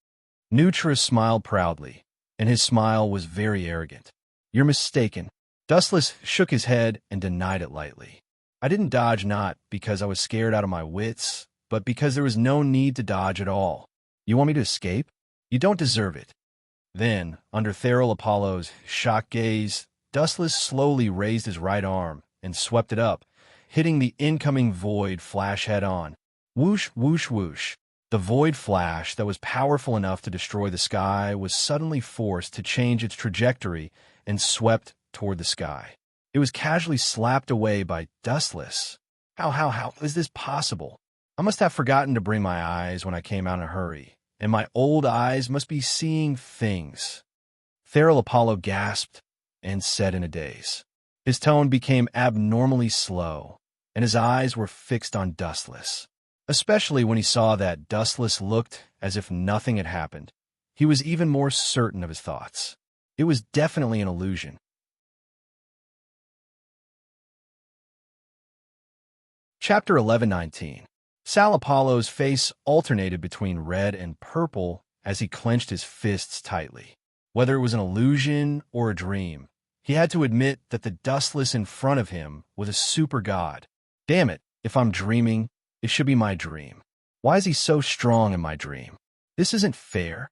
Neutra smiled proudly, and his smile was very arrogant. You're mistaken. Dustless shook his head and denied it lightly. I didn't dodge not because I was scared out of my wits, but because there was no need to dodge at all. You want me to escape? You don't deserve it. Then, under Therill Apollo's shocked gaze, Dustless slowly raised his right arm and swept it up, hitting the incoming Void Flash head-on. Whoosh, whoosh, whoosh. The Void Flash that was powerful enough to destroy the sky was suddenly forced to change its trajectory and swept toward the sky. It was casually slapped away by Dustless. How is this possible? I must have forgotten to bring my eyes when I came out in a hurry, and my old eyes must be seeing things. Therill Apollo gasped and said in a daze. His tone became abnormally slow, and his eyes were fixed on Dustless. Especially when he saw that Dustless looked as if nothing had happened. He was even more certain of his thoughts. It was definitely an illusion. Chapter 11:19. Sal Apollo's face alternated between red and purple as he clenched his fists tightly. Whether it was an illusion or a dream, he had to admit that the Dustless in front of him was a super god. Damn it, if I'm dreaming, it should be my dream. Why is he so strong in my dream? This isn't fair.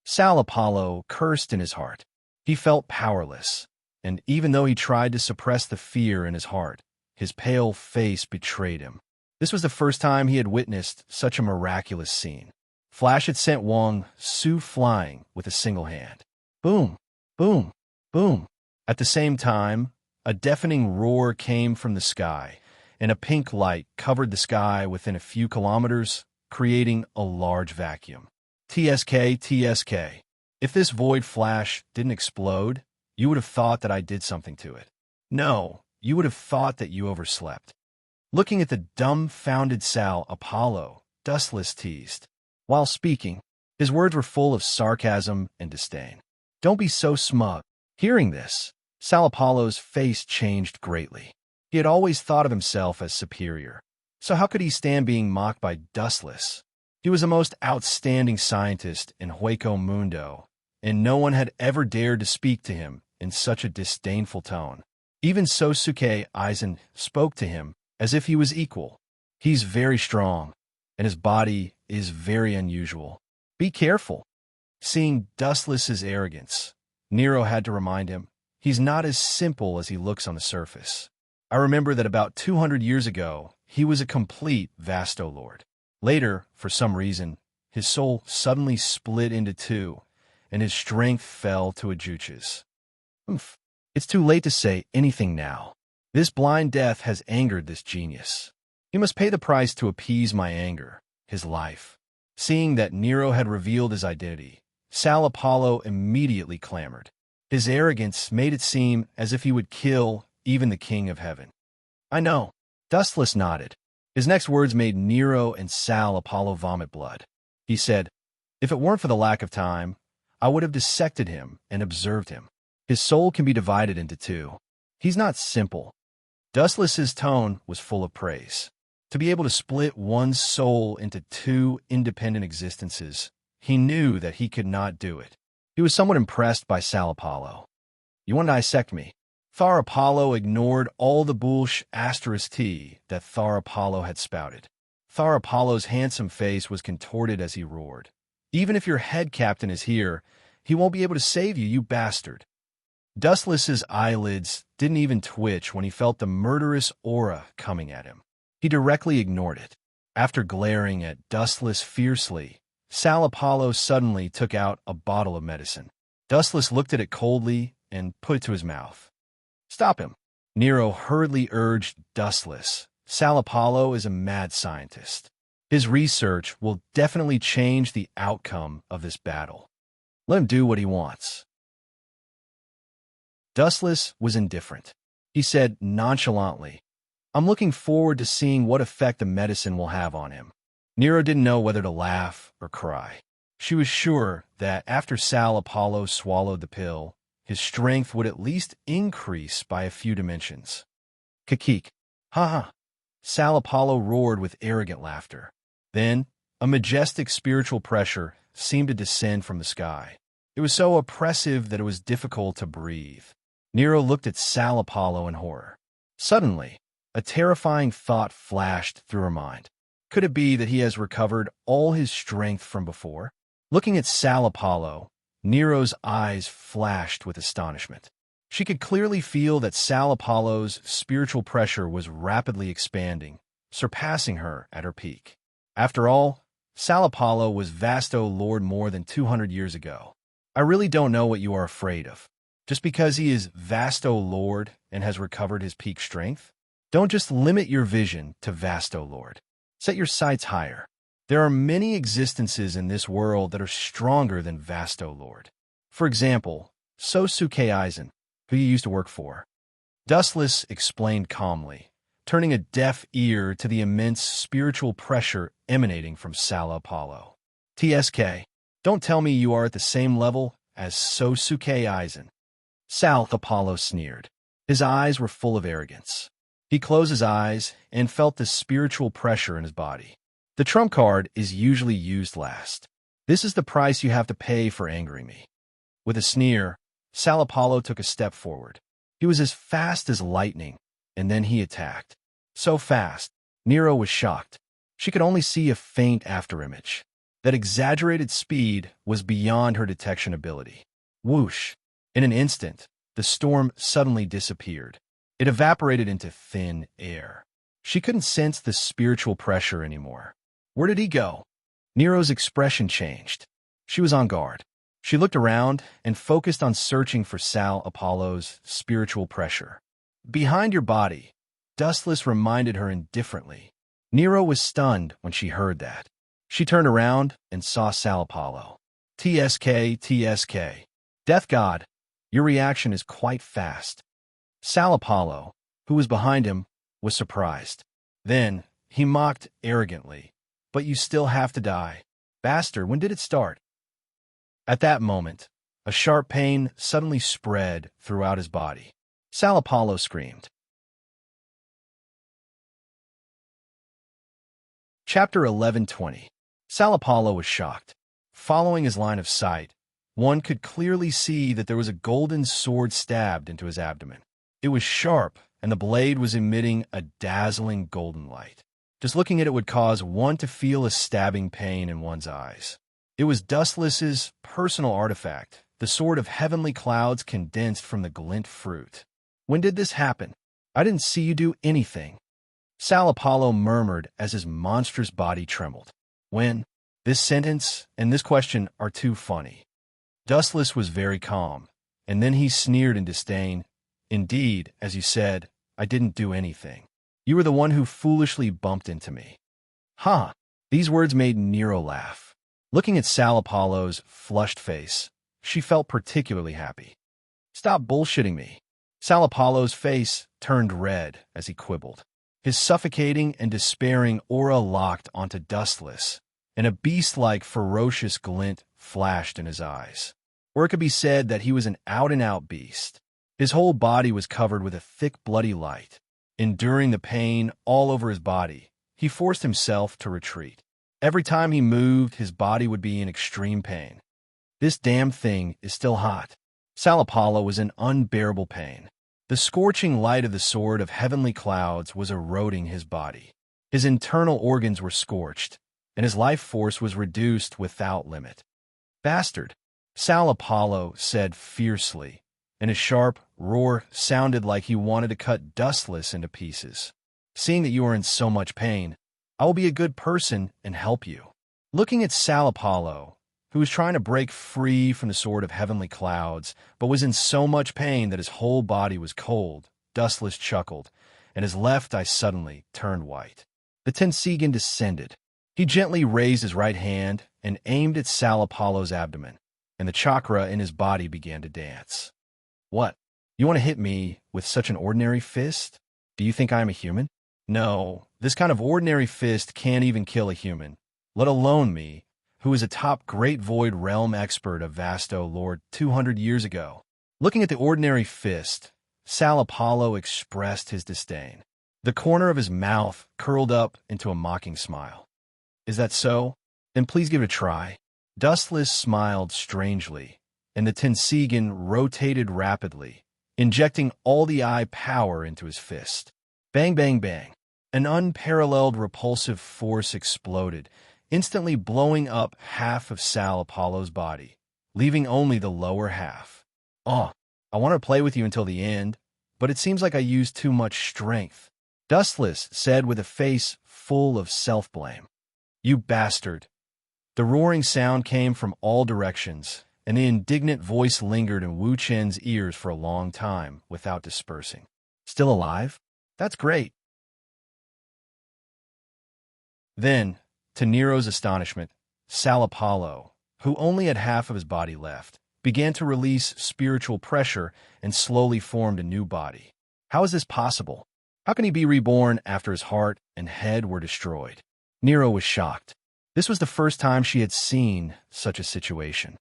Sal Apollo cursed in his heart. He felt powerless, and even though he tried to suppress the fear in his heart, his pale face betrayed him. This was the first time he had witnessed such a miraculous scene. Flash had sent Wang Su flying with a single hand. Boom, boom, boom. At the same time, a deafening roar came from the sky, and a pink light covered the sky within a few kilometers, creating a large vacuum. TSK, TSK. If this void flash didn't explode, you would have thought that I did something to it. No, you would have thought that you overslept. Looking at the dumbfounded Sal Apollo, Dustless teased. While speaking, his words were full of sarcasm and disdain. Don't be so smug. Hearing this, Sal Apollo's face changed greatly. He had always thought of himself as superior. So how could he stand being mocked by Dustless? He was the most outstanding scientist in Hueco Mundo, and no one had ever dared to speak to him in such a disdainful tone. Even Sosuke Aizen spoke to him as if he was equal. He's very strong, and his body is very unusual. Be careful. Seeing Dustless's arrogance, Nero had to remind him, he's not as simple as he looks on the surface. I remember that about 200 years ago, he was a complete Vasto Lord. Later, for some reason, his soul suddenly split into two, and his strength fell to a juches. It's too late to say anything now. This blind death has angered this genius. He must pay the price to appease my anger, his life. Seeing that Nero had revealed his identity, Sal Apollo immediately clamored. His arrogance made it seem as if he would kill even the King of Heaven. I know. Dustless nodded. His next words made Nero and Sal Apollo vomit blood. He said, if it weren't for the lack of time, I would have dissected him and observed him. His soul can be divided into two. He's not simple. Dustless's tone was full of praise. To be able to split one's soul into two independent existences, he knew that he could not do it. He was somewhat impressed by Sal Apollo. You want to dissect me? Thar Apollo ignored all the *T that Thar Apollo had spouted. Thar Apollo's handsome face was contorted as he roared. Even if your head captain is here, he won't be able to save you, you bastard. Dustless's eyelids didn't even twitch when he felt the murderous aura coming at him. He directly ignored it. After glaring at Dustless fiercely, Sal Apollo suddenly took out a bottle of medicine. Dustless looked at it coldly and put it to his mouth. Stop him. Nero hurriedly urged Dustless. Sal Apollo is a mad scientist. His research will definitely change the outcome of this battle. Let him do what he wants. Dustless was indifferent. He said nonchalantly, I'm looking forward to seeing what effect the medicine will have on him. Nero didn't know whether to laugh or cry. She was sure that after Sal Apollo swallowed the pill, his strength would at least increase by a few dimensions. Kakik. Ha ha. Sal Apollo roared with arrogant laughter. Then, a majestic spiritual pressure seemed to descend from the sky. It was so oppressive that it was difficult to breathe. Nero looked at Sal Apollo in horror. Suddenly, a terrifying thought flashed through her mind. Could it be that he has recovered all his strength from before? Looking at Sal Apollo, Nero's eyes flashed with astonishment. She could clearly feel that Sal Apollo's spiritual pressure was rapidly expanding, surpassing her at her peak. After all, Sal Apollo was Vasto Lord more than 200 years ago. I really don't know what you are afraid of. Just because he is Vasto Lord and has recovered his peak strength? Don't just limit your vision to Vasto Lord. Set your sights higher. There are many existences in this world that are stronger than Vasto Lord. For example, Sosuke Aizen, who you used to work for. Dustless explained calmly, turning a deaf ear to the immense spiritual pressure emanating from Sal Apollo. TSK, don't tell me you are at the same level as Sosuke Aizen. Sal Apollo sneered. His eyes were full of arrogance. He closed his eyes and felt the spiritual pressure in his body. The trump card is usually used last. This is the price you have to pay for angering me. With a sneer, Sal Apollo took a step forward. He was as fast as lightning, and then he attacked. So fast, Nero was shocked. She could only see a faint afterimage. That exaggerated speed was beyond her detection ability. Whoosh! In an instant, the storm suddenly disappeared. It evaporated into thin air. She couldn't sense the spiritual pressure anymore. Where did he go? Nero's expression changed. She was on guard. She looked around and focused on searching for Sal Apollo's spiritual pressure. Behind your body, Dustless reminded her indifferently. Nero was stunned when she heard that. She turned around and saw Sal Apollo. TSK, TSK. Death God, your reaction is quite fast. Sal Apollo, who was behind him, was surprised. Then, he mocked arrogantly. But you still have to die. Bastard, when did it start? At that moment, a sharp pain suddenly spread throughout his body. Sal Apollo screamed. Chapter 11:20. Sal Apollo was shocked. Following his line of sight, one could clearly see that there was a golden sword stabbed into his abdomen. It was sharp, and the blade was emitting a dazzling golden light. Just looking at it would cause one to feel a stabbing pain in one's eyes. It was Dustless's personal artifact, the sword of heavenly clouds condensed from the glint fruit. When did this happen? I didn't see you do anything. Sal Apollo murmured as his monstrous body trembled. When? This sentence and this question are too funny. Dustless was very calm, and then he sneered in disdain. Indeed, as you said, I didn't do anything. You were the one who foolishly bumped into me. Ha! These words made Nero laugh. Looking at Sal Apollo's flushed face, she felt particularly happy. Stop bullshitting me. Sal Apollo's face turned red as he quibbled. His suffocating and despairing aura locked onto Dustless, and a beast-like ferocious glint flashed in his eyes. Or it could be said that he was an out-and-out beast. His whole body was covered with a thick bloody light. Enduring the pain all over his body, he forced himself to retreat. Every time he moved, his body would be in extreme pain. This damn thing is still hot. Sal Apollo was in unbearable pain. The scorching light of the sword of heavenly clouds was eroding his body. His internal organs were scorched, and his life force was reduced without limit. Bastard, Sal Apollo said fiercely, and his sharp roar sounded like he wanted to cut Dustless into pieces. Seeing that you are in so much pain, I will be a good person and help you. Looking at Sal Apollo, who was trying to break free from the sword of heavenly clouds, but was in so much pain that his whole body was cold, Dustless chuckled, and his left eye suddenly turned white. The Tensigan descended. He gently raised his right hand and aimed at Sal Apollo's abdomen, and the chakra in his body began to dance. What? You want to hit me with such an ordinary fist? Do you think I am a human? No, this kind of ordinary fist can't even kill a human, let alone me, who is a top Great Void Realm expert of Vasto Lord 200 years ago. Looking at the ordinary fist, Sal Apollo expressed his disdain. The corner of his mouth curled up into a mocking smile. Is that so? Then please give it a try. Dustless smiled strangely, and the Tensigan rotated rapidly, injecting all the eye power into his fist. Bang, bang, bang. An unparalleled repulsive force exploded, instantly blowing up half of Sal Apollo's body, leaving only the lower half. Oh, I want to play with you until the end, but it seems like I used too much strength, Dustless said with a face full of self-blame. You bastard. The roaring sound came from all directions, and the indignant voice lingered in Wu Chen's ears for a long time without dispersing. Still alive? That's great. Then, to Nero's astonishment, Sal Apollo, who only had half of his body left, began to release spiritual pressure and slowly formed a new body. How is this possible? How can he be reborn after his heart and head were destroyed? Nero was shocked. This was the first time she had seen such a situation.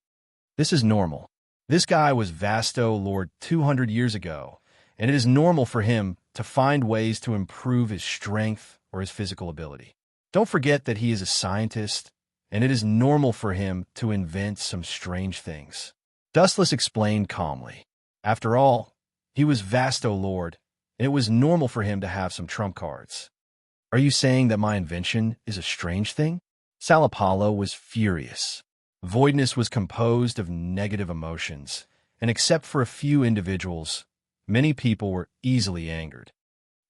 This is normal. This guy was Vasto Lord 200 years ago, and it is normal for him to find ways to improve his strength or his physical ability. Don't forget that he is a scientist, and it is normal for him to invent some strange things. Dustless explained calmly. After all, he was Vasto Lord, and it was normal for him to have some trump cards. Are you saying that my invention is a strange thing? Sal Apollo was furious. Voidness was composed of negative emotions, and except for a few individuals, many people were easily angered.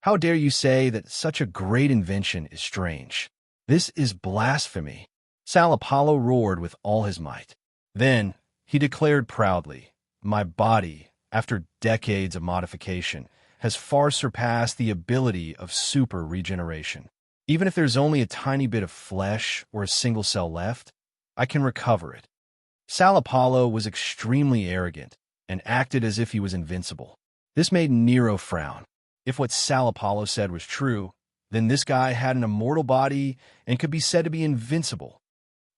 How dare you say that such a great invention is strange? This is blasphemy. Sal Apollo roared with all his might. Then he declared proudly, my body, after decades of modification, has far surpassed the ability of super regeneration. Even if there's only a tiny bit of flesh or a single cell left, I can recover it. Sal Apollo was extremely arrogant and acted as if he was invincible. This made Nero frown. If what Sal Apollo said was true, then this guy had an immortal body and could be said to be invincible.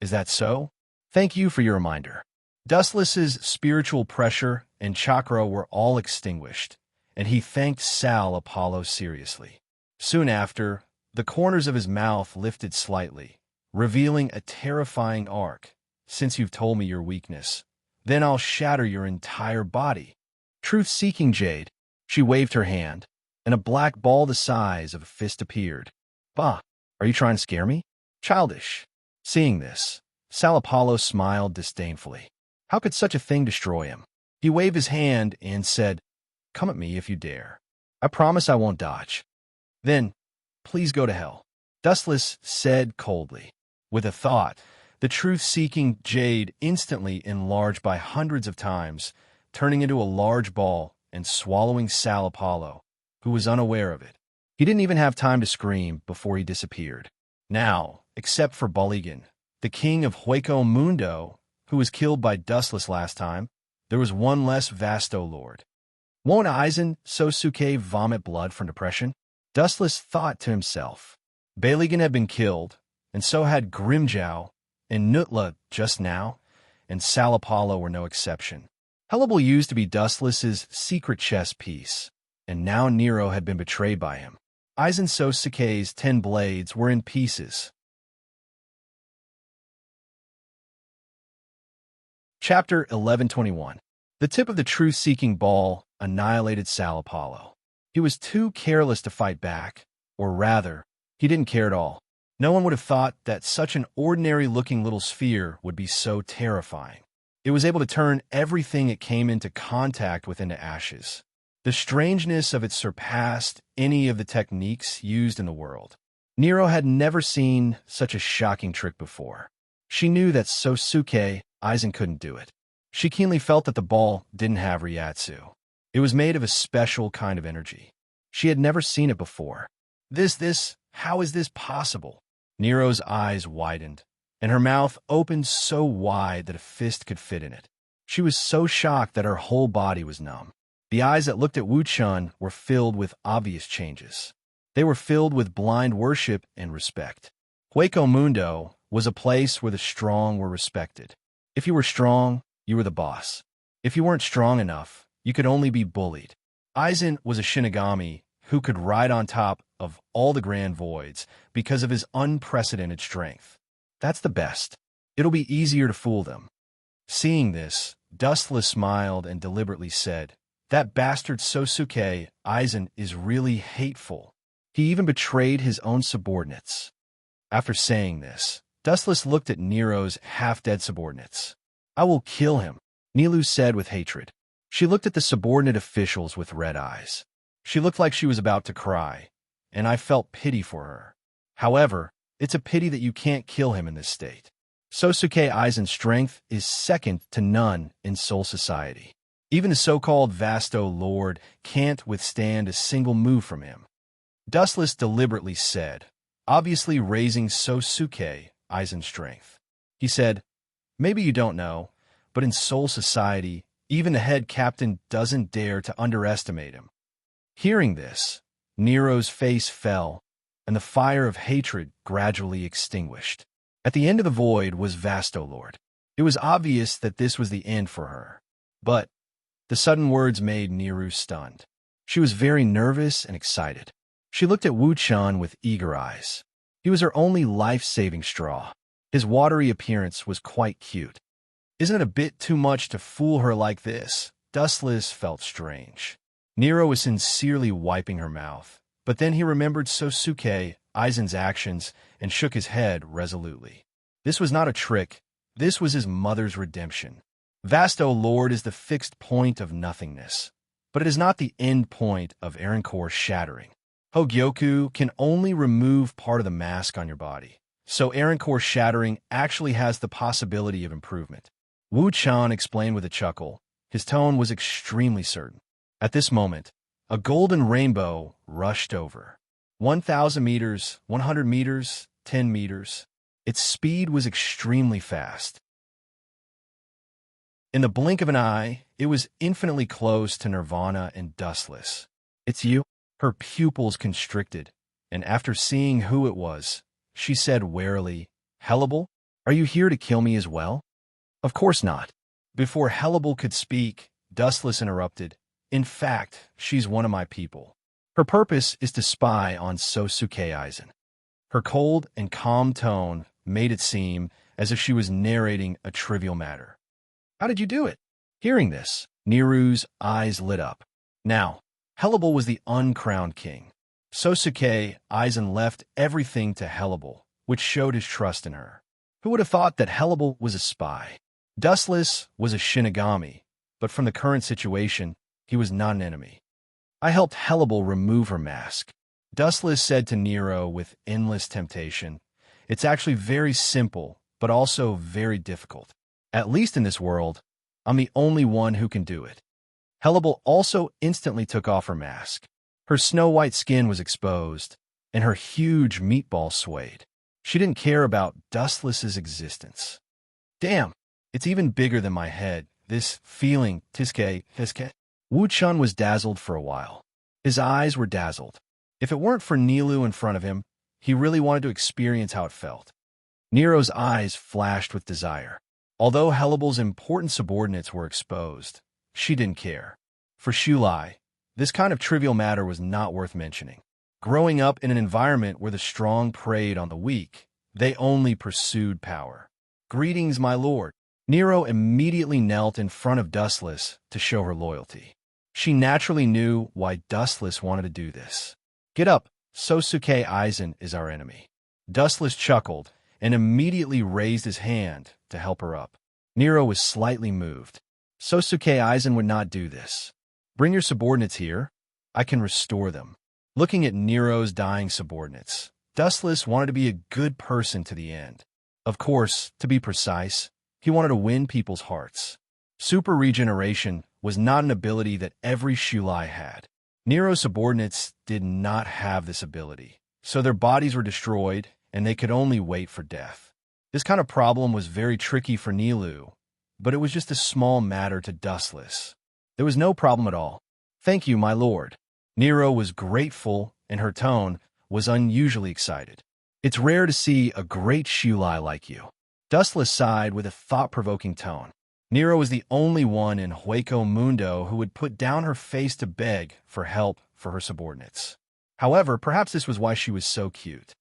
Is that so? Thank you for your reminder. Dustless's spiritual pressure and chakra were all extinguished, and he thanked Sal Apollo seriously. Soon after, the corners of his mouth lifted slightly, revealing a terrifying arc. Since you've told me your weakness, then I'll shatter your entire body. Truth-seeking Jade. She waved her hand, and a black ball the size of a fist appeared. Bah, are you trying to scare me? Childish. Seeing this, Sal Apollo smiled disdainfully. How could such a thing destroy him? He waved his hand and said, come at me if you dare. I promise I won't dodge. Then, please go to hell. Dustless said coldly. With a thought, the truth-seeking Jade instantly enlarged by hundreds of times, turning into a large ball and swallowing Sal Apollo, who was unaware of it. He didn't even have time to scream before he disappeared. Now, except for Baligan, the king of Hueco Mundo, who was killed by Dustless last time, there was one less Vasto Lord. Won't Aizen Sosuke vomit blood from depression? Dustless thought to himself. Baligan had been killed, and so had Grimjow and Nutla just now, and Sal Apollo were no exception. Hellable used to be Dustless's secret chess piece, and now Nero had been betrayed by him. Aizen Sosuke's 10 blades were in pieces. Chapter 1121. The tip of the truth-seeking ball annihilated Sal Apollo. He was too careless to fight back, or rather, he didn't care at all. No one would have thought that such an ordinary-looking little sphere would be so terrifying. It was able to turn everything it came into contact with into ashes. The strangeness of it surpassed any of the techniques used in the world. Nero had never seen such a shocking trick before. She knew that Sosuke Aizen couldn't do it. She keenly felt that the ball didn't have Ryatsu. It was made of a special kind of energy. She had never seen it before. How is this possible? Nero's eyes widened, and her mouth opened so wide that a fist could fit in it. She was so shocked that her whole body was numb. The eyes that looked at Wu-chun were filled with obvious changes. They were filled with blind worship and respect. Hueco Mundo was a place where the strong were respected. If you were strong, you were the boss. If you weren't strong enough, you could only be bullied. Aizen was a Shinigami who could ride on top of all the Grand Voids because of his unprecedented strength. That's the best. It'll be easier to fool them. Seeing this, Dustless smiled and deliberately said, that bastard Sosuke Aizen is really hateful. He even betrayed his own subordinates. After saying this, Dustless looked at Nero's half-dead subordinates. I will kill him, Nilu said with hatred. She looked at the subordinate officials with red eyes. She looked like she was about to cry, and I felt pity for her. However, it's a pity that you can't kill him in this state. Sosuke Aizen's strength is second to none in Soul Society. Even the so-called Vasto Lord can't withstand a single move from him. Dustless deliberately said, obviously raising Sosuke Aizen's strength. He said, maybe you don't know, but in Soul Society, even the head captain doesn't dare to underestimate him. Hearing this, Nero's face fell, and the fire of hatred gradually extinguished. At the end of the void was Vasto Lord. It was obvious that this was the end for her. But the sudden words made Nero stunned. She was very nervous and excited. She looked at Wu-chun with eager eyes. He was her only life-saving straw. His watery appearance was quite cute. Isn't it a bit too much to fool her like this? Dustless felt strange. Nero was sincerely wiping her mouth, but then he remembered Sosuke Aizen's actions and shook his head resolutely. This was not a trick. This was his mother's redemption. Vasto Lord is the fixed point of nothingness, but it is not the end point of Aaroncore shattering. Hogyoku can only remove part of the mask on your body, so Aaroncore shattering actually has the possibility of improvement. Wu Chan explained with a chuckle. His tone was extremely certain. At this moment, a golden rainbow rushed over. 1,000 meters, 100 meters, 10 meters. Its speed was extremely fast. In the blink of an eye, it was infinitely close to Nirvana and Dustless. "It's you?" Her pupils constricted, and after seeing who it was, she said warily, "Hellable, are you here to kill me as well?" "Of course not." Before Hellable could speak, Dustless interrupted. "In fact, she's one of my people. Her purpose is to spy on Sosuke Aizen." Her cold and calm tone made it seem as if she was narrating a trivial matter. "How did you do it?" Hearing this, Niru's eyes lit up. Now, Hellable was the uncrowned king. Sosuke Aizen left everything to Hellable, which showed his trust in her. Who would have thought that Hellable was a spy? Dustless was a Shinigami, but from the current situation, he was not an enemy. "I helped Hellable remove her mask," Dustless said to Nero with endless temptation. "It's actually very simple, but also very difficult. At least in this world, I'm the only one who can do it." Hellable also instantly took off her mask. Her snow-white skin was exposed, and her huge meatball swayed. She didn't care about Dustless's existence. "Damn, it's even bigger than my head, this feeling, Tiske. Wu Chun was dazzled for a while. His eyes were dazzled. If it weren't for Nilu in front of him, he really wanted to experience how it felt. Nero's eyes flashed with desire. Although Hellable's important subordinates were exposed, she didn't care. For Shulai, this kind of trivial matter was not worth mentioning. Growing up in an environment where the strong preyed on the weak, they only pursued power. "Greetings, my lord." Nero immediately knelt in front of Dustless to show her loyalty. She naturally knew why Dustless wanted to do this. "Get up, Sosuke Aizen is our enemy." Dustless chuckled and immediately raised his hand to help her up. Nero was slightly moved. "Sosuke Aizen would not do this. Bring your subordinates here. I can restore them." Looking at Nero's dying subordinates, Dustless wanted to be a good person to the end. Of course, to be precise, he wanted to win people's hearts. Super regeneration was not an ability that every Shulai had. Nero's subordinates did not have this ability, so their bodies were destroyed and they could only wait for death. This kind of problem was very tricky for Nilu, but it was just a small matter to Dustless. There was no problem at all. "Thank you, my lord." Nero was grateful, and her tone was unusually excited. "It's rare to see a great Shulai like you." Dustless sighed with a thought-provoking tone. Nero was the only one in Hueco Mundo who would put down her face to beg for help for her subordinates. However, perhaps this was why she was so cute.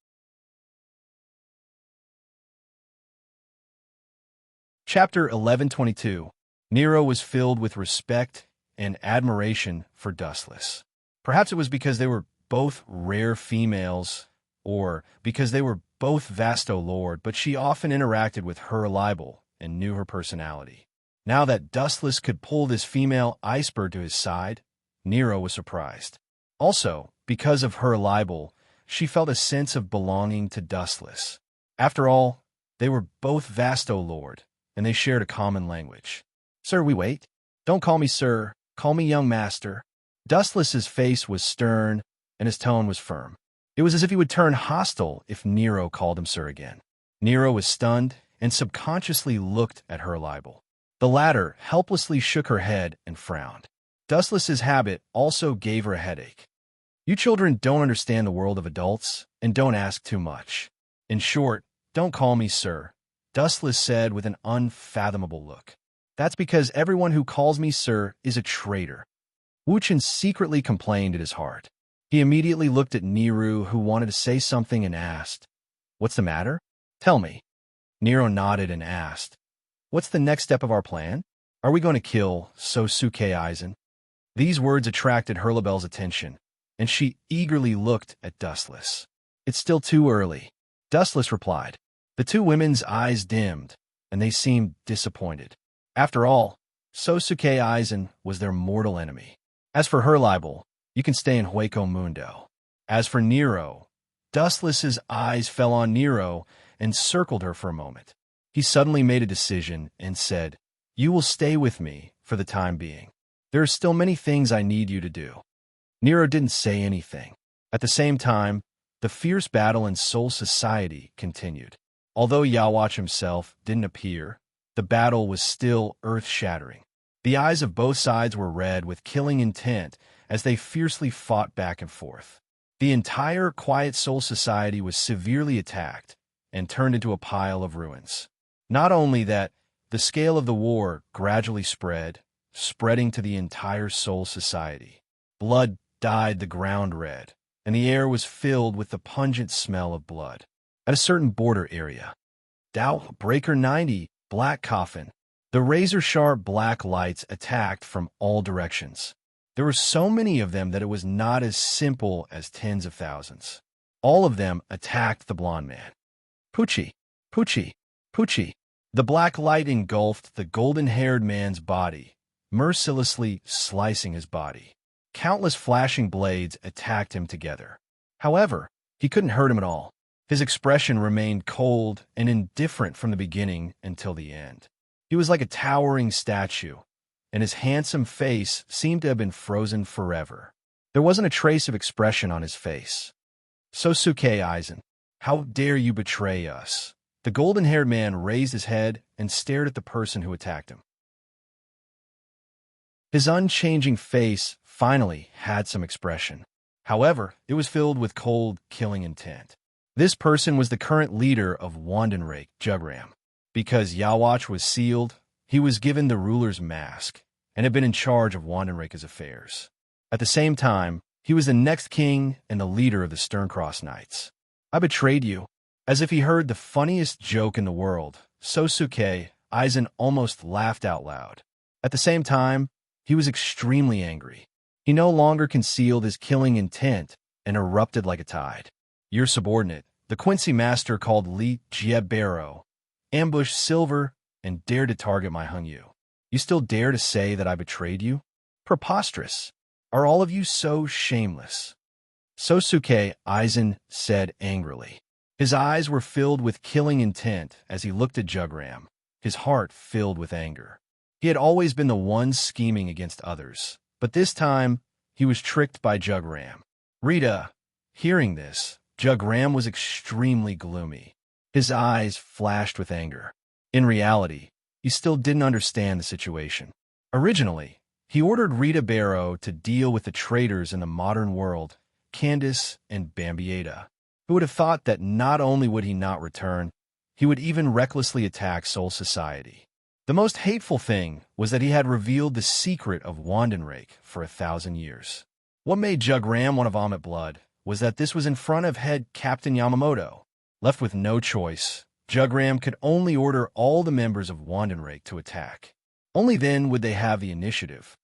Chapter 1122. Nero was filled with respect and admiration for Dustless. Perhaps it was because they were both rare females, or because they were both Vasto Lord, but she often interacted with her libel and knew her personality. Now that Dustless could pull this female iceberg to his side, Nero was surprised. Also, because of her libel, she felt a sense of belonging to Dustless. After all, they were both Vasto Lord, and they shared a common language. "Sir, we wait." "Don't call me sir, call me young master." Dustless's face was stern, and his tone was firm. It was as if he would turn hostile if Nero called him sir again. Nero was stunned and subconsciously looked at her libel. The latter helplessly shook her head and frowned. Dustless's habit also gave her a headache. "You children don't understand the world of adults, and don't ask too much. In short, don't call me sir," Dustless said with an unfathomable look. "That's because everyone who calls me sir is a traitor." Wuchen secretly complained at his heart. He immediately looked at Niru, who wanted to say something, and asked, "What's the matter? Tell me." Nero nodded and asked, "What's the next step of our plan? Are we going to kill Sosuke Aizen?" These words attracted Hurlabel's attention, and she eagerly looked at Dustless. It's still too early, Dustless replied. The two women's eyes dimmed, and they seemed disappointed. After all, Sosuke Aizen was their mortal enemy. As for her libel, you can stay in Hueco Mundo. As for Nero, Dustless's eyes fell on Nero and circled her for a moment. He suddenly made a decision and said, "You will stay with me for the time being. There are still many things I need you to do." Nero didn't say anything. At the same time, the fierce battle in Soul Society continued. Although Yawatch himself didn't appear, the battle was still earth-shattering. The eyes of both sides were red with killing intent as they fiercely fought back and forth. The entire Quiet Soul Society was severely attacked and turned into a pile of ruins. Not only that, the scale of the war gradually spreading to the entire Soul Society. Blood dyed the ground red, and the air was filled with the pungent smell of blood. At a certain border area, Dow Breaker 90, Black Coffin, the razor-sharp black lights attacked from all directions. There were so many of them that it was not as simple as tens of thousands. All of them attacked the blonde man. Poochie, Poochie, Poochie. The black light engulfed the golden-haired man's body, mercilessly slicing his body. Countless flashing blades attacked him together. However, he couldn't hurt him at all. His expression remained cold and indifferent from the beginning until the end. He was like a towering statue, and his handsome face seemed to have been frozen forever. There wasn't a trace of expression on his face. Sosuke Aizen, how dare you betray us? The golden-haired man raised his head and stared at the person who attacked him. His unchanging face finally had some expression. However, it was filled with cold, killing intent. This person was the current leader of Wandenrake, Jugram. Because Yawatch was sealed, he was given the ruler's mask and had been in charge of Wandenrake's affairs. At the same time, he was the next king and the leader of the Sterncross Knights. I betrayed you. As if he heard the funniest joke in the world, Sosuke Aizen almost laughed out loud. At the same time, he was extremely angry. He no longer concealed his killing intent and erupted like a tide. Your subordinate, the Quincy Master called Li Jiebero, ambushed Silver and dared to target my Hungyu. You still dare to say that I betrayed you? Preposterous. Are all of you so shameless? Sosuke Aizen said angrily. His eyes were filled with killing intent as he looked at Jugram, his heart filled with anger. He had always been the one scheming against others, but this time he was tricked by Jugram. Rita, hearing this, Jugram was extremely gloomy. His eyes flashed with anger. In reality, he still didn't understand the situation. Originally, he ordered Rita Barrow to deal with the traitors in the modern world, Candace and Bambietta. Who would have thought that not only would he not return, he would even recklessly attack Soul Society. The most hateful thing was that he had revealed the secret of Wandenrake for 1,000 years. What made Jugram want to vomit blood was that this was in front of head Captain Yamamoto. Left with no choice, Jugram could only order all the members of Wandenrake to attack. Only then would they have the initiative.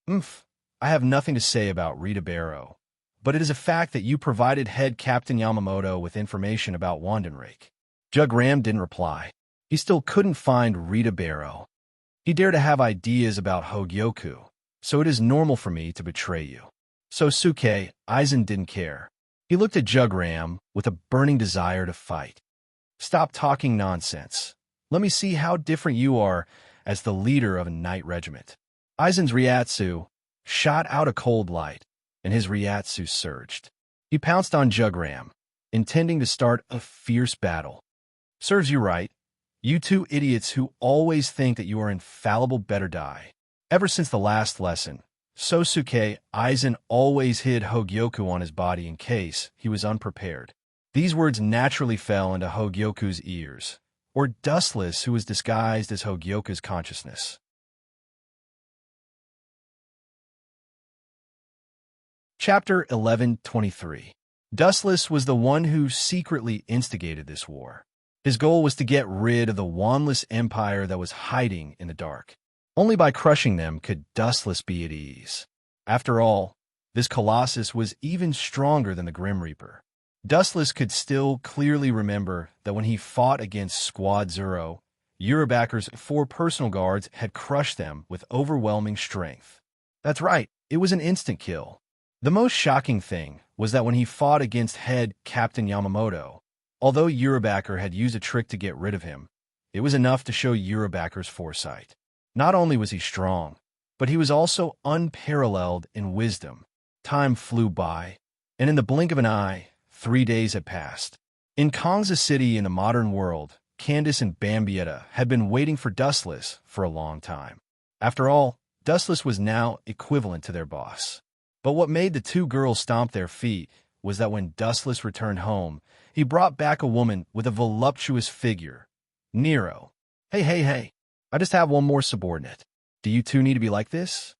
I have nothing to say about Rita Barrow, but it is a fact that you provided head Captain Yamamoto with information about Wandenrake. Jugram didn't reply. He still couldn't find Rita Barrow. He dared to have ideas about Hogyoku, so it is normal for me to betray you. Sosuke Aizen didn't care. He looked at Jugram with a burning desire to fight. Stop talking nonsense. Let me see how different you are as the leader of a knight regiment. Aizen's Ryatsu shot out a cold light, and his Ryatsu surged. He pounced on Jugram, intending to start a fierce battle. Serves you right. You two idiots who always think that you are infallible better die. Ever since the last lesson, Sosuke Aizen always hid Hogyoku on his body in case he was unprepared. These words naturally fell into Hogyoku's ears, or Dustless, who was disguised as Hogyoku's consciousness. Chapter 1123. Dustless was the one who secretly instigated this war. His goal was to get rid of the wandless empire that was hiding in the dark. Only by crushing them could Dustless be at ease. After all, this colossus was even stronger than the Grim Reaper. Dustless could still clearly remember that when he fought against Squad Zero, Eurobacker's 4 personal guards had crushed them with overwhelming strength. That's right, it was an instant kill. The most shocking thing was that when he fought against head Captain Yamamoto, although Eurobacker had used a trick to get rid of him, it was enough to show Eurobacker's foresight. Not only was he strong, but he was also unparalleled in wisdom. Time flew by, and in the blink of an eye, 3 days had passed. In Kongza City in the modern world, Candace and Bambietta had been waiting for Dustless for a long time. After all, Dustless was now equivalent to their boss. But what made the 2 girls stomp their feet was that when Dustless returned home, he brought back a woman with a voluptuous figure, Nero. Hey, I just have one more subordinate. Do you 2 need to be like this?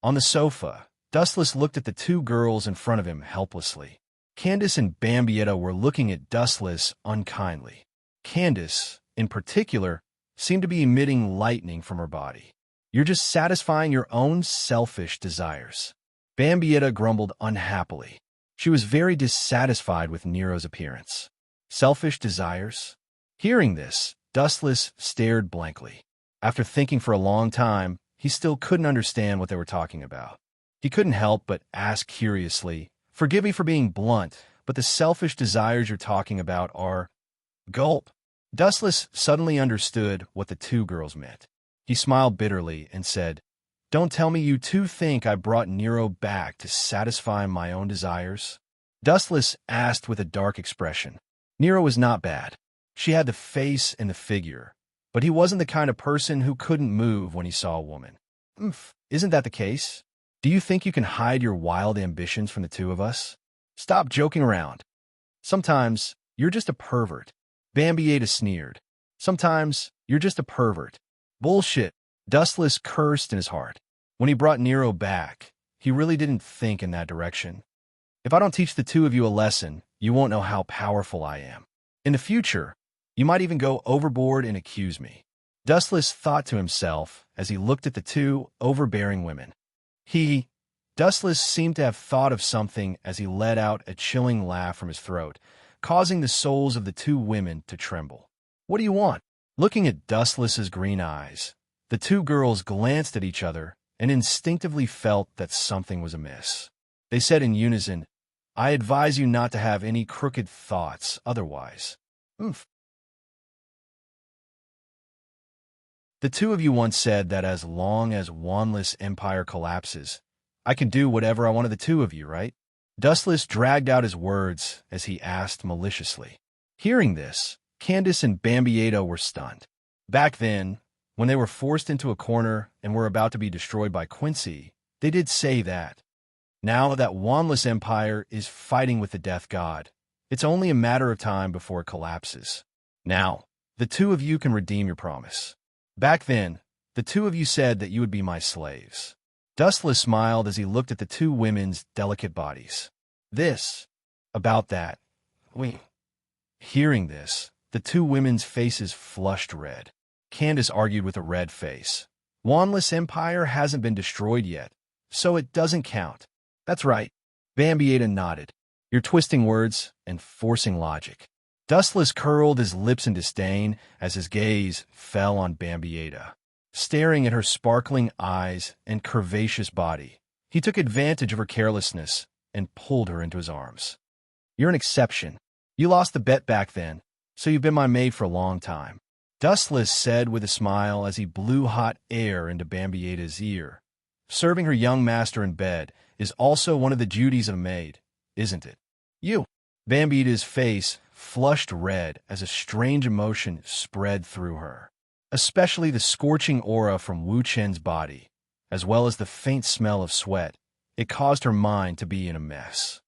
On the sofa, Dustless looked at the 2 girls in front of him helplessly. Candace and Bambietta were looking at Dustless unkindly. Candace, in particular, seemed to be emitting lightning from her body. You're just satisfying your own selfish desires. Bambietta grumbled unhappily. She was very dissatisfied with Nero's appearance. Selfish desires? Hearing this, Dustless stared blankly. After thinking for a long time, he still couldn't understand what they were talking about. He couldn't help but ask curiously, "Forgive me for being blunt, but the selfish desires you're talking about are—" Gulp. Dustless suddenly understood what the 2 girls meant. He smiled bitterly and said, "Don't tell me you 2 think I brought Nero back to satisfy my own desires?" Dustless asked with a dark expression. Nero was not bad. She had the face and the figure, but he wasn't the kind of person who couldn't move when he saw a woman. Isn't that the case? Do you think you can hide your wild ambitions from the 2 of us? Stop joking around. Sometimes you're just a pervert. Bambietta sneered. Sometimes you're just a pervert. Bullshit. Dustless cursed in his heart. When he brought Nero back, he really didn't think in that direction. If I don't teach the 2 of you a lesson, you won't know how powerful I am. In the future, you might even go overboard and accuse me. Dustless thought to himself as he looked at the 2 overbearing women. Dustless seemed to have thought of something as he let out a chilling laugh from his throat, causing the souls of the 2 women to tremble. What do you want? Looking at Dustless's green eyes, the 2 girls glanced at each other and instinctively felt that something was amiss. They said in unison, "I advise you not to have any crooked thoughts otherwise." The 2 of you once said that as long as Wanless Empire collapses, I can do whatever I want of the 2 of you, right? Dustless dragged out his words as he asked maliciously. Hearing this, Candace and Bambietta were stunned. Back then, when they were forced into a corner and were about to be destroyed by Quincy, they did say that. Now that Wanless Empire is fighting with the Death God, it's only a matter of time before it collapses. Now, the 2 of you can redeem your promise. Back then, the 2 of you said that you would be my slaves. Dustless smiled as he looked at the 2 women's delicate bodies. About that. Hearing this, the 2 women's faces flushed red. Candace argued with a red face. Wanless Empire hasn't been destroyed yet, so it doesn't count. That's right. Bambietta nodded. You're twisting words and forcing logic. Dustless curled his lips in disdain as his gaze fell on Bambietta. Staring at her sparkling eyes and curvaceous body, he took advantage of her carelessness and pulled her into his arms. You're an exception. You lost the bet back then, so you've been my maid for a long time. Dustless said with a smile as he blew hot air into Bambietta's ear. Serving her young master in bed is also one of the duties of a maid, isn't it? You. Bambietta's face flushed red as a strange emotion spread through her. Especially the scorching aura from Wu Chen's body, as well as the faint smell of sweat. It caused her mind to be in a mess.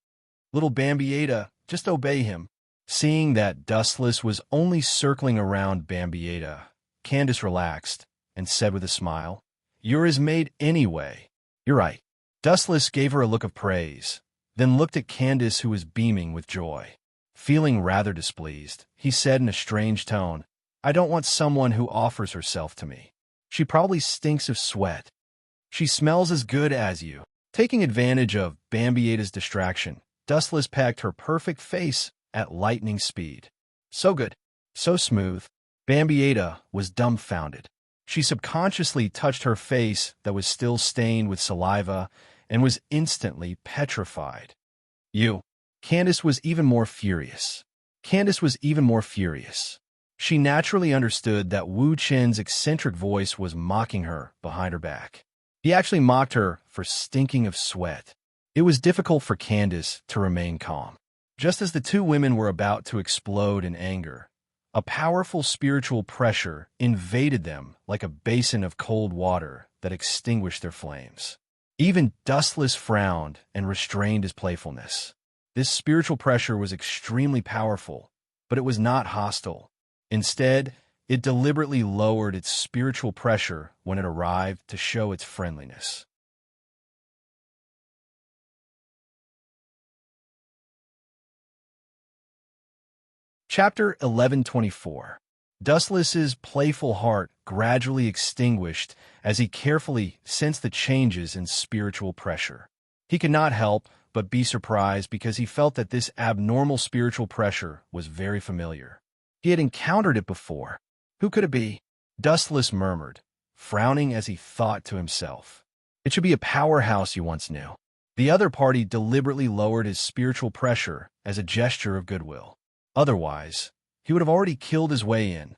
Little Bambietta, just obey him. Seeing that Dustless was only circling around Bambietta, Candace relaxed and said with a smile, You're his maid anyway. You're right. Dustless gave her a look of praise, then looked at Candace, who was beaming with joy. Feeling rather displeased, he said in a strange tone, I don't want someone who offers herself to me. She probably stinks of sweat. She smells as good as you. Taking advantage of Bambietta's distraction, Dustless pecked her perfect face at lightning speed. So good, so smooth. Bambietta was dumbfounded. She subconsciously touched her face that was still stained with saliva and was instantly petrified. You. Candace was even more furious. She naturally understood that Wu Chen's eccentric voice was mocking her behind her back. He actually mocked her for stinking of sweat. It was difficult for Candace to remain calm. Just as the two women were about to explode in anger, a powerful spiritual pressure invaded them like a basin of cold water that extinguished their flames. Even Dustless frowned and restrained his playfulness. This spiritual pressure was extremely powerful, but it was not hostile. Instead, it deliberately lowered its spiritual pressure when it arrived to show its friendliness. Chapter 1124. Dustless's playful heart gradually extinguished as he carefully sensed the changes in spiritual pressure. He could not help but be surprised because he felt that this abnormal spiritual pressure was very familiar. He had encountered it before. Who could it be? Dustless murmured, frowning as he thought to himself. It should be a powerhouse you once knew. The other party deliberately lowered his spiritual pressure as a gesture of goodwill. Otherwise, he would have already killed his way in.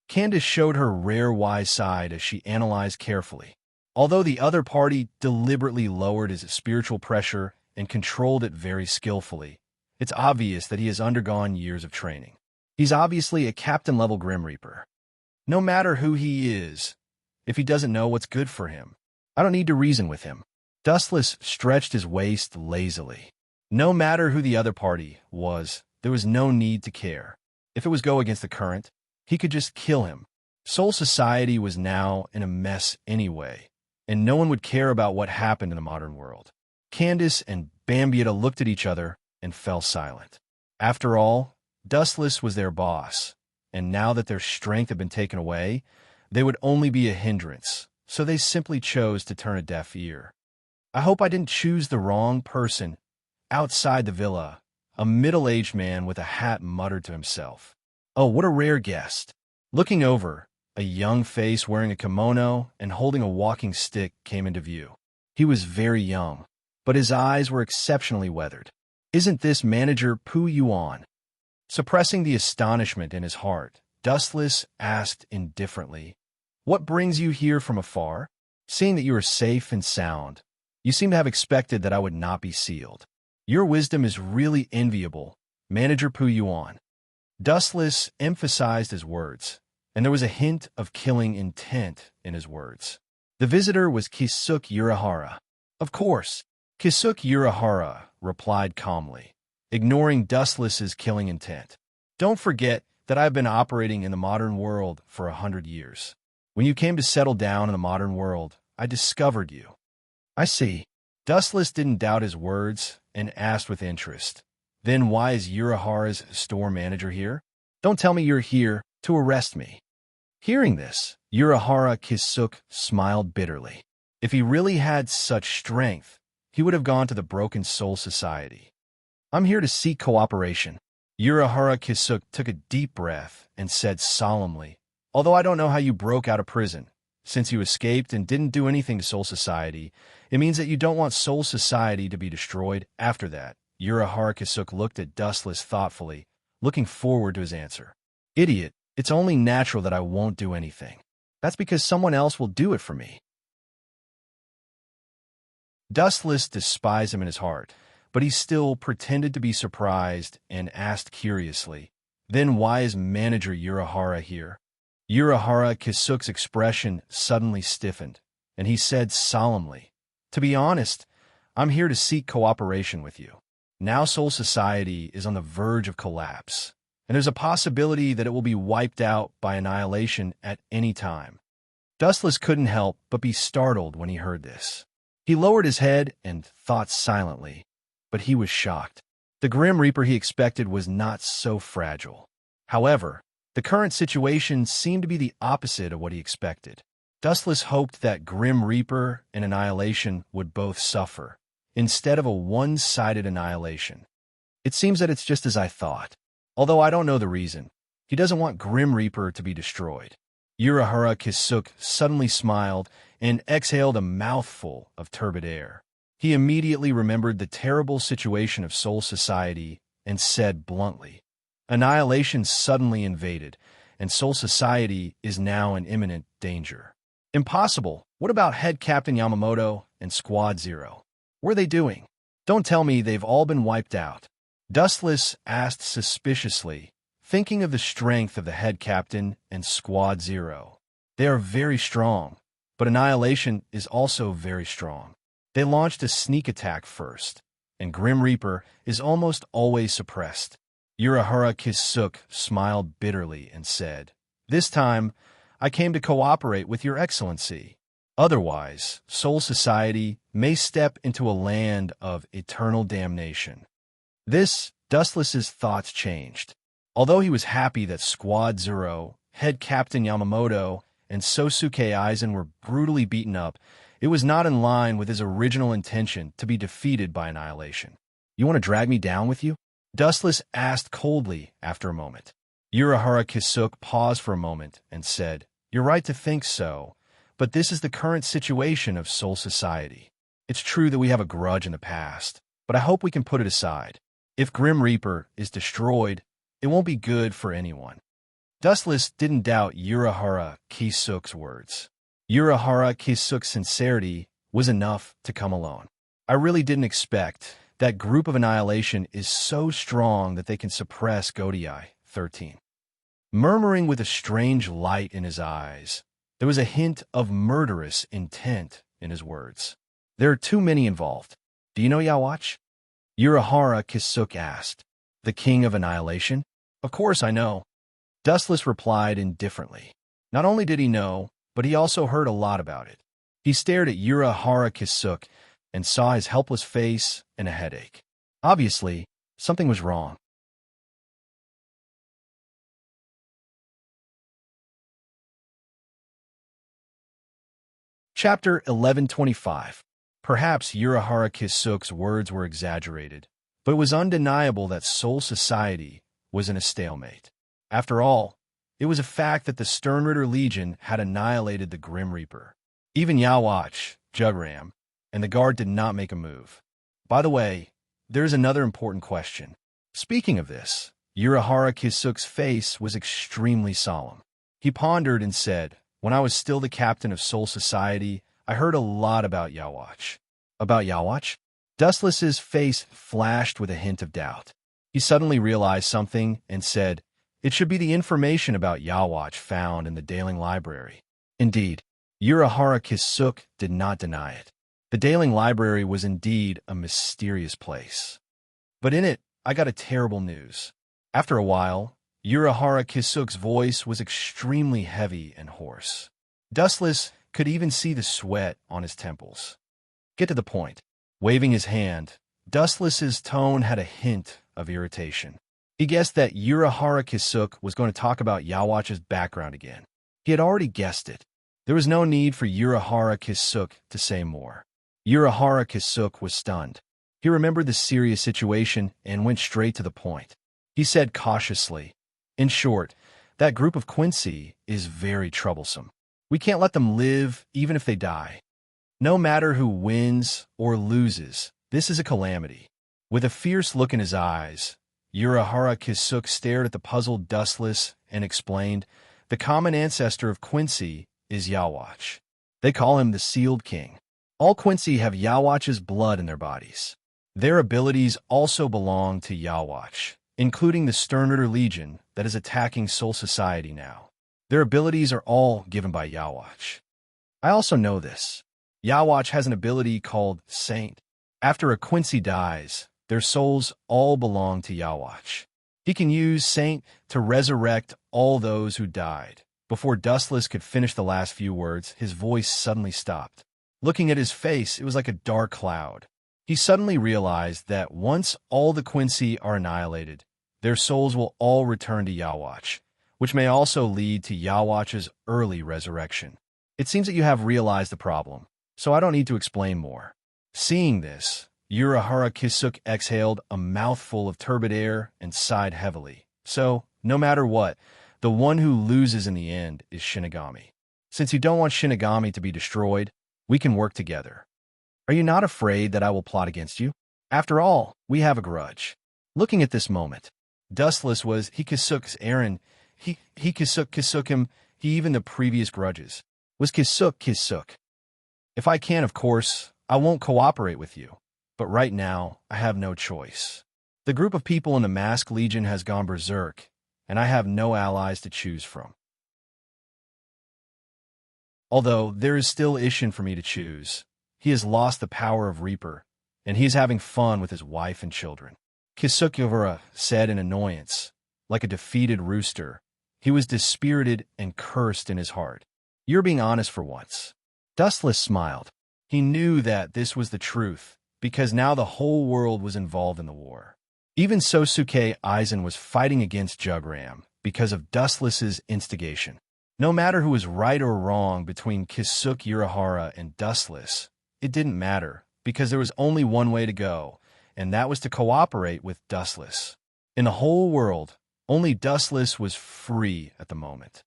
Candace showed her rare wise side as she analyzed carefully. Although the other party deliberately lowered his spiritual pressure and controlled it very skillfully, it's obvious that he has undergone years of training. He's obviously a captain-level Grim Reaper. No matter who he is, if he doesn't know what's good for him, I don't need to reason with him. Dustless stretched his waist lazily. No matter who the other party was, there was no need to care. If it was go against the current, he could just kill him. Soul Society was now in a mess anyway, and no one would care about what happened in the modern world. Candace and Bambietta looked at each other and fell silent. After all, Dustless was their boss, and now that their strength had been taken away, they would only be a hindrance, so they simply chose to turn a deaf ear. I hope I didn't choose the wrong person. Outside the villa, a middle-aged man with a hat muttered to himself. Oh, what a rare guest. Looking over, a young face wearing a kimono and holding a walking stick came into view. He was very young, but his eyes were exceptionally weathered. Isn't this Manager Pu Yuan? Suppressing the astonishment in his heart, Dustless asked indifferently, What brings you here from afar? Seeing that you are safe and sound, you seem to have expected that I would not be sealed. Your wisdom is really enviable, Manager Pu Yuan. Dustless emphasized his words, and there was a hint of killing intent in his words. The visitor was Kisuke Urahara. Of course, Kisuke Urahara replied calmly, ignoring Dustless's killing intent. Don't forget that I've been operating in the modern world for 100 years. When you came to settle down in the modern world, I discovered you. I see. Dustless didn't doubt his words and asked with interest. Then why is Urahara's store manager here? Don't tell me you're here to arrest me. Hearing this, Urahara Kisuke smiled bitterly. If he really had such strength, he would have gone to the Broken Soul Society. I'm here to seek cooperation. Urahara Kisuke took a deep breath and said solemnly, Although I don't know how you broke out of prison, since you escaped and didn't do anything to Soul Society, it means that you don't want Soul Society to be destroyed after that. Urahara Kisuke looked at Dustless thoughtfully, looking forward to his answer. Idiot, it's only natural that I won't do anything. That's because someone else will do it for me. Dustless despised him in his heart, but he still pretended to be surprised and asked curiously, Then why is Manager Urahara here? Urahara Kisuke's expression suddenly stiffened, and he said solemnly, To be honest, I'm here to seek cooperation with you. Now Soul Society is on the verge of collapse, and there's a possibility that it will be wiped out by annihilation at any time. Dustless couldn't help but be startled when he heard this. He lowered his head and thought silently, but he was shocked. The Grim Reaper he expected was not so fragile. However, the current situation seemed to be the opposite of what he expected. Dustless hoped that Grim Reaper and Annihilation would both suffer, instead of a one-sided annihilation. It seems that it's just as I thought. Although I don't know the reason. He doesn't want Grim Reaper to be destroyed. Urahara Kisuk suddenly smiled and exhaled a mouthful of turbid air. He immediately remembered the terrible situation of Soul Society and said bluntly, "Annihilation suddenly invaded, and Soul Society is now in imminent danger." "Impossible. What about Head Captain Yamamoto and Squad Zero? What are they doing? Don't tell me they've all been wiped out." Dustless asked suspiciously, thinking of the strength of the Head Captain and Squad Zero. "They are very strong, but Annihilation is also very strong. They launched a sneak attack first, and Grim Reaper is almost always suppressed." Urahara Kisuk smiled bitterly and said, "This time, I came to cooperate with your excellency. Otherwise, Soul Society may step into a land of eternal damnation." Dustless's thoughts changed. Although he was happy that Squad Zero, Head Captain Yamamoto, and Sosuke Aizen were brutally beaten up, it was not in line with his original intention to be defeated by Annihilation. "You want to drag me down with you?" Dustless asked coldly after a moment. Urahara Kisuk paused for a moment and said, "You're right to think so, but this is the current situation of Soul Society. It's true that we have a grudge in the past, but I hope we can put it aside. If Grim Reaper is destroyed, it won't be good for anyone." Dustless didn't doubt Urahara Kisuk's words. Urahara Kisuk's sincerity was enough to come alone. "I really didn't expect that group of Annihilation is so strong that they can suppress Godiai 13. Murmuring with a strange light in his eyes, there was a hint of murderous intent in his words. "There are too many involved. Do you know Yawatch?" Urahara Kisuk asked. "The king of Annihilation?" "Of course I know." Dustless replied indifferently. Not only did he know, but he also heard a lot about it. He stared at Urahara Kisuk and saw his helpless face and a headache. Obviously, something was wrong. Chapter 1125. Perhaps Urahara Kisuk's words were exaggerated, but it was undeniable that Soul Society was in a stalemate. After all, it was a fact that the Sternritter Legion had annihilated the Grim Reaper. Even Yawatch, Jugram, and the Guard did not make a move. By the way, there is another important question. Speaking of this, Urahara Kisuk's face was extremely solemn. He pondered and said, "When I was still the captain of Soul Society, I heard a lot about Yawatch." "About Yawatch?" Dustless's face flashed with a hint of doubt. He suddenly realized something and said, "It should be the information about Yawatch found in the Daling Library." Indeed, Urahara Kisuk did not deny it. The Daling Library was indeed a mysterious place. "But in it, I got a terrible news." After a while, Urahara Kisuk's voice was extremely heavy and hoarse. Dustless could even see the sweat on his temples. "Get to the point." Waving his hand, Dustless's tone had a hint of irritation. He guessed that Urahara Kisuk was going to talk about Yawatch's background again. He had already guessed it. There was no need for Urahara Kisuk to say more. Urahara Kisuk was stunned. He remembered the serious situation and went straight to the point. He said cautiously, "In short, that group of Quincy is very troublesome. We can't let them live even if they die. No matter who wins or loses, this is a calamity." With a fierce look in his eyes, Urahara Kisuk stared at the puzzled Dustless and explained, "The common ancestor of Quincy is Yawatch. They call him the Sealed King. All Quincy have Yawatch's blood in their bodies. Their abilities also belong to Yawatch, including the Sternritter Legion that is attacking Soul Society now. Their abilities are all given by Yawatch. I also know this. Yawatch has an ability called Saint. After a Quincy dies, their souls all belong to Yawatch. He can use Saint to resurrect all those who died." Before Dustless could finish the last few words, his voice suddenly stopped. Looking at his face, it was like a dark cloud. He suddenly realized that once all the Quincy are annihilated, their souls will all return to Yawatch, which may also lead to Yawatch's early resurrection. "It seems that you have realized the problem, so I don't need to explain more." Seeing this, Urahara Kisuk exhaled a mouthful of turbid air and sighed heavily. So, no matter what, the one who loses in the end is Shinigami. Since you don't want Shinigami to be destroyed, we can work together. Are you not afraid that I will plot against you? After all, we have a grudge. Looking at this moment, Dustless was Kisuk's Aaron, Kisuk him, he even the previous grudges. Was Kisuk. If I can, of course, I won't cooperate with you. But right now, I have no choice. The group of people in the Masked Legion has gone berserk, and I have no allies to choose from. Although there is still Ishin for me to choose, he has lost the power of Reaper, and he is having fun with his wife and children. Kisukura said in annoyance, like a defeated rooster. He was dispirited and cursed in his heart. You're being honest for once. Dustless smiled. He knew that this was the truth, because now the whole world was involved in the war. Even Sosuke Aizen was fighting against Jugram because of Dustless's instigation. No matter who was right or wrong between Kisuk Urahara and Dustless, it didn't matter, because there was only one way to go, and that was to cooperate with Dustless. In the whole world, only Dustless was free at the moment.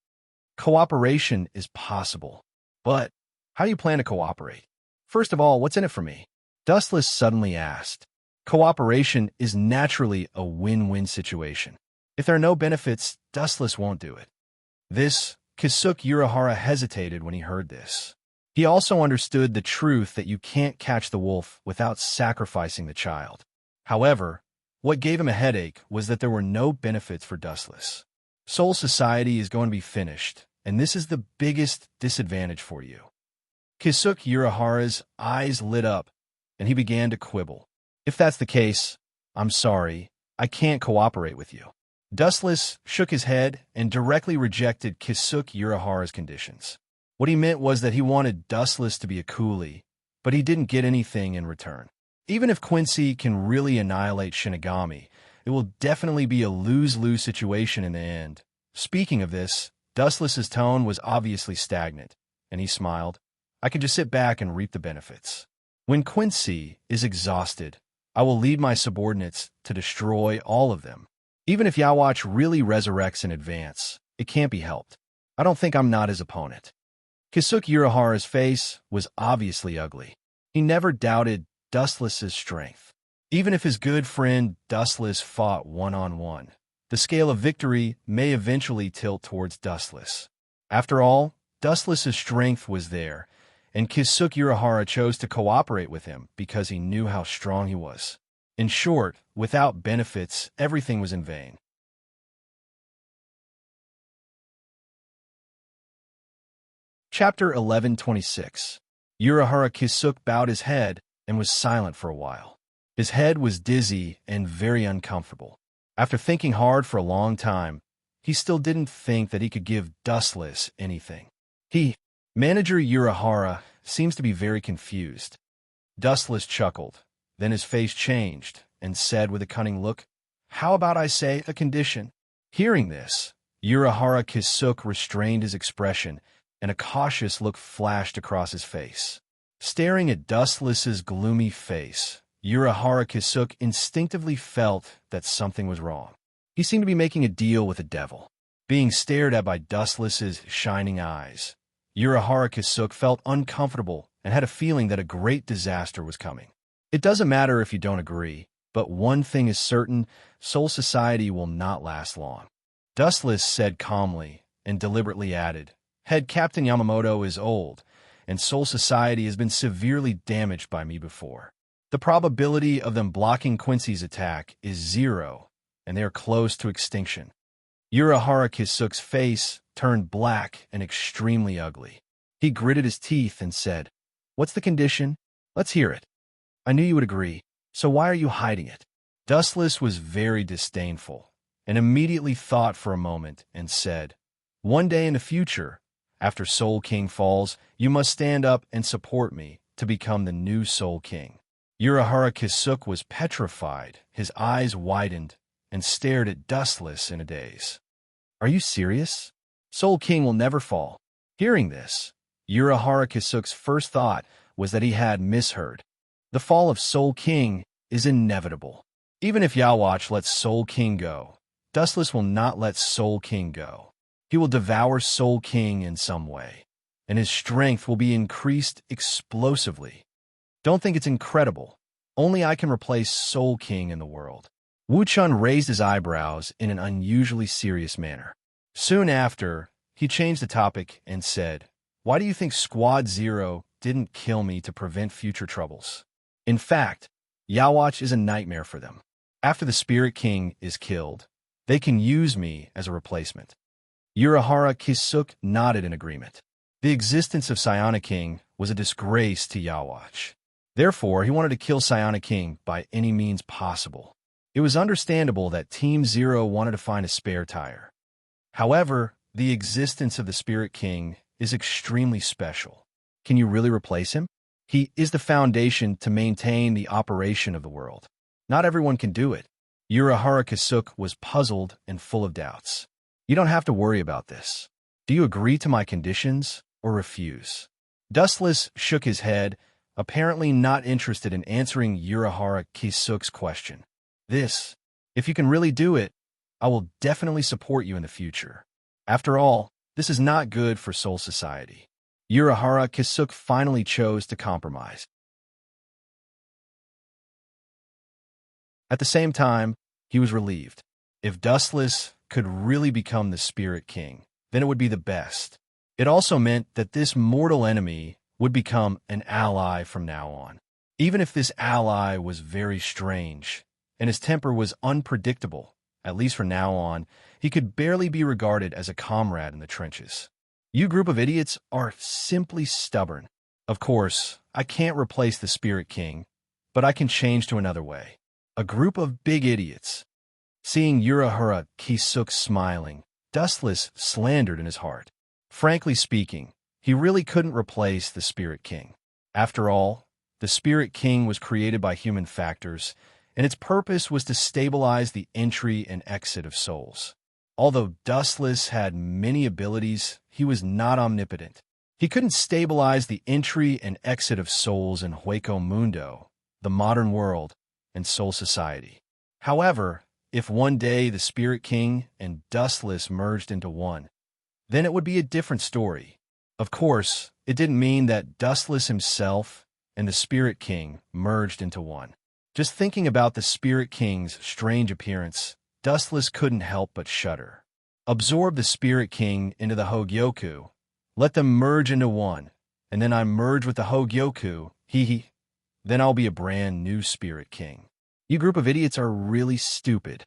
Cooperation is possible. But how do you plan to cooperate? First of all, what's in it for me? Dustless suddenly asked. Cooperation is naturally a win-win situation. If there are no benefits, Dustless won't do it. Kisuk Urahara hesitated when he heard this. He also understood the truth that you can't catch the wolf without sacrificing the child. However, what gave him a headache was that there were no benefits for Dustless. Soul Society is going to be finished, and this is the biggest disadvantage for you. Kisuk Urahara's eyes lit up, and he began to quibble. If that's the case, I'm sorry, I can't cooperate with you. Dustless shook his head and directly rejected Kisuk Urahara's conditions. What he meant was that he wanted Dustless to be a coolie, but he didn't get anything in return. Even if Quincy can really annihilate Shinigami, it will definitely be a lose-lose situation in the end. Speaking of this, Dustless's tone was obviously stagnant, and he smiled. I could just sit back and reap the benefits. When Quincy is exhausted, I will lead my subordinates to destroy all of them. Even if Yawatch really resurrects in advance, it can't be helped. I don't think I'm not his opponent. Kisuk Urahara's face was obviously ugly. He never doubted Dustless's strength. Even if his good friend Dustless fought one-on-one, the scale of victory may eventually tilt towards Dustless. After all, Dustless's strength was there, and Kisuk Urahara chose to cooperate with him because he knew how strong he was. In short, without benefits, everything was in vain. Chapter 1126. Urahara Kisuk bowed his head and was silent for a while. His head was dizzy and very uncomfortable. After thinking hard for a long time, he still didn't think that he could give Dustless anything. Manager Urahara seems to be very confused. Dustless chuckled. Then his face changed and said with a cunning look, How about I say a condition? Hearing this, Urahara Kisuk restrained his expression, and a cautious look flashed across his face. Staring at Dustless's gloomy face, Urahara Kisuk instinctively felt that something was wrong. He seemed to be making a deal with the devil. Being stared at by Dustless's shining eyes, Urahara Kisuk felt uncomfortable and had a feeling that a great disaster was coming. It doesn't matter if you don't agree, but one thing is certain, Soul Society will not last long. Dustless said calmly and deliberately added, Head Captain Yamamoto is old, and Soul Society has been severely damaged by me before. The probability of them blocking Quincy's attack is 0, and they are close to extinction. Urahara Kisuk's face turned black and extremely ugly. He gritted his teeth and said, What's the condition? Let's hear it. I knew you would agree, so why are you hiding it? Dustless was very disdainful, and immediately thought for a moment and said, One day in the future, after Soul King falls, you must stand up and support me to become the new Soul King. Urahara Kisuk was petrified, his eyes widened, and stared at Dustless in a daze. Are you serious? Soul King will never fall. Hearing this, Urahara Kisuk's first thought was that he had misheard. The fall of Soul King is inevitable. Even if Yawatch lets Soul King go, Dustless will not let Soul King go. He will devour Soul King in some way, and his strength will be increased explosively. Don't think it's incredible. Only I can replace Soul King in the world. Wu Chun raised his eyebrows in an unusually serious manner. Soon after, he changed the topic and said, "Why do you think Squad Zero didn't kill me to prevent future troubles? In fact, Yawatch is a nightmare for them. After the Spirit King is killed, they can use me as a replacement." Urahara Kisuk nodded in agreement. The existence of Sayana King was a disgrace to Yawatch. Therefore, he wanted to kill Sayana King by any means possible. It was understandable that Team Zero wanted to find a spare tire. However, the existence of the Spirit King is extremely special. Can you really replace him? He is the foundation to maintain the operation of the world. Not everyone can do it. Urahara Kisuk was puzzled and full of doubts. You don't have to worry about this. Do you agree to my conditions or refuse? Dustless shook his head, apparently not interested in answering Urahara Kisuk's question. If you can really do it, I will definitely support you in the future. After all, this is not good for Soul Society. Urahara Kisuk finally chose to compromise. At the same time, he was relieved. If Dustless could really become the Spirit King, then it would be the best. It also meant that this mortal enemy would become an ally from now on. Even if this ally was very strange, and his temper was unpredictable, at least from now on, he could barely be regarded as a comrade in the trenches. You group of idiots are simply stubborn. Of course, I can't replace the Spirit King, but I can change to another way. A group of big idiots. Seeing Urahara Kisuk smiling, Dustless slandered in his heart. Frankly speaking, he really couldn't replace the Spirit King. After all, the Spirit King was created by human factors, and its purpose was to stabilize the entry and exit of souls. Although Dustless had many abilities, he was not omnipotent. He couldn't stabilize the entry and exit of souls in Hueco Mundo, the modern world, and Soul Society. However, if one day the Spirit King and Dustless merged into one, then it would be a different story. Of course, it didn't mean that Dustless himself and the Spirit King merged into one. Just thinking about the Spirit King's strange appearance, Dustless couldn't help but shudder. Absorb the Spirit King into the Hogyoku. Let them merge into one, and then I merge with the Hogyoku. Then I'll be a brand new Spirit King. You group of idiots are really stupid.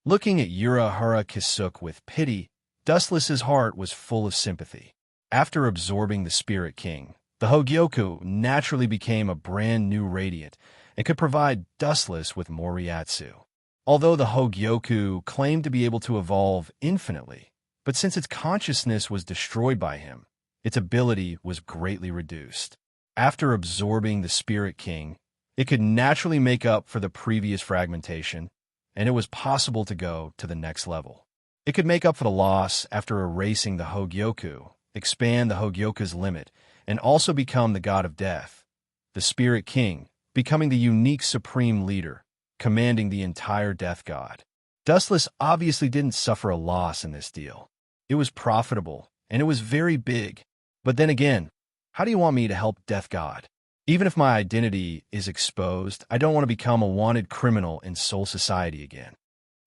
Looking at Urahara Kisuk with pity, Dustless's heart was full of sympathy. After absorbing the Spirit King, the Hogyoku naturally became a brand new Radiant and could provide Dustless with more Ryatsu. Although the Hogyoku claimed to be able to evolve infinitely, but since its consciousness was destroyed by him, its ability was greatly reduced. After absorbing the Spirit King, it could naturally make up for the previous fragmentation, and it was possible to go to the next level. It could make up for the loss after erasing the Hogyoku, expand the Hogyoku's limit, and also become the god of death, the Spirit King, becoming the unique supreme leader, commanding the entire death god. Dustless obviously didn't suffer a loss in this deal. It was profitable, and it was very big. But then again, how do you want me to help Death God? Even if my identity is exposed, I don't want to become a wanted criminal in Soul Society again.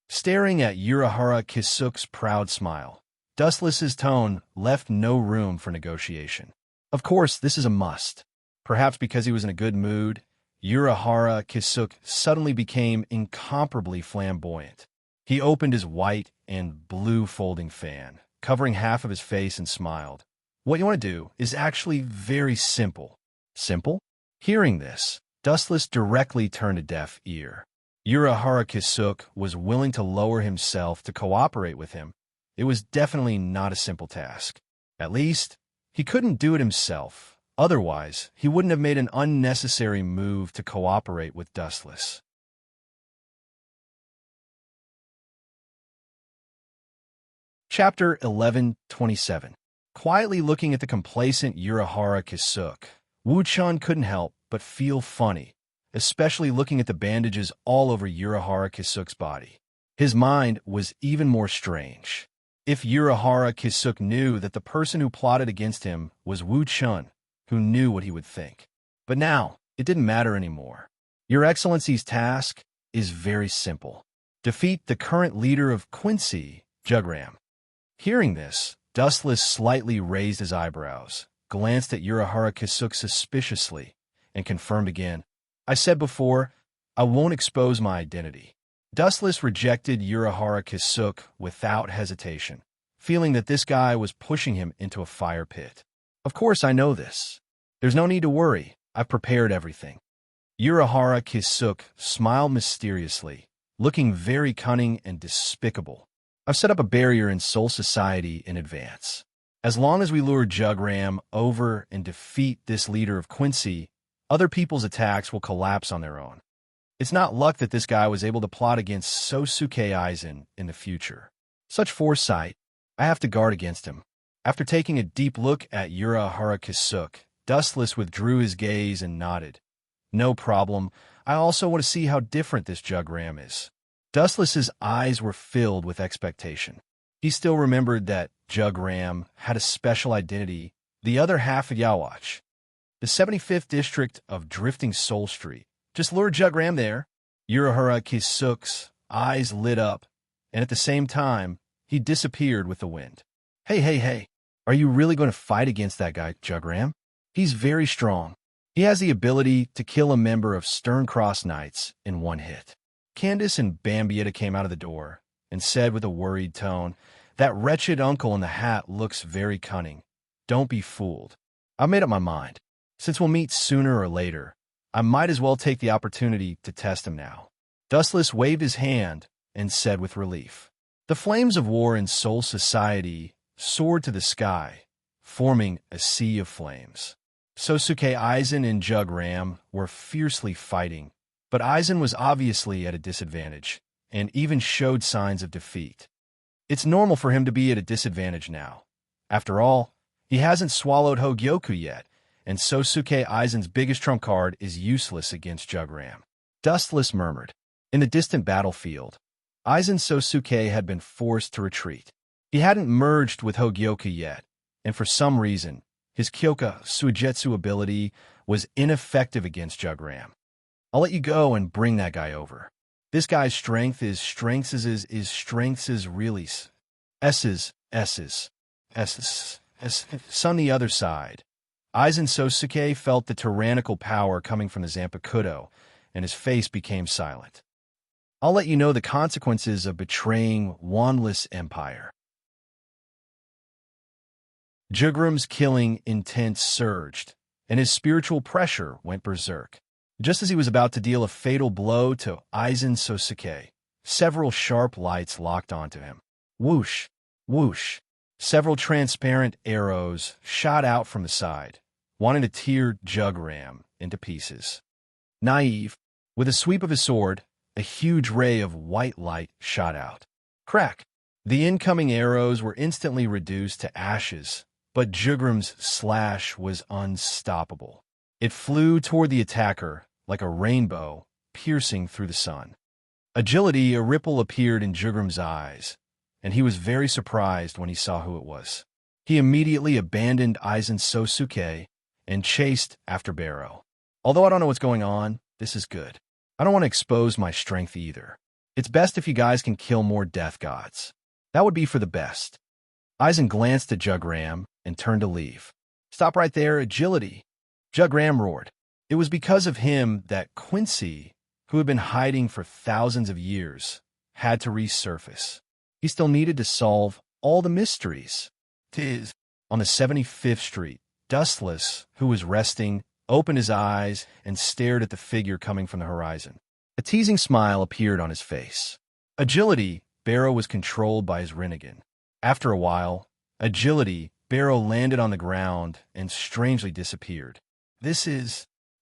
Staring at Urahara Kisuk's proud smile, Dustless's tone left no room for negotiation. Of course, this is a must. Perhaps because he was in a good mood, Urahara Kisuk suddenly became incomparably flamboyant. He opened his white and blue folding fan, covering half of his face, and smiled. What you want to do is actually very simple. Simple? Hearing this, Dustless directly turned a deaf ear. Urahara Kisuk was willing to lower himself to cooperate with him. It was definitely not a simple task. At least, he couldn't do it himself. Otherwise, he wouldn't have made an unnecessary move to cooperate with Dustless. Chapter 11:27. Quietly looking at the complacent Urahara Kisuk, Wu Chun couldn't help but feel funny. especially looking at the bandages all over Urahara Kisuk's body. His mind was even more strange. If Urahara Kisuk knew that the person who plotted against him was Wu Chun, who knew what he would think. But now, it didn't matter anymore. Your Excellency's task is very simple. Defeat the current leader of Quincy, Jugram. Hearing this, Dustless slightly raised his eyebrows, glanced at Urahara Kisuk suspiciously, and confirmed again, I said before, I won't expose my identity. Dustless rejected Urahara Kisuk without hesitation, feeling that this guy was pushing him into a fire pit. Of course I know this. There's no need to worry. I've prepared everything. Urahara Kisuk smiled mysteriously, looking very cunning and despicable. I've set up a barrier in Soul Society in advance. As long as we lure Jugram over and defeat this leader of Quincy, other people's attacks will collapse on their own. It's not luck that this guy was able to plot against Sosuke Aizen in the future. Such foresight, I have to guard against him. After taking a deep look at Urahara Kisuk, Dustless withdrew his gaze and nodded. No problem. I also want to see how different this Jugram is. Dustless's eyes were filled with expectation. He still remembered that Jugram had a special identity, the other half of Yawatch. The 75th district of Drifting Soul Street. Just lure Jugram there. Urahara Kisuk's eyes lit up, and at the same time, he disappeared with the wind. Hey. Are you really going to fight against that guy, Jugram? He's very strong. He has the ability to kill a member of Stern Cross Knights in one hit. Candace and Bambietta came out of the door and said with a worried tone, that wretched uncle in the hat looks very cunning. Don't be fooled. I've made up my mind. Since we'll meet sooner or later, I might as well take the opportunity to test him now. Dustless waved his hand and said with relief. The flames of war in Soul Society soared to the sky, forming a sea of flames. Sosuke Aizen and Jugram were fiercely fighting, but Aizen was obviously at a disadvantage, and even showed signs of defeat. It's normal for him to be at a disadvantage now. After all, he hasn't swallowed Hogyoku yet, and Sosuke Aizen's biggest trump card is useless against Jugram. Dustless murmured. In the distant battlefield, Aizen Sosuke had been forced to retreat. He hadn't merged with Hogyoku yet, and for some reason, his Kyoka Suigetsu ability was ineffective against Jugram. I'll let you go and bring that guy over. This guy's strength is really S's. On the other side, Aizen Sosuke felt the tyrannical power coming from the Zanpakuto, and his face became silent. I'll let you know the consequences of betraying Wandless Empire. Jugram's killing intent surged, and his spiritual pressure went berserk. Just as he was about to deal a fatal blow to Aizen Sosuke, several sharp lights locked onto him. Whoosh, whoosh. Several transparent arrows shot out from the side, wanting to tear Jugram into pieces. Naive, with a sweep of his sword, a huge ray of white light shot out. Crack! The incoming arrows were instantly reduced to ashes, but Jugram's slash was unstoppable. It flew toward the attacker like a rainbow, piercing through the sun. Agility, a ripple appeared in Jugram's eyes, and he was very surprised when he saw who it was. He immediately abandoned Aizen Sosuke and chased after Barrow. Although I don't know what's going on, this is good. I don't want to expose my strength either. It's best if you guys can kill more death gods. That would be for the best. Aizen glanced at Jugram and turned to leave. Stop right there, agility. Jugram roared. It was because of him that Quincy, who had been hiding for thousands of years, had to resurface. He still needed to solve all the mysteries. On the 75th Street, Dustless, who was resting, opened his eyes and stared at the figure coming from the horizon. A teasing smile appeared on his face. Agility, Barrow was controlled by his Rinnegan. After a while, Agility, Barrow landed on the ground and strangely disappeared.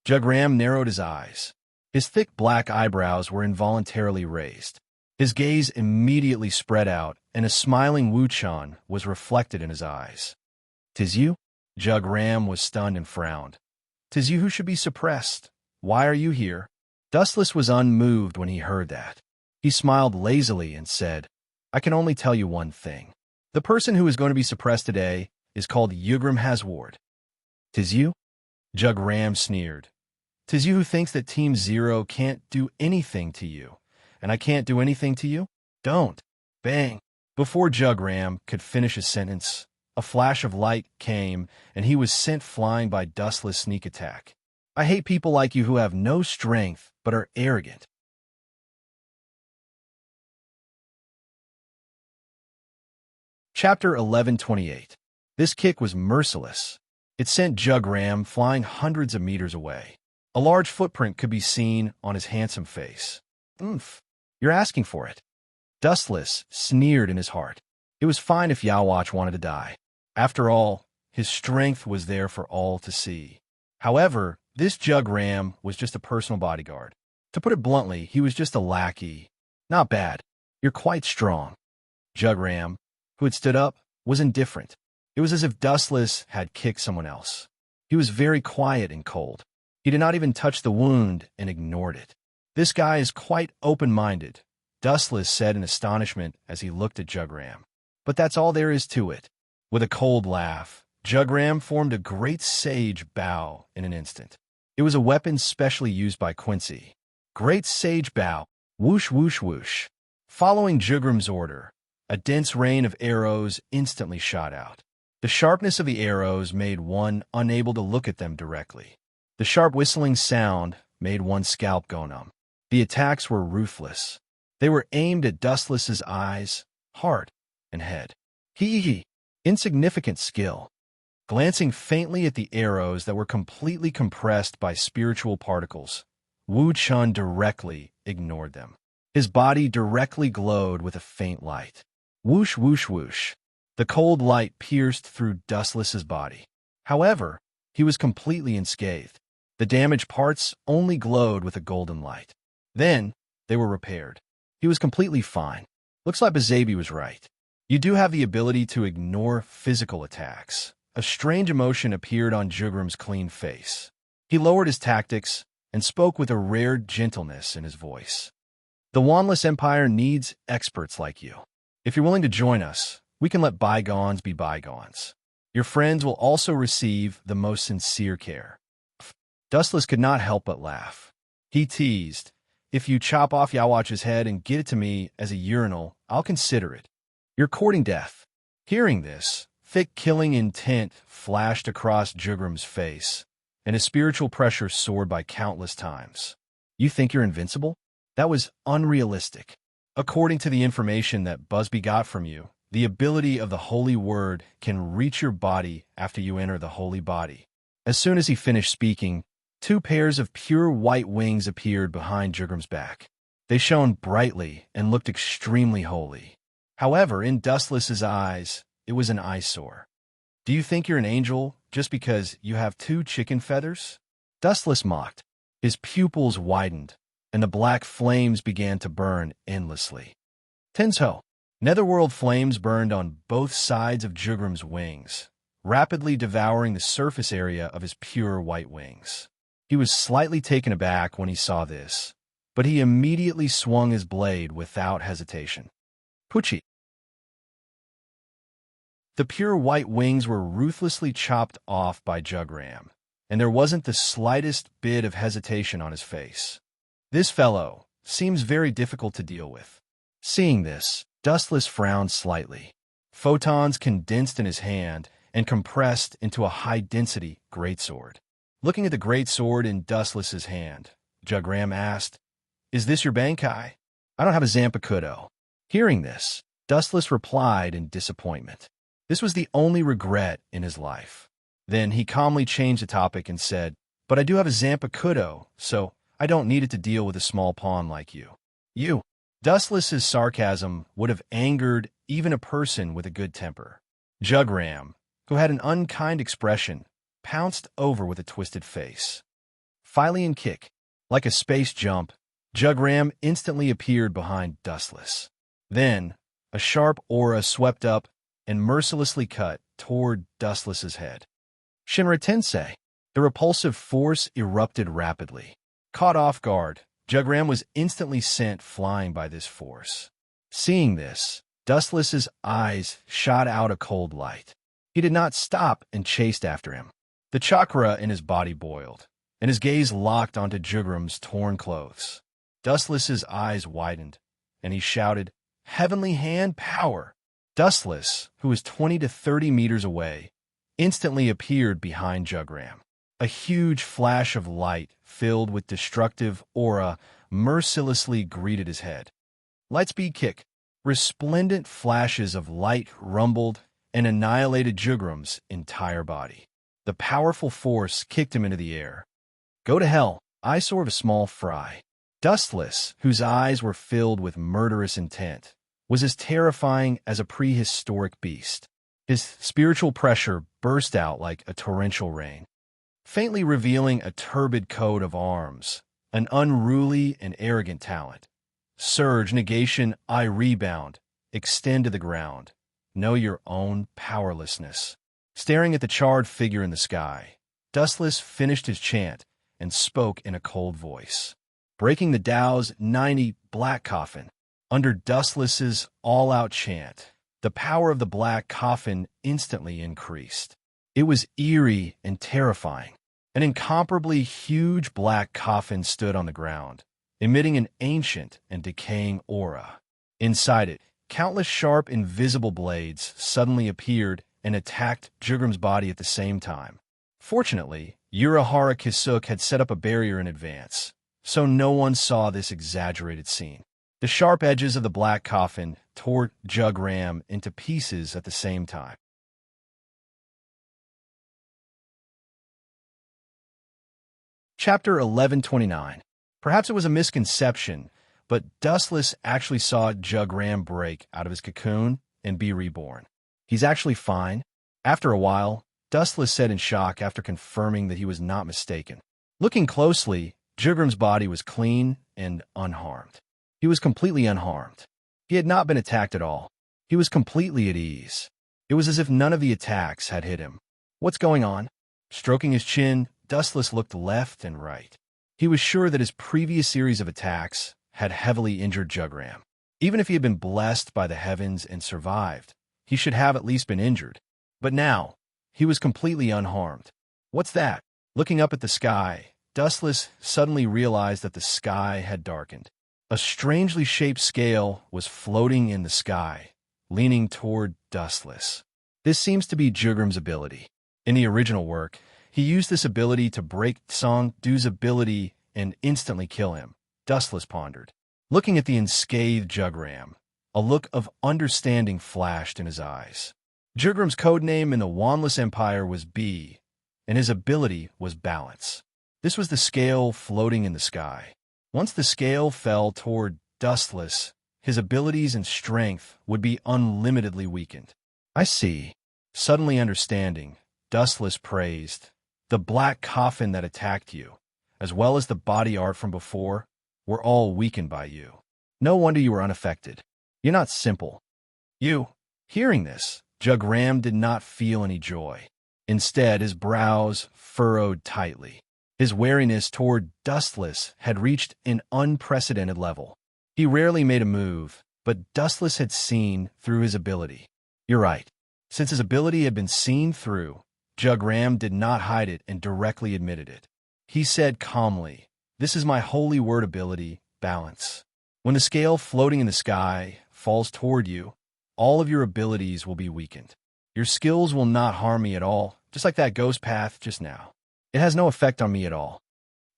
Jugram narrowed his eyes. His thick black eyebrows were involuntarily raised. His gaze immediately spread out, and a smiling Wu-chan was reflected in his eyes. "'Tis you?" Jugram was stunned and frowned. "'Tis you who should be suppressed. Why are you here?" Dustless was unmoved when he heard that. He smiled lazily and said, I can only tell you one thing. The person who is going to be suppressed today is called Ugram Hasward. "'Tis you?" Jug Ram sneered. "'Tis you who thinks that Team Zero can't do anything to you, and I can't do anything to you? Don't." Bang! Before Jug Ram could finish his sentence, a flash of light came, and he was sent flying by Dustless' sneak attack. I hate people like you who have no strength but are arrogant. Chapter 1128. This kick was merciless. It sent Jug Ram flying hundreds of meters away. A large footprint could be seen on his handsome face. "Oomph, you're asking for it." Dustless sneered in his heart. It was fine if Yawatch wanted to die. After all, his strength was there for all to see. However, this Jug Ram was just a personal bodyguard. To put it bluntly, he was just a lackey. Not bad. You're quite strong. Jug Ram, who had stood up, was indifferent. It was as if Dustless had kicked someone else. He was very quiet and cold. He did not even touch the wound and ignored it. This guy is quite open-minded, Dustless said in astonishment as he looked at Jug Ram. But that's all there is to it. With a cold laugh, Jug Ram formed a great sage bow in an instant. It was a weapon specially used by Quincy. Great sage bow, whoosh whoosh whoosh. Following Jug Ram's order, a dense rain of arrows instantly shot out. The sharpness of the arrows made one unable to look at them directly. The sharp whistling sound made one's scalp go numb. The attacks were ruthless. They were aimed at Dustless's eyes, heart, and head. Hee. Insignificant skill. Glancing faintly at the arrows that were completely compressed by spiritual particles, Wu Chun directly ignored them. His body directly glowed with a faint light. Whoosh, whoosh, whoosh. The cold light pierced through Dustless's body. However, he was completely unscathed. The damaged parts only glowed with a golden light. Then, they were repaired. He was completely fine. Looks like Bazabi was right. You do have the ability to ignore physical attacks. A strange emotion appeared on Jug Ram's clean face. He lowered his tactics and spoke with a rare gentleness in his voice. The Wandless Empire needs experts like you. If you're willing to join us, we can let bygones be bygones. Your friends will also receive the most sincere care. Dustless could not help but laugh. He teased, "If you chop off Yawatch's head and get it to me as a urinal, I'll consider it. You're courting death." Hearing this, thick killing intent flashed across Jug Ram's face, and his spiritual pressure soared by countless times. "You think you're invincible? That was unrealistic. According to the information that Busby got from you, the ability of the Holy Word can reach your body after you enter the Holy Body." As soon as he finished speaking, 2 pairs of pure white wings appeared behind Jug Ram's back. They shone brightly and looked extremely holy. However, in Dustless's eyes, it was an eyesore. "Do you think you're an angel just because you have 2 chicken feathers?" Dustless mocked. His pupils widened, and the black flames began to burn endlessly. Tenso. Netherworld flames burned on both sides of Jug Ram's wings, rapidly devouring the surface area of his pure white wings. He was slightly taken aback when he saw this, but he immediately swung his blade without hesitation. Pucci. The pure white wings were ruthlessly chopped off by Jug Ram, and there wasn't the slightest bit of hesitation on his face. This fellow seems very difficult to deal with. Seeing this, Dustless frowned slightly. Photons condensed in his hand and compressed into a high-density greatsword. Looking at the greatsword in Dustless's hand, Jug Ram asked, "Is this your Bankai? I don't have a Zanpakuto." Hearing this, Dustless replied in disappointment. This was the only regret in his life. Then he calmly changed the topic and said, "But I do have a Zanpakuto, so I don't need it to deal with a small pawn like you." You. Dustless's sarcasm would have angered even a person with a good temper. Jug Ram, who had an unkind expression, pounced over with a twisted face. Fylian kick. Like a space jump, Jug Ram instantly appeared behind Dustless. Then, a sharp aura swept up and mercilessly cut toward Dustless's head. Shinra Tensei. The repulsive force erupted rapidly. Caught off guard, Jugram was instantly sent flying by this force. Seeing this, Dustless's eyes shot out a cold light. He did not stop and chased after him. The chakra in his body boiled, and his gaze locked onto Jugram's torn clothes. Dustless's eyes widened, and he shouted, "Heavenly Hand Power!" Dustless, who was 20 to 30 meters away, instantly appeared behind Jugram. A huge flash of light filled with destructive aura mercilessly greeted his head. Lightspeed kick. Resplendent flashes of light rumbled and annihilated Jugram's entire body. The powerful force kicked him into the air. Go to hell, eyesore of a small fry. Dustless, whose eyes were filled with murderous intent, was as terrifying as a prehistoric beast. His spiritual pressure burst out like a torrential rain, faintly revealing a turbid coat of arms, an unruly and arrogant talent. Surge, negation, I rebound, extend to the ground. Know your own powerlessness. Staring at the charred figure in the sky, Dustless finished his chant and spoke in a cold voice. Breaking the Tao's 90 black coffin. Under Dustless's all-out chant, the power of the black coffin instantly increased. It was eerie and terrifying. An incomparably huge black coffin stood on the ground, emitting an ancient and decaying aura. Inside it, countless sharp, invisible blades suddenly appeared and attacked Jugram's body at the same time. Fortunately, Urahara Kisuk had set up a barrier in advance, so no one saw this exaggerated scene. The sharp edges of the black coffin tore Jugram into pieces at the same time. Chapter 1129. Perhaps it was a misconception, but Dustless actually saw Jugram break out of his cocoon and be reborn. He's actually fine. After a while, Dustless said in shock after confirming that he was not mistaken. Looking closely, Jugram's body was clean and unharmed. He was completely unharmed. He had not been attacked at all. He was completely at ease. It was as if none of the attacks had hit him. What's going on? Stroking his chin, Dustless looked left and right. He was sure that his previous series of attacks had heavily injured Jugram. Even if he had been blessed by the heavens and survived, he should have at least been injured. But now, he was completely unharmed. What's that? Looking up at the sky, Dustless suddenly realized that the sky had darkened. A strangely shaped scale was floating in the sky, leaning toward Dustless. This seems to be Jugram's ability. In the original work, he used this ability to break Song Du's ability and instantly kill him, Dustless pondered. Looking at the unscathed Jugram, a look of understanding flashed in his eyes. Jugram's codename in the Wanless Empire was B, and his ability was Balance. This was the scale floating in the sky. Once the scale fell toward Dustless, his abilities and strength would be unlimitedly weakened. I see. Suddenly understanding, Dustless praised. The black coffin that attacked you, as well as the body art from before, were all weakened by you. No wonder you were unaffected. You're not simple. Hearing this, Jugram did not feel any joy. Instead, his brows furrowed tightly. His wariness toward Dustless had reached an unprecedented level. He rarely made a move, but Dustless had seen through his ability. You're right. Since his ability had been seen through, Jugram did not hide it and directly admitted it. He said calmly, "This is my holy word ability, Balance. When the scale floating in the sky falls toward you, all of your abilities will be weakened. Your skills will not harm me at all, just like that ghost path just now. It has no effect on me at all."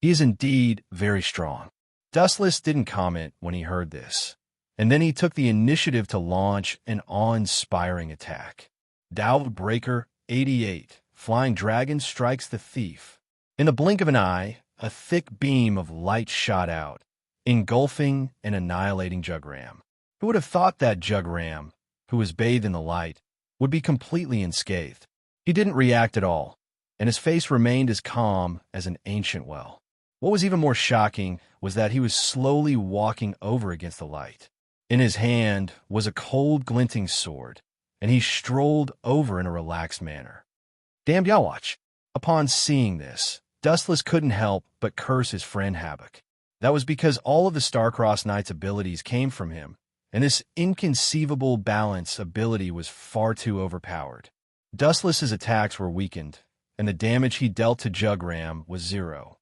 He is indeed very strong. Dustless didn't comment when he heard this, and then he took the initiative to launch an awe-inspiring attack. Tao Breaker 88. Flying Dragon strikes the thief. In the blink of an eye, a thick beam of light shot out, engulfing and annihilating Jugram. Who would have thought that Jugram, who was bathed in the light, would be completely unscathed? He didn't react at all, and his face remained as calm as an ancient well. What was even more shocking was that he was slowly walking over against the light. In his hand was a cold, glinting sword, and he strolled over in a relaxed manner. Damned Yawatch! Upon seeing this, Dustless couldn't help but curse his friend Havoc. That was because all of the Star-Crossed Knight's abilities came from him, and this inconceivable balance ability was far too overpowered. Dustless's attacks were weakened, and the damage he dealt to Jugram was 0.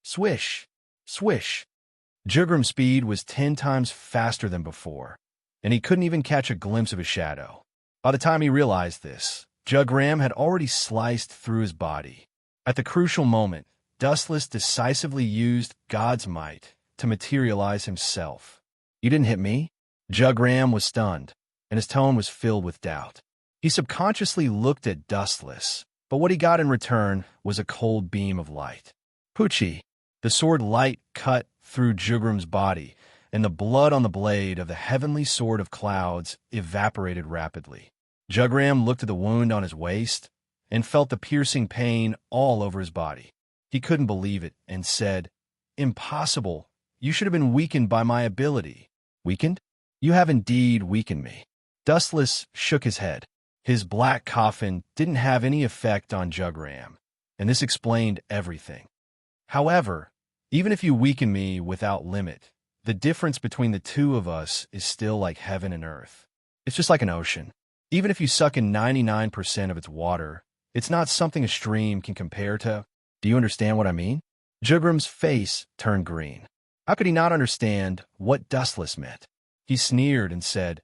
Swish! Swish! Jugram's speed was 10 times faster than before, and he couldn't even catch a glimpse of his shadow. By the time he realized this, Jugram had already sliced through his body. At the crucial moment, Dustless decisively used God's might to materialize himself. "You didn't hit me?" Jugram was stunned, and his tone was filled with doubt. He subconsciously looked at Dustless, but what he got in return was a cold beam of light. Poochie! The sword light cut through Jugram's body, and the blood on the blade of the heavenly sword of clouds evaporated rapidly. Jugram looked at the wound on his waist and felt the piercing pain all over his body. He couldn't believe it and said, "Impossible! You should have been weakened by my ability." "Weakened? You have indeed weakened me." Dustless shook his head. His black coffin didn't have any effect on Jugram, and this explained everything. "However, even if you weaken me without limit, the difference between the two of us is still like heaven and earth. It's just like an ocean. Even if you suck in 99% of its water, it's not something a stream can compare to. Do you understand what I mean?" Jugram's face turned green. How could he not understand what Dustless meant? He sneered and said,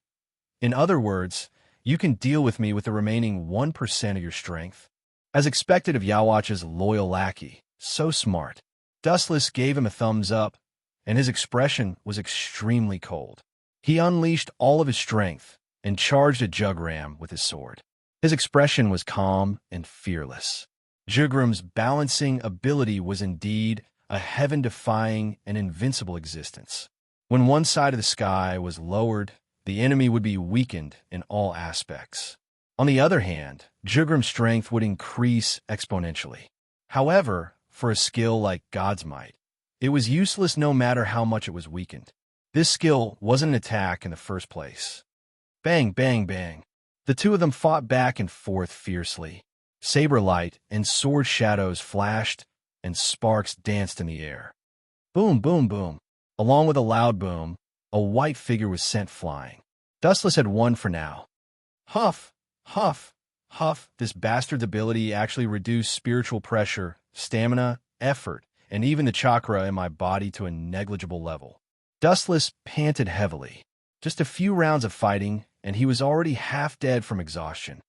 "In other words, you can deal with me with the remaining 1% of your strength." As expected of Yawatch's loyal lackey, so smart, Dustless gave him a thumbs up, and his expression was extremely cold. He unleashed all of his strength and charged at Jugram with his sword. His expression was calm and fearless. Jugram's balancing ability was indeed a heaven-defying and invincible existence. When one side of the sky was lowered, the enemy would be weakened in all aspects. On the other hand, Jugram's strength would increase exponentially. However, for a skill like God's might, it was useless no matter how much it was weakened. This skill wasn't an attack in the first place. Bang, bang, bang. The two of them fought back and forth fiercely. Saber light and sword shadows flashed, and sparks danced in the air. Boom, boom, boom. Along with a loud boom, a white figure was sent flying. Dustless had won for now. Huff, huff, huff. This bastard's ability actually reduced spiritual pressure, stamina, effort, and even the chakra in my body to a negligible level. Dustless panted heavily. Just a few rounds of fighting, and he was already half dead from exhaustion.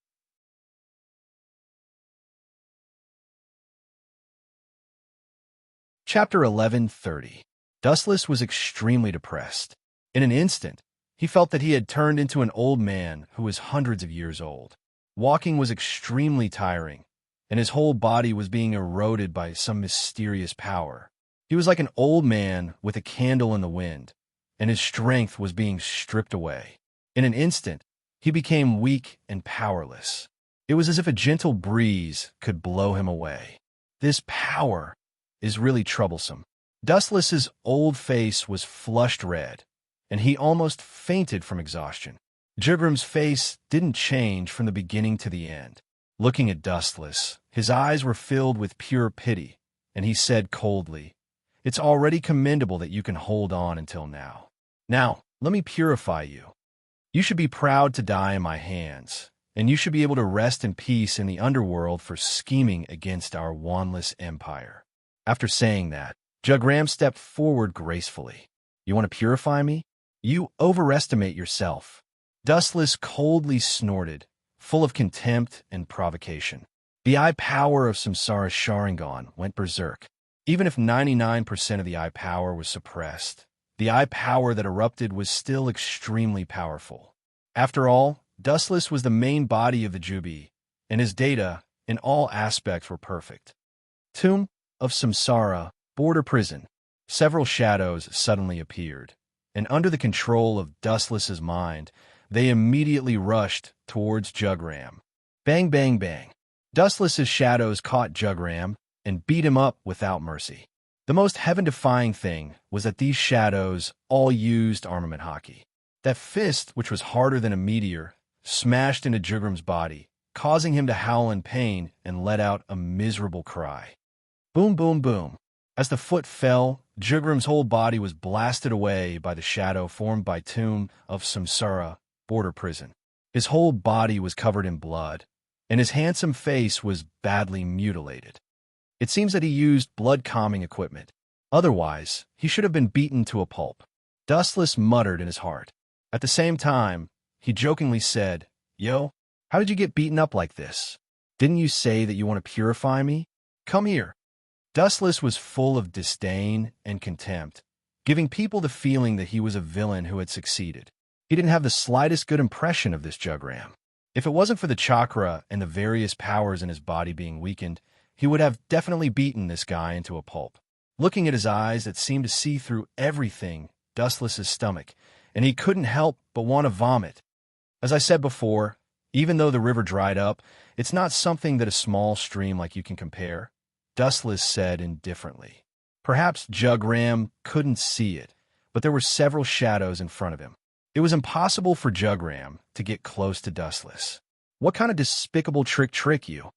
Chapter 11:30. Dustless was extremely depressed. In an instant, he felt that he had turned into an old man who was hundreds of years old. Walking was extremely tiring, and his whole body was being eroded by some mysterious power. He was like an old man with a candle in the wind, and his strength was being stripped away. In an instant, he became weak and powerless. It was as if a gentle breeze could blow him away. This power is really troublesome. Dustless's old face was flushed red, and he almost fainted from exhaustion. Jugram's face didn't change from the beginning to the end. Looking at Dustless, his eyes were filled with pure pity, and he said coldly, "It's already commendable that you can hold on until now. Now, let me purify you. You should be proud to die in my hands, and you should be able to rest in peace in the underworld for scheming against our wandless empire." After saying that, Jugram stepped forward gracefully. "You want to purify me? You overestimate yourself." Dustless coldly snorted, full of contempt and provocation. The eye power of Samsara Sharingan went berserk. Even if 99% of the eye power was suppressed, the eye power that erupted was still extremely powerful. After all, Dustless was the main body of the Jubi, and his data, in all aspects, were perfect. Tomb of Samsara, border prison. Several shadows suddenly appeared, and under the control of Dustless's mind, they immediately rushed towards Jugram. Bang, bang, bang. Dustless's shadows caught Jugram and beat him up without mercy. The most heaven-defying thing was that these shadows all used armament hockey. That fist, which was harder than a meteor, smashed into Jugram's body, causing him to howl in pain and let out a miserable cry. Boom, boom, boom. As the foot fell, Jugram's whole body was blasted away by the shadow formed by Tomb of Samsara, border prison. His whole body was covered in blood, and his handsome face was badly mutilated. It seems that he used blood-calming equipment. Otherwise, he should have been beaten to a pulp. Dustless muttered in his heart. At the same time, he jokingly said, "Yo, how did you get beaten up like this? Didn't you say that you want to purify me? Come here." Dustless was full of disdain and contempt, giving people the feeling that he was a villain who had succeeded. He didn't have the slightest good impression of this Jugram. If it wasn't for the chakra and the various powers in his body being weakened, he would have definitely beaten this guy into a pulp. Looking at his eyes that seemed to see through everything, Dustless's stomach, and he couldn't help but want to vomit. As I said before, even though the river dried up, it's not something that a small stream like you can compare, Dustless said indifferently. Perhaps Jugram couldn't see it, but there were several shadows in front of him. It was impossible for Jugram to get close to Dustless. What kind of despicable trick you?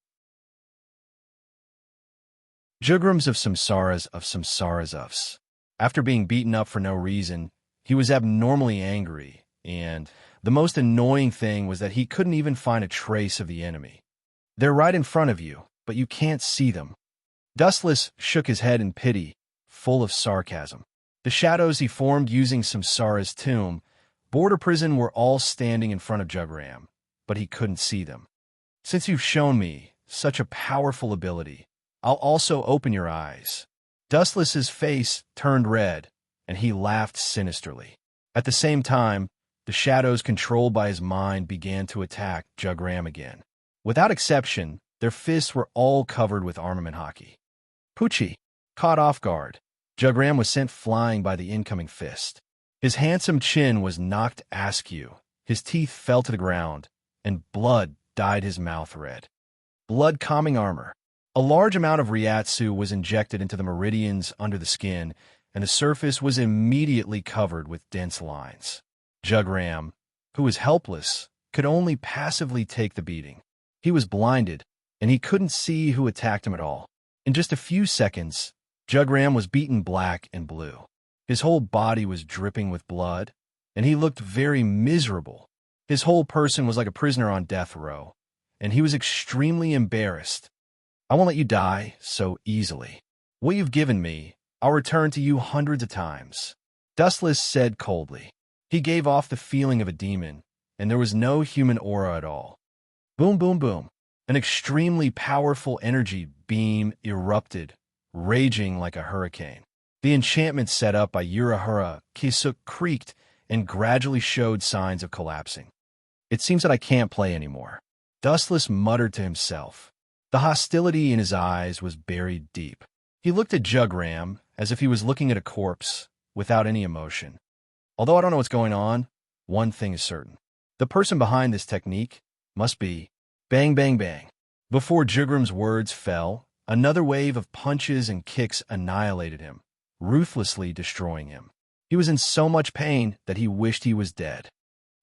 Jugrams of Samsara's Ufs. After being beaten up for no reason, he was abnormally angry, and the most annoying thing was that he couldn't even find a trace of the enemy. They're right in front of you, but you can't see them. Dustless shook his head in pity, full of sarcasm. The shadows he formed using Samsara's tomb, border prison, were all standing in front of Jugram, but he couldn't see them. "Since you've shown me such a powerful ability, I'll also open your eyes." Dustless's face turned red, and he laughed sinisterly. At the same time, the shadows controlled by his mind began to attack Jugram again. Without exception, their fists were all covered with armament hockey. Poochie, caught off guard, Jugram was sent flying by the incoming fist. His handsome chin was knocked askew, his teeth fell to the ground, and blood dyed his mouth red. Blood-calming armor. A large amount of Ryatsu was injected into the meridians under the skin, and the surface was immediately covered with dense lines. Jugram, who was helpless, could only passively take the beating. He was blinded, and he couldn't see who attacked him at all. In just a few seconds, Jugram was beaten black and blue. His whole body was dripping with blood, and he looked very miserable. His whole person was like a prisoner on death row, and he was extremely embarrassed. "I won't let you die so easily. What you've given me, I'll return to you hundreds of times," Dustless said coldly. He gave off the feeling of a demon, and there was no human aura at all. Boom, boom, boom. An extremely powerful energy beam erupted, raging like a hurricane. The enchantment set up by Urahara Kisuk creaked and gradually showed signs of collapsing. "It seems that I can't play anymore," Dustless muttered to himself. The hostility in his eyes was buried deep. He looked at Jugram as if he was looking at a corpse, without any emotion. "Although I don't know what's going on, one thing is certain. The person behind this technique must be..." Bang, bang, bang. Before Jugram's words fell, another wave of punches and kicks annihilated him, ruthlessly destroying him. He was in so much pain that he wished he was dead.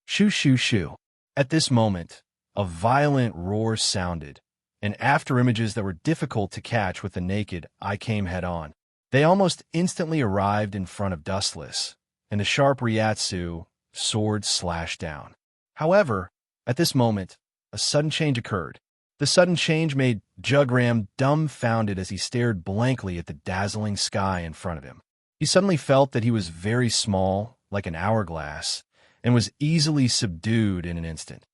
Shoo, shoo, shoo. At this moment, a violent roar sounded, and afterimages that were difficult to catch with the naked eye came head-on. They almost instantly arrived in front of Dustless, and the sharp Ryatsu sword slashed down. However, at this moment, a sudden change occurred. The sudden change made Jugram dumbfounded as he stared blankly at the dazzling sky in front of him. He suddenly felt that he was very small, like an hourglass, and was easily subdued in an instant.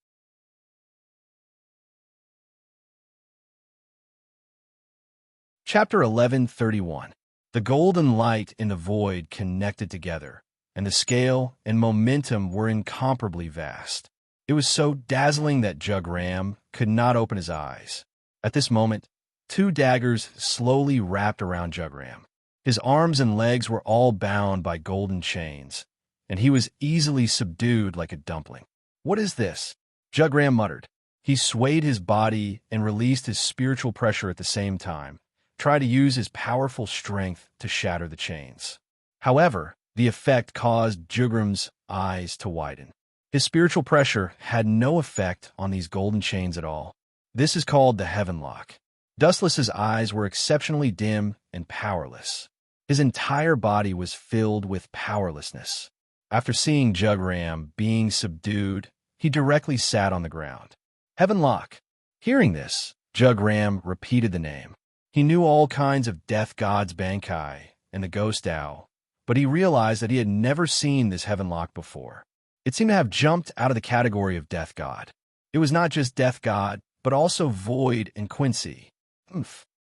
Chapter 11:31. The golden light in the void connected together, and the scale and momentum were incomparably vast. It was so dazzling that Jugram could not open his eyes. At this moment, two daggers slowly wrapped around Jugram. His arms and legs were all bound by golden chains, and he was easily subdued like a dumpling. "What is this?" Jugram muttered. He swayed his body and released his spiritual pressure at the same time, tried to use his powerful strength to shatter the chains. However, the effect caused Jugram's eyes to widen. His spiritual pressure had no effect on these golden chains at all. This is called the Heaven Lock. Dustless's eyes were exceptionally dim and powerless. His entire body was filled with powerlessness. After seeing Jugram being subdued, he directly sat on the ground. Heavenlock. Hearing this, Jugram repeated the name. He knew all kinds of death gods Bankai and the ghost owl, but he realized that he had never seen this Heavenlock before. It seemed to have jumped out of the category of death god. It was not just death god, but also void and Quincy.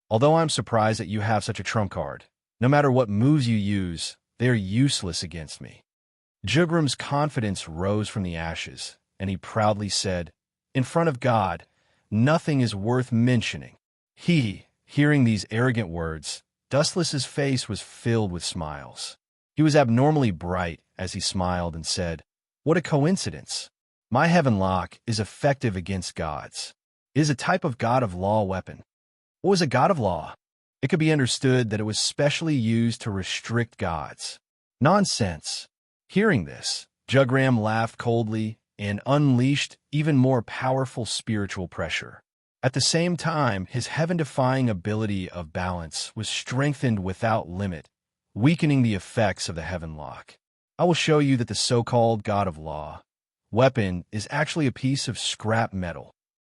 Although I'm surprised that you have such a trump card, no matter what moves you use, they are useless against me. Jugram's confidence rose from the ashes, and he proudly said, "In front of God, nothing is worth mentioning." Hearing these arrogant words, Dustless's face was filled with smiles. He was abnormally bright as he smiled and said, "What a coincidence. My Heavenlock is effective against gods. It is a type of god of law weapon." What was a god of law? It could be understood that it was specially used to restrict gods. Nonsense. Hearing this, Jugram laughed coldly and unleashed even more powerful spiritual pressure. At the same time, his heaven-defying ability of balance was strengthened without limit, weakening the effects of the Heavenlock. I will show you that the so-called god of law weapon is actually a piece of scrap metal.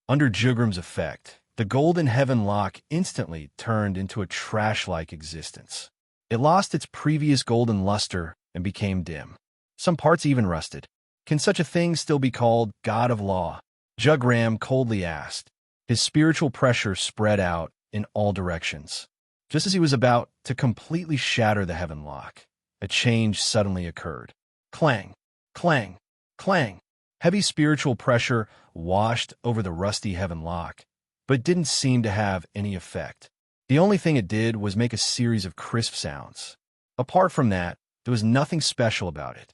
Under Jugram's effect, the golden Heavenlock instantly turned into a trash-like existence. It lost its previous golden luster and became dim. Some parts even rusted. Can such a thing still be called god of law? Jugram coldly asked. His spiritual pressure spread out in all directions. Just as he was about to completely shatter the Heavenlock, a change suddenly occurred. Clang, clang, clang. Heavy spiritual pressure washed over the rusty Heavenlock, but didn't seem to have any effect. The only thing it did was make a series of crisp sounds. Apart from that, there was nothing special about it.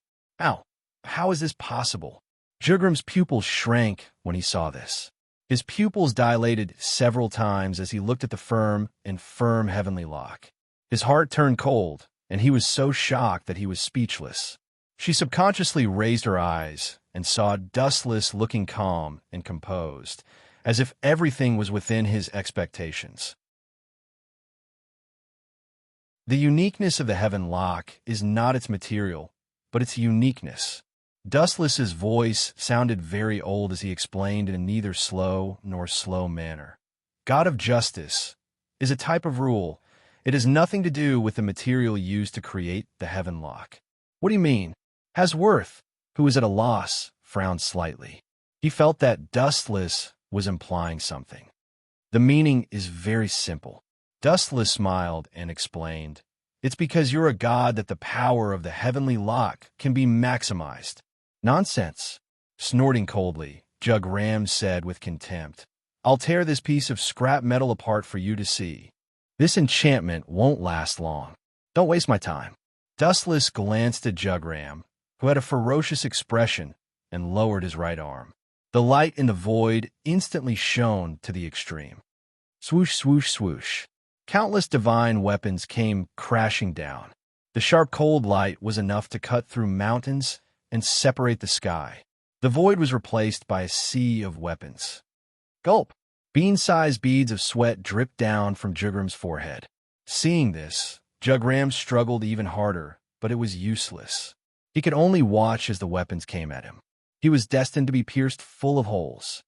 How is this possible? Jugram's pupils shrank when he saw this. His pupils dilated several times as he looked at the firm heavenly lock. His heart turned cold, and he was so shocked that he was speechless. She subconsciously raised her eyes and saw Dustless looking calm and composed, as if everything was within his expectations. The uniqueness of the Heavenlock is not its material, but its uniqueness. Dustless's voice sounded very old as he explained in a neither slow nor slow manner. God of Justice is a type of rule. It has nothing to do with the material used to create the Heavenlock. What do you mean? Hasworth, who was at a loss, frowned slightly. He felt that Dustless was implying something. The meaning is very simple. Dustless smiled and explained, "It's because you're a god that the power of the heavenly lock can be maximized." Nonsense. Snorting coldly, Jugram said with contempt, "I'll tear this piece of scrap metal apart for you to see. This enchantment won't last long. Don't waste my time." Dustless glanced at Jugram, who had a ferocious expression, and lowered his right arm. The light in the void instantly shone to the extreme. Swoosh, swoosh, swoosh. Countless divine weapons came crashing down. The sharp cold light was enough to cut through mountains and separate the sky. The void was replaced by a sea of weapons. Gulp! Bean-sized beads of sweat dripped down from Jugram's forehead. Seeing this, Jugram struggled even harder, but it was useless. He could only watch as the weapons came at him. He was destined to be pierced full of holes.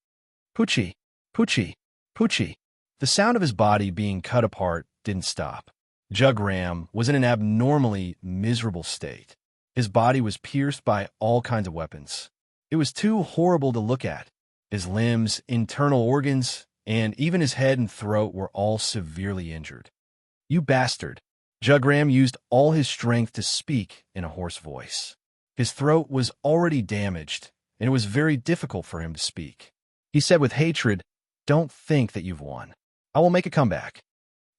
Poochie! Poochie! Poochie! The sound of his body being cut apart didn't stop. Jugram was in an abnormally miserable state. His body was pierced by all kinds of weapons. It was too horrible to look at. His limbs, internal organs, and even his head and throat were all severely injured. "You bastard!" Jugram used all his strength to speak in a hoarse voice. His throat was already damaged, and it was very difficult for him to speak. He said with hatred, "Don't think that you've won. I will make a comeback."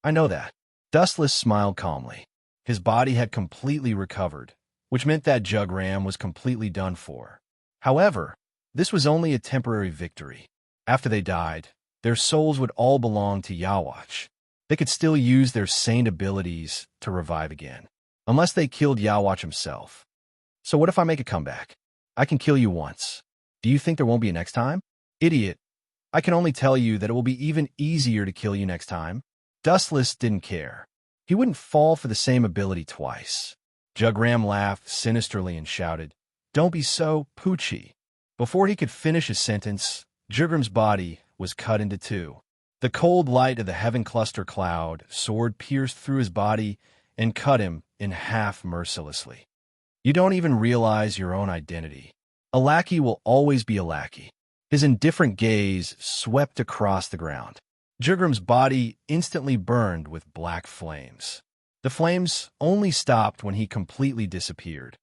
"I know that." Dustless smiled calmly. His body had completely recovered, which meant that Jugram was completely done for. However, this was only a temporary victory. After they died, their souls would all belong to Yawach. They could still use their saint abilities to revive again, unless they killed Yawach himself. So what if I make a comeback? I can kill you once. Do you think there won't be a next time? Idiot. I can only tell you that it will be even easier to kill you next time. Dustless didn't care. He wouldn't fall for the same ability twice. Jugram laughed sinisterly and shouted, "Don't be so poochy." Before he could finish his sentence, Jugram's body was cut into two. The cold light of the heaven cluster cloud sword pierced through his body and cut him in half mercilessly. You don't even realize your own identity. A lackey will always be a lackey. His indifferent gaze swept across the ground. Jugram's body instantly burned with black flames. The flames only stopped when he completely disappeared.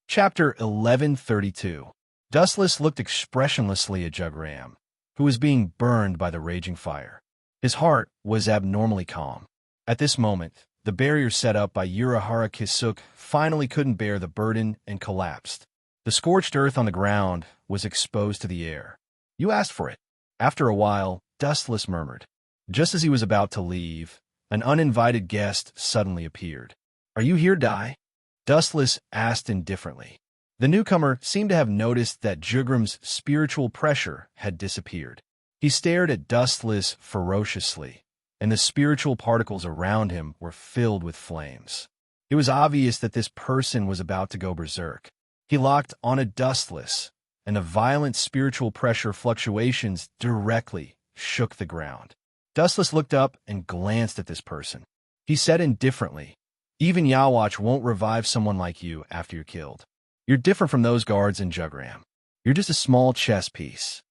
Chapter 1132. Dustless looked expressionlessly at Jugram, who was being burned by the raging fire. His heart was abnormally calm. At this moment, the barrier set up by Urahara Kisuk finally couldn't bear the burden and collapsed. The scorched earth on the ground was exposed to the air. "You asked for it." After a while, Dustless murmured. Just as he was about to leave, an uninvited guest suddenly appeared. "Are you here, Dai?" Dustless asked indifferently. The newcomer seemed to have noticed that Jugram's spiritual pressure had disappeared. He stared at Dustless ferociously, and the spiritual particles around him were filled with flames. It was obvious that this person was about to go berserk. He locked on a Dustless, and the violent spiritual pressure fluctuations directly shook the ground. Dustless looked up and glanced at this person. He said indifferently, "Even Yawatch won't revive someone like you after you're killed. You're different from those guards in Jugram. You're just a small chess piece."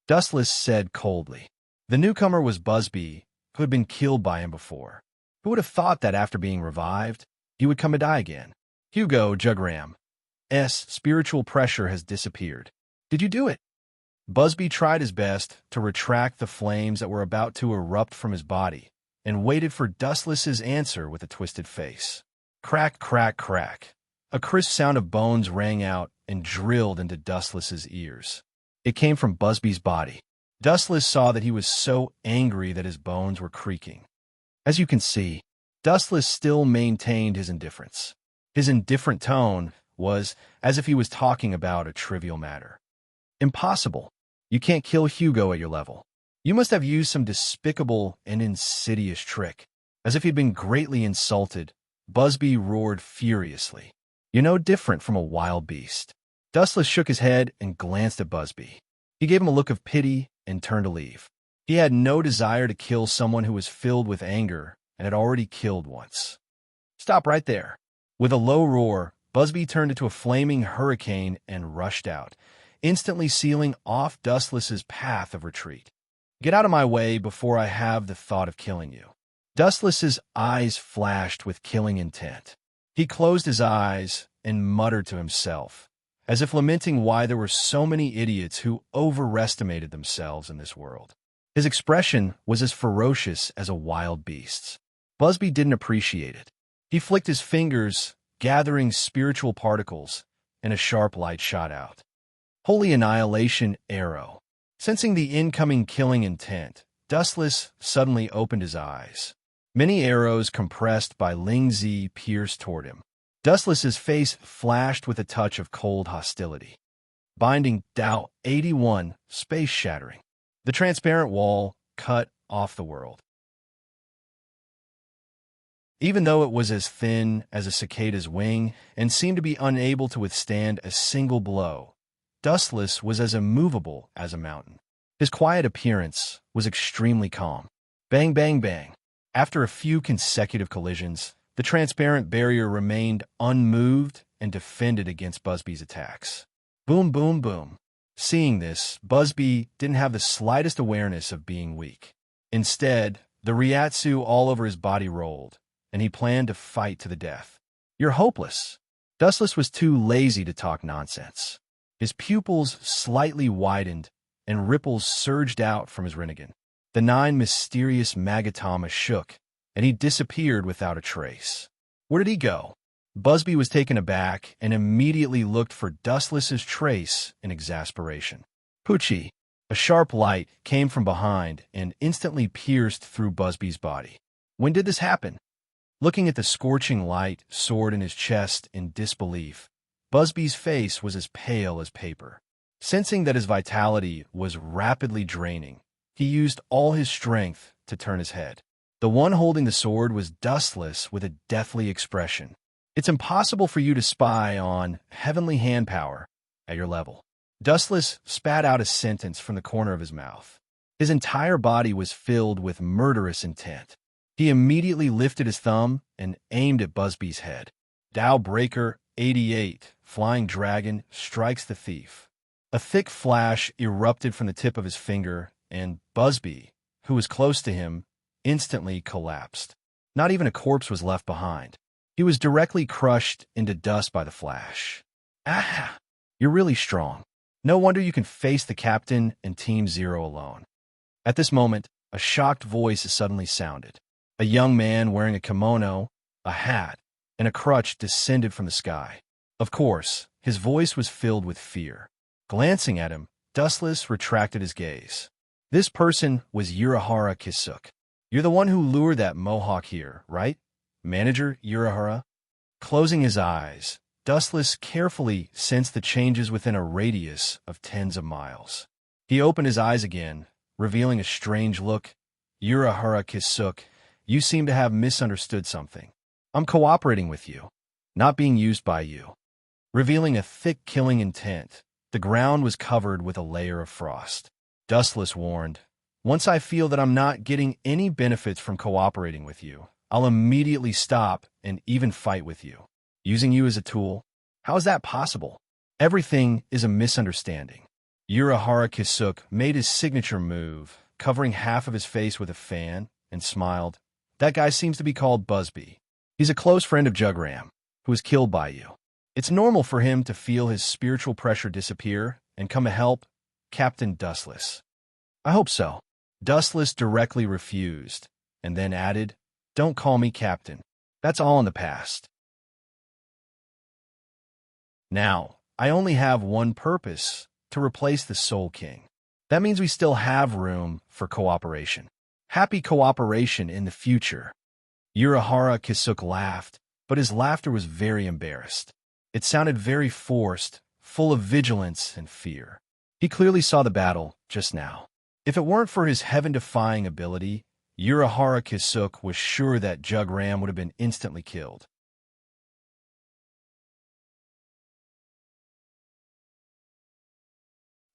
Dustless said coldly. The newcomer was Busby, who had been killed by him before. Who would have thought that after being revived, he would come to die again? "Hugo, Jugram's spiritual pressure has disappeared. Did you do it?" Busby tried his best to retract the flames that were about to erupt from his body, and waited for Dustless's answer with a twisted face. Crack, crack, crack. A crisp sound of bones rang out and drilled into Dustless's ears. It came from Busby's body. Dustless saw that he was so angry that his bones were creaking. As you can see, Dustless still maintained his indifference. His indifferent tone was as if he was talking about a trivial matter. "Impossible. You can't kill Hugo at your level. You must have used some despicable and insidious trick." As if he'd been greatly insulted, Busby roared furiously. "You're no different from a wild beast." Dustless shook his head and glanced at Busby. He gave him a look of pity and turned to leave. He had no desire to kill someone who was filled with anger and had already killed once. "Stop right there." With a low roar, Busby turned into a flaming hurricane and rushed out, instantly sealing off Dustless's path of retreat. "Get out of my way before I have the thought of killing you." Dustless's eyes flashed with killing intent. He closed his eyes and muttered to himself, as if lamenting why there were so many idiots who overestimated themselves in this world. His expression was as ferocious as a wild beast's. Busby didn't appreciate it. He flicked his fingers, gathering spiritual particles, and a sharp light shot out. Holy Annihilation Arrow. Sensing the incoming killing intent, Dustless suddenly opened his eyes. Many arrows compressed by Ling Zi pierced toward him. Dustless's face flashed with a touch of cold hostility. Binding Tao 81, space shattering. The transparent wall cut off the world. Even though it was as thin as a cicada's wing and seemed to be unable to withstand a single blow, Dustless was as immovable as a mountain. His quiet appearance was extremely calm. Bang, bang, bang. After a few consecutive collisions, the transparent barrier remained unmoved and defended against Busby's attacks. Boom, boom, boom. Seeing this, Busby didn't have the slightest awareness of being weak. Instead, the Ryatsu all over his body rolled, and he planned to fight to the death. "You're hopeless." Dustless was too lazy to talk nonsense. His pupils slightly widened, and ripples surged out from his rinnegan. The 9 mysterious Magatama shook, and he disappeared without a trace. Where did he go? Busby was taken aback and immediately looked for Dustless's trace in exasperation. "Poochie." A sharp light came from behind and instantly pierced through Busby's body. "When did this happen?" Looking at the scorching light soared in his chest in disbelief, Busby's face was as pale as paper. Sensing that his vitality was rapidly draining, he used all his strength to turn his head. The one holding the sword was dustless with a deathly expression. It's impossible for you to spy on heavenly hand power at your level. Dustless spat out a sentence from the corner of his mouth. His entire body was filled with murderous intent. He immediately lifted his thumb and aimed at Busby's head. Dow Breaker 88, Flying Dragon, strikes the thief. A thick flash erupted from the tip of his finger, and Busby, who was close to him, instantly collapsed. Not even a corpse was left behind. He was directly crushed into dust by the flash. Ah! You're really strong. No wonder you can face the captain and Team Zero alone. At this moment, a shocked voice suddenly sounded. A young man wearing a kimono, a hat, and a crutch descended from the sky. Of course, his voice was filled with fear. Glancing at him, Dustless retracted his gaze. This person was Urahara Kisuk. You're the one who lured that mohawk here, right? Manager Urahara? Closing his eyes, Dustless carefully sensed the changes within a radius of tens of miles. He opened his eyes again, revealing a strange look. Urahara Kisuk, you seem to have misunderstood something. I'm cooperating with you, not being used by you. Revealing a thick killing intent, the ground was covered with a layer of frost. Dustless warned, once I feel that I'm not getting any benefits from cooperating with you, I'll immediately stop and even fight with you. Using you as a tool? How is that possible? Everything is a misunderstanding. Urahara Kisuk made his signature move, covering half of his face with a fan, and smiled. That guy seems to be called Busby. He's a close friend of Jugram, who was killed by you. It's normal for him to feel his spiritual pressure disappear and come to help Captain Dustless. I hope so. Dustless directly refused, and then added, Don't call me Captain. That's all in the past. Now, I only have one purpose, to replace the Soul King. That means we still have room for cooperation. Happy cooperation in the future. Urahara Kisuk laughed, but his laughter was very embarrassed. It sounded very forced, full of vigilance and fear. He clearly saw the battle just now. If it weren't for his heaven-defying ability, Urahara Kisuk was sure that Jugram would have been instantly killed.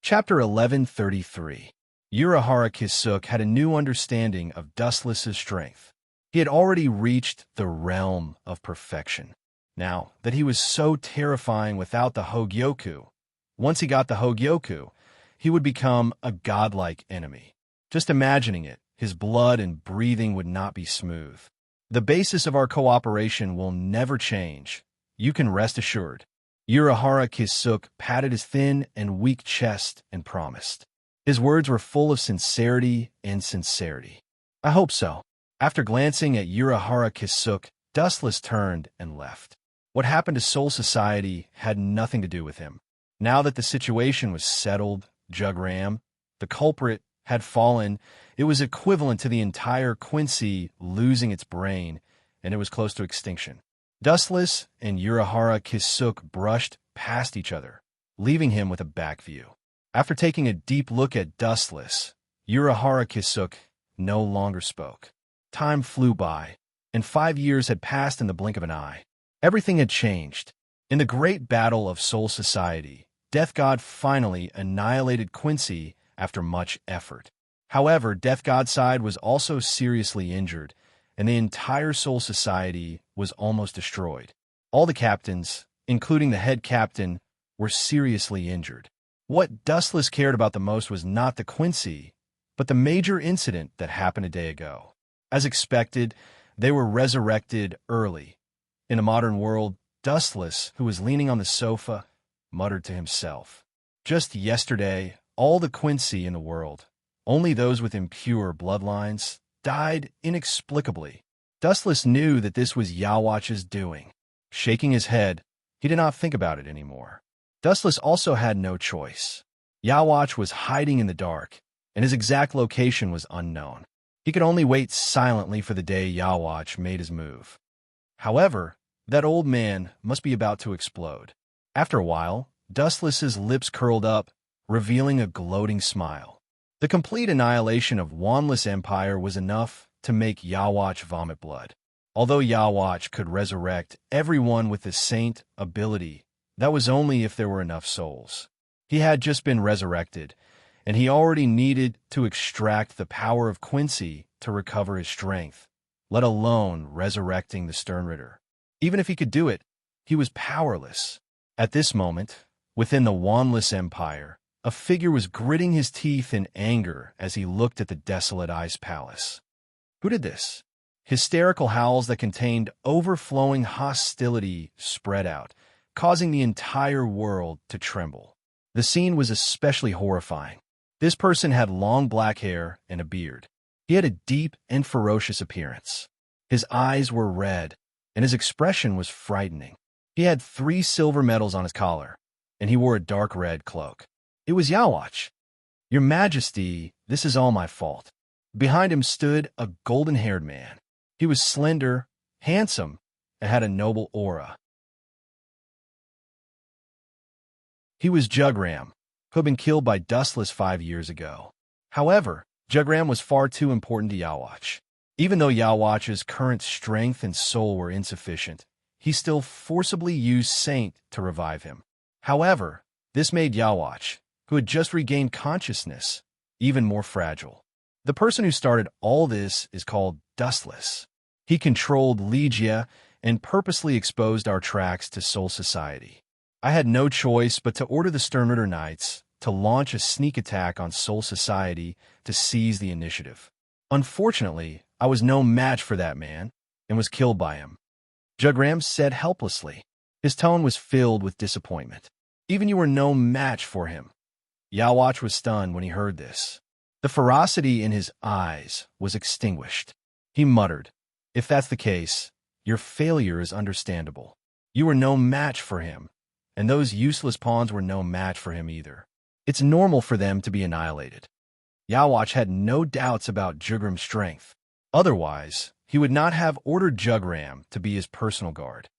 Chapter 1133. Urahara Kisuk had a new understanding of Dustless's strength. He had already reached the realm of perfection. Now that he was so terrifying without the Hogyoku, once he got the Hogyoku, he would become a godlike enemy. Just imagining it, his blood and breathing would not be smooth. The basis of our cooperation will never change. You can rest assured. Urahara Kisuk patted his thin and weak chest and promised. His words were full of sincerity and sincerity. I hope so. After glancing at Urahara Kisuk, Dustless turned and left. What happened to Soul Society had nothing to do with him. Now that the situation was settled, Jugram, the culprit, had fallen, it was equivalent to the entire Quincy losing its brain, and it was close to extinction. Dustless and Urahara Kisuk brushed past each other, leaving him with a back view. After taking a deep look at Dustless, Urahara Kisuk no longer spoke. Time flew by, and 5 years had passed in the blink of an eye. Everything had changed. In the great battle of Soul Society, Death God finally annihilated Quincy after much effort. However, Death God's side was also seriously injured, and the entire Soul Society was almost destroyed. All the captains, including the head captain, were seriously injured. What Dustless cared about the most was not the Quincy, but the major incident that happened a day ago. As expected, they were resurrected early. In a modern world, Dustless, who was leaning on the sofa, muttered to himself. Just yesterday, all the Quincy in the world, only those with impure bloodlines, died inexplicably. Dustless knew that this was Yawatch's doing. Shaking his head, he did not think about it anymore. Dustless also had no choice. Yawatch was hiding in the dark, and his exact location was unknown. He could only wait silently for the day Yawatch made his move. However, that old man must be about to explode. After a while, Dustless's lips curled up, revealing a gloating smile. The complete annihilation of Wanless Empire was enough to make Yawatch vomit blood. Although Yawatch could resurrect everyone with the saint ability, that was only if there were enough souls. He had just been resurrected, and he already needed to extract the power of Quincy to recover his strength, let alone resurrecting the Sternritter. Even if he could do it, he was powerless. At this moment, within the Wanless Empire, a figure was gritting his teeth in anger as he looked at the desolate ice palace. Who did this? Hysterical howls that contained overflowing hostility spread out, causing the entire world to tremble. The scene was especially horrifying. This person had long black hair and a beard. He had a deep and ferocious appearance. His eyes were red, and his expression was frightening. He had 3 silver medals on his collar, and he wore a dark red cloak. It was Yawatch. "Your Majesty, this is all my fault." Behind him stood a golden-haired man. He was slender, handsome, and had a noble aura. He was Jugram, who had been killed by Dustless 5 years ago. However, Jugram was far too important to Yawatch. Even though Yawatch's current strength and soul were insufficient, he still forcibly used Saint to revive him. However, this made Yawatch, who had just regained consciousness, even more fragile. The person who started all this is called Dustless. He controlled Legia and purposely exposed our tracks to Soul Society. I had no choice but to order the Sternritter Knights to launch a sneak attack on Soul Society to seize the initiative. Unfortunately, I was no match for that man and was killed by him. Jugram said helplessly. His tone was filled with disappointment. Even you were no match for him. Yawatch was stunned when he heard this. The ferocity in his eyes was extinguished. He muttered, "If that's the case, your failure is understandable. You were no match for him, and those useless pawns were no match for him either. It's normal for them to be annihilated." Yawatch had no doubts about Jugram's strength. Otherwise, he would not have ordered Jugram to be his personal guard.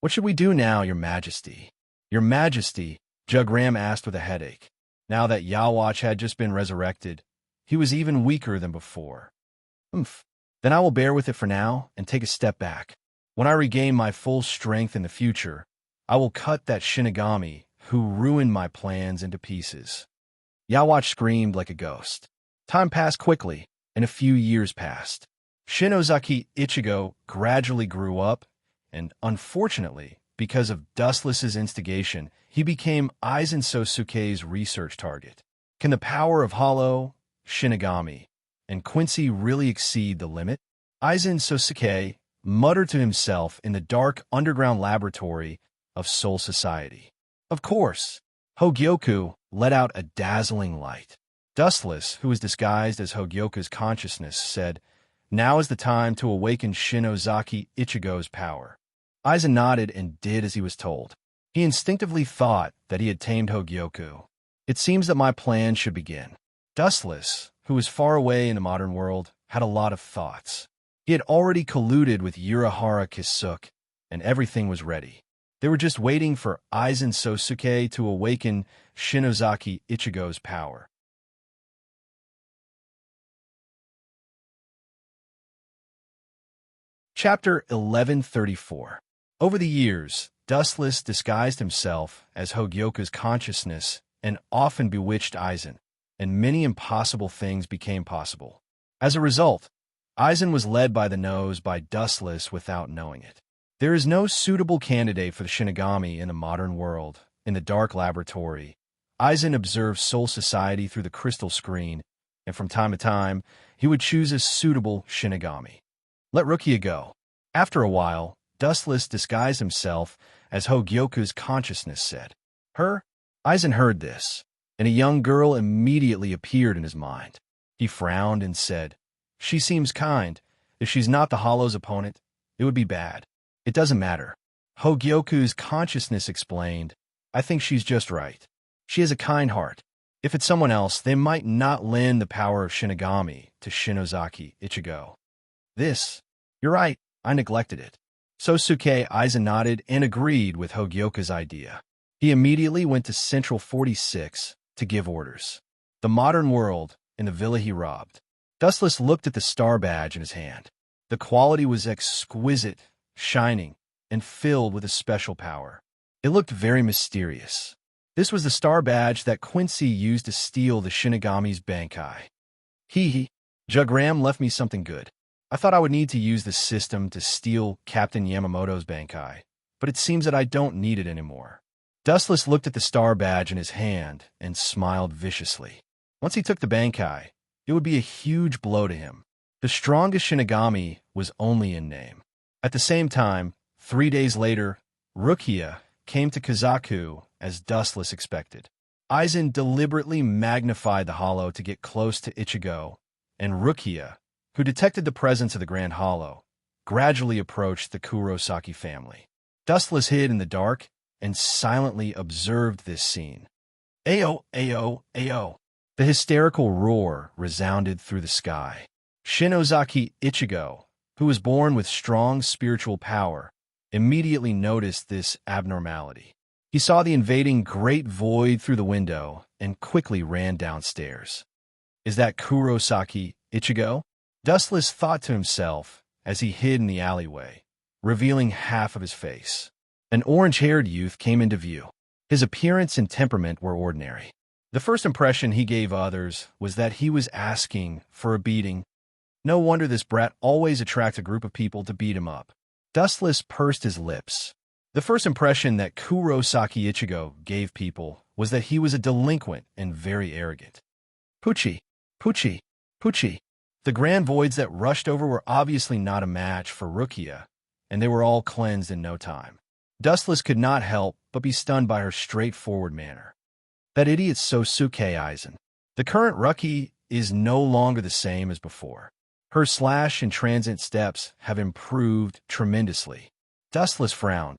"What should we do now, Your Majesty?" "Your Majesty," Jugram asked with a headache. Now that Yawatch had just been resurrected, he was even weaker than before. Then I will bear with it for now and take a step back. When I regain my full strength in the future, I will cut that Shinigami who ruined my plans into pieces." Yawatch screamed like a ghost. Time passed quickly, and a few years passed. Shinozaki Ichigo gradually grew up, and unfortunately, because of Dustless's instigation, he became Aizen Sosuke's research target. Can the power of Hollow, Shinigami, and Quincy really exceed the limit? Aizen Sosuke muttered to himself in the dark underground laboratory of Soul Society. Of course, Hogyoku let out a dazzling light. Dustless, who was disguised as Hogyoku's consciousness, said, "Now is the time to awaken Shinozaki Ichigo's power." Aizen nodded and did as he was told. He instinctively thought that he had tamed Hogyoku. "It seems that my plan should begin." Dustless, who was far away in the modern world, had a lot of thoughts. He had already colluded with Urahara Kisuke, and everything was ready. They were just waiting for Aizen Sosuke to awaken Shinozaki Ichigo's power. Chapter 1134. Over the years, Dustless disguised himself as Hogyoku's consciousness and often bewitched Aizen, and many impossible things became possible. As a result, Aizen was led by the nose by Dustless without knowing it. There is no suitable candidate for the Shinigami in the modern world. In the dark laboratory, Aizen observed Soul Society through the crystal screen, and from time to time, he would choose a suitable Shinigami. Let Rukia go. After a while, Dustless disguised himself as Hogyoku's consciousness said. "Her?" Aizen heard this, and a young girl immediately appeared in his mind. He frowned and said, "She seems kind. If she's not the Hollow's opponent, it would be bad." "It doesn't matter." Hogyoku's consciousness explained, "I think she's just right. She has a kind heart. If it's someone else, they might not lend the power of Shinigami to Shinozaki Ichigo." You're right, I neglected it." Sosuke Aizen nodded and agreed with Hogyoku's idea. He immediately went to Central 46 to give orders. The modern world in the villa he robbed. Dustless looked at the star badge in his hand. The quality was exquisite, shining, and filled with a special power. It looked very mysterious. This was the star badge that Quincy used to steal the Shinigami's Bankai. Jugram left me something good. I thought I would need to use the system to steal Captain Yamamoto's Bankai, but it seems that I don't need it anymore. Dustless looked at the star badge in his hand and smiled viciously. Once he took the Bankai, it would be a huge blow to him. The strongest Shinigami was only in name. At the same time, 3 days later, Rukia came to Kazaku as Dustless expected. Aizen deliberately magnified the hollow to get close to Ichigo, and Rukia, who detected the presence of the Grand Hollow, gradually approached the Kurosaki family. Dustless hid in the dark and silently observed this scene. Ayo, ayo, ayo. The hysterical roar resounded through the sky. Shinozaki Ichigo, who was born with strong spiritual power, immediately noticed this abnormality. He saw the invading great void through the window and quickly ran downstairs. Is that Kurosaki Ichigo? Dustless thought to himself as he hid in the alleyway, revealing half of his face. An orange-haired youth came into view. His appearance and temperament were ordinary. The first impression he gave others was that he was asking for a beating. No wonder this brat always attracts a group of people to beat him up. Dustless pursed his lips. The first impression that Kurosaki Ichigo gave people was that he was a delinquent and very arrogant. Pucci, Pucci, Pucci. The grand voids that rushed over were obviously not a match for Rukia, and they were all cleansed in no time. Dustless could not help but be stunned by her straightforward manner. That idiot Sosuke Aizen. The current Ruki is no longer the same as before. Her slash and transient steps have improved tremendously. Dustless frowned.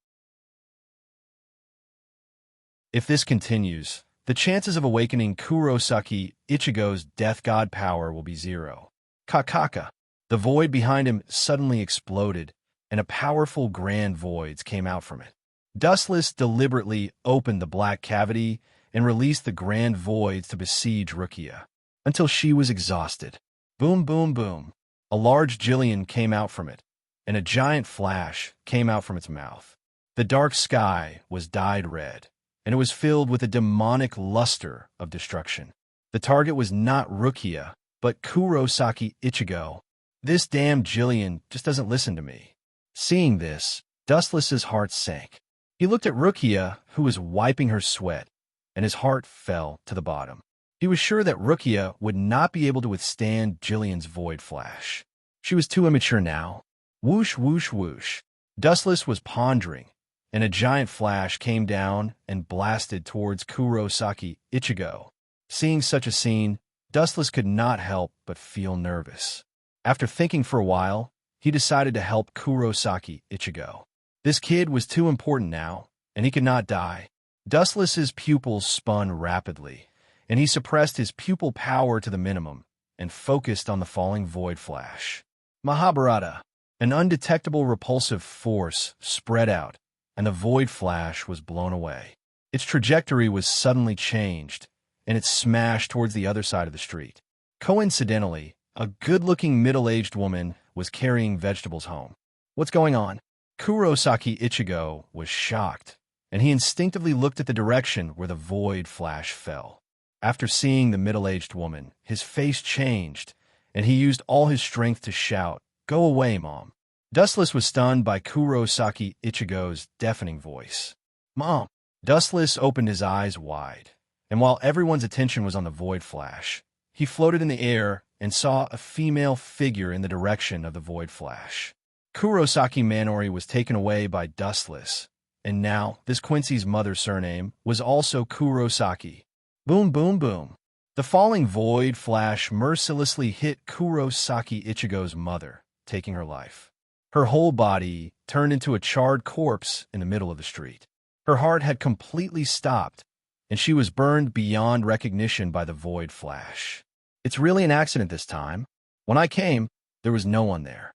If this continues, the chances of awakening Kurosaki Ichigo's death god power will be 0. Kakaka. The void behind him suddenly exploded, and a powerful grand voids came out from it. Dustless deliberately opened the black cavity and released the grand voids to besiege Rukia, until she was exhausted. Boom, boom, boom. A large Jillian came out from it, and a giant flash came out from its mouth. The dark sky was dyed red, and it was filled with a demonic luster of destruction. The target was not Rukia, but Kurosaki Ichigo. This damn Jillian just doesn't listen to me. Seeing this, Dustless's heart sank. He looked at Rukia, who was wiping her sweat, and his heart fell to the bottom. He was sure that Rukia would not be able to withstand Jillian's void flash. She was too immature now. Whoosh, whoosh, whoosh. Dustless was pondering, and a giant flash came down and blasted towards Kurosaki Ichigo. Seeing such a scene, Dustless could not help but feel nervous. After thinking for a while, he decided to help Kurosaki Ichigo. This kid was too important now, and he could not die. Dustless's pupils spun rapidly, and he suppressed his pupil power to the minimum and focused on the falling void flash. Mahabharata. An undetectable repulsive force spread out, and the void flash was blown away. Its trajectory was suddenly changed, and it smashed towards the other side of the street. Coincidentally, a good-looking middle-aged woman was carrying vegetables home. What's going on? Kurosaki Ichigo was shocked, and he instinctively looked at the direction where the void flash fell. After seeing the middle-aged woman, his face changed, and he used all his strength to shout, "Go away, Mom." Dustless was stunned by Kurosaki Ichigo's deafening voice. "Mom!" Dustless opened his eyes wide, and while everyone's attention was on the void flash, he floated in the air and saw a female figure in the direction of the void flash. Kurosaki Manori was taken away by Dustless, and now this Quincy's mother's surname was also Kurosaki. Boom, boom, boom. The falling void flash mercilessly hit Kurosaki Ichigo's mother, taking her life. Her whole body turned into a charred corpse in the middle of the street. Her heart had completely stopped, and she was burned beyond recognition by the void flash. It's really an accident this time. When I came, there was no one there.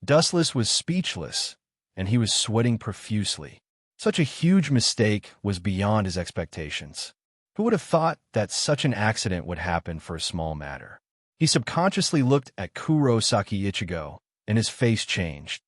Dustless was speechless, and he was sweating profusely. Such a huge mistake was beyond his expectations. Who would have thought that such an accident would happen for a small matter? He subconsciously looked at Kurosaki Ichigo, and his face changed.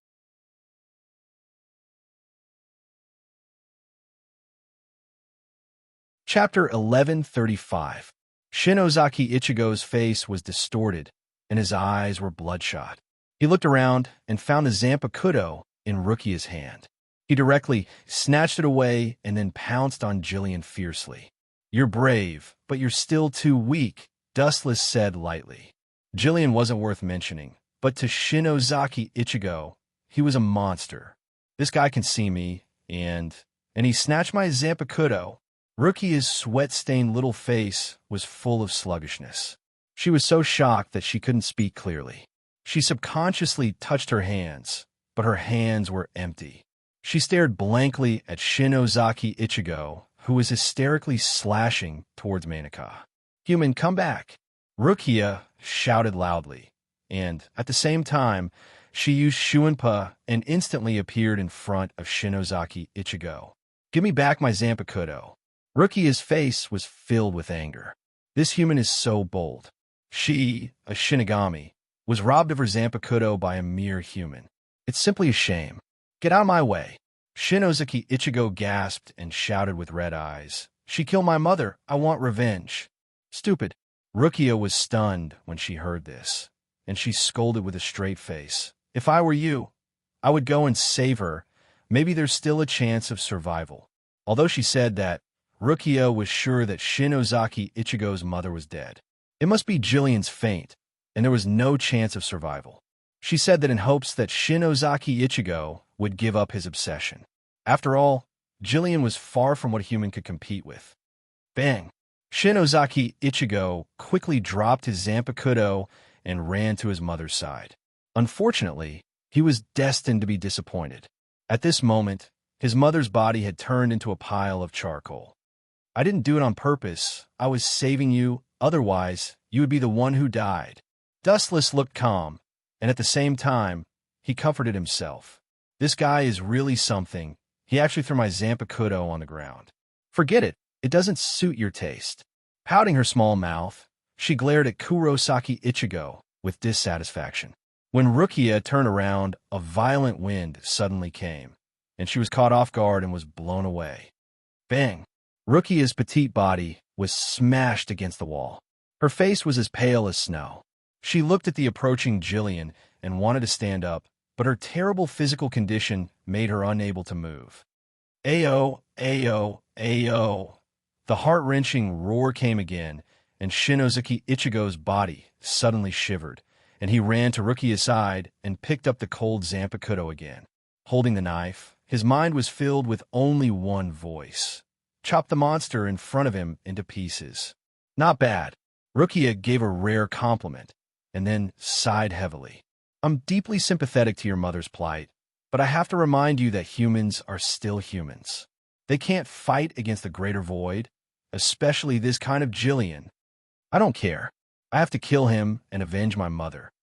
Chapter 1135. Shinozaki Ichigo's face was distorted, and his eyes were bloodshot. He looked around and found the Zanpakuto in Rukia's hand. He directly snatched it away and then pounced on Jillian fiercely. "You're brave, but you're still too weak," Dustless said lightly. Jillian wasn't worth mentioning, but to Shinozaki Ichigo, he was a monster. "This guy can see me, and he snatched my Zanpakuto." Rukia's sweat-stained little face was full of sluggishness. She was so shocked that she couldn't speak clearly. She subconsciously touched her hands, but her hands were empty. She stared blankly at Shinozaki Ichigo, who was hysterically slashing towards Manaka. "Human, come back!" Rukia shouted loudly, and at the same time, she used Shuinpa and instantly appeared in front of Shinozaki Ichigo. "Give me back my Zanpakuto." Rukia's face was filled with anger. This human is so bold. She, a Shinigami, was robbed of her Zanpakuto by a mere human. It's simply a shame. "Get out of my way." Shinozaki Ichigo gasped and shouted with red eyes. "She killed my mother. I want revenge." "Stupid." Rukia was stunned when she heard this, and she scolded with a straight face. "If I were you, I would go and save her. Maybe there's still a chance of survival." Although she said that, Rukia was sure that Shinozaki Ichigo's mother was dead. It must be Jillian's faint, and there was no chance of survival. She said that in hopes that Shinozaki Ichigo would give up his obsession. After all, Jillian was far from what a human could compete with. Bang! Shinozaki Ichigo quickly dropped his Zanpakuto and ran to his mother's side. Unfortunately, he was destined to be disappointed. At this moment, his mother's body had turned into a pile of charcoal. "I didn't do it on purpose. I was saving you. Otherwise, you would be the one who died." Dustless looked calm, and at the same time, he comforted himself. "This guy is really something. He actually threw my Zanpakuto on the ground." "Forget it. It doesn't suit your taste." Pouting her small mouth, she glared at Kurosaki Ichigo with dissatisfaction. When Rukia turned around, a violent wind suddenly came, and she was caught off guard and was blown away. Bang! Rukia's petite body was smashed against the wall. Her face was as pale as snow. She looked at the approaching Jillian and wanted to stand up, but her terrible physical condition made her unable to move. "Ayo, ayo, ayo." The heart-wrenching roar came again, and Shinozaki Ichigo's body suddenly shivered, and he ran to Rukia's side and picked up the cold Zanpakuto again. Holding the knife, his mind was filled with only one voice. Chop the monster in front of him into pieces. Not bad. Rukia gave a rare compliment, and then sighed heavily. "I'm deeply sympathetic to your mother's plight, but I have to remind you that humans are still humans. They can't fight against the greater void, especially this kind of Jillian. I don't care. I have to kill him and avenge my mother."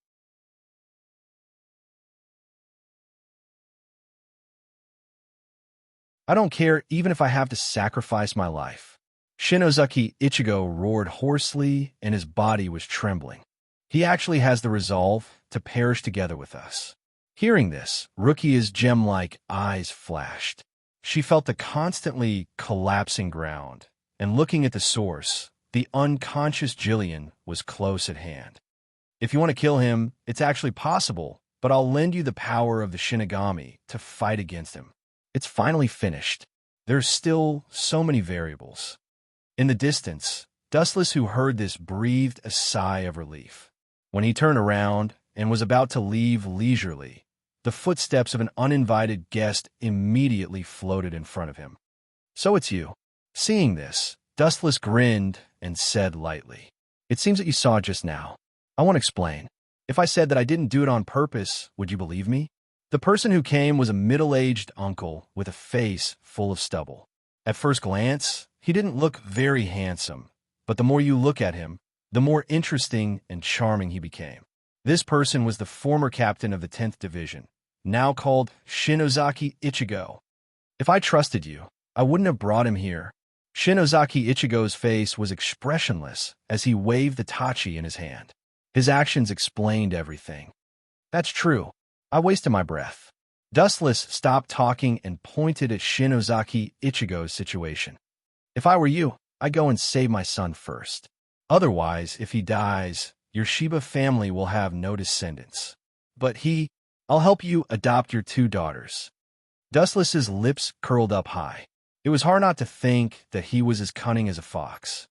"I don't care even if I have to sacrifice my life." Shinozaki Ichigo roared hoarsely, and his body was trembling. "He actually has the resolve to perish together with us." Hearing this, Rukia's gem-like eyes flashed. She felt the constantly collapsing ground, and looking at the source, the unconscious Jillian was close at hand. "If you want to kill him, it's actually possible, but I'll lend you the power of the Shinigami to fight against him. It's finally finished. There's still so many variables." In the distance, Dustless, who heard this, breathed a sigh of relief. When he turned around and was about to leave leisurely, the footsteps of an uninvited guest immediately floated in front of him. "So it's you." Seeing this, Dustless grinned and said lightly, "It seems that you saw it just now. I won't explain. If I said that I didn't do it on purpose, would you believe me?" The person who came was a middle-aged uncle with a face full of stubble. At first glance, he didn't look very handsome, but the more you look at him, the more interesting and charming he became. This person was the former captain of the 10th Division, now called Shinozaki Ichigo. "If I trusted you, I wouldn't have brought him here." Shinozaki Ichigo's face was expressionless as he waved the tachi in his hand. His actions explained everything. That's true. I wasted my breath. Dustless stopped talking and pointed at Shinozaki Ichigo's situation. If I were you, I'd go and save my son first. Otherwise, if he dies, your Shiba family will have no descendants. But I'll help you adopt your 2 daughters. Dustless's lips curled up high. It was hard not to think that he was as cunning as a fox.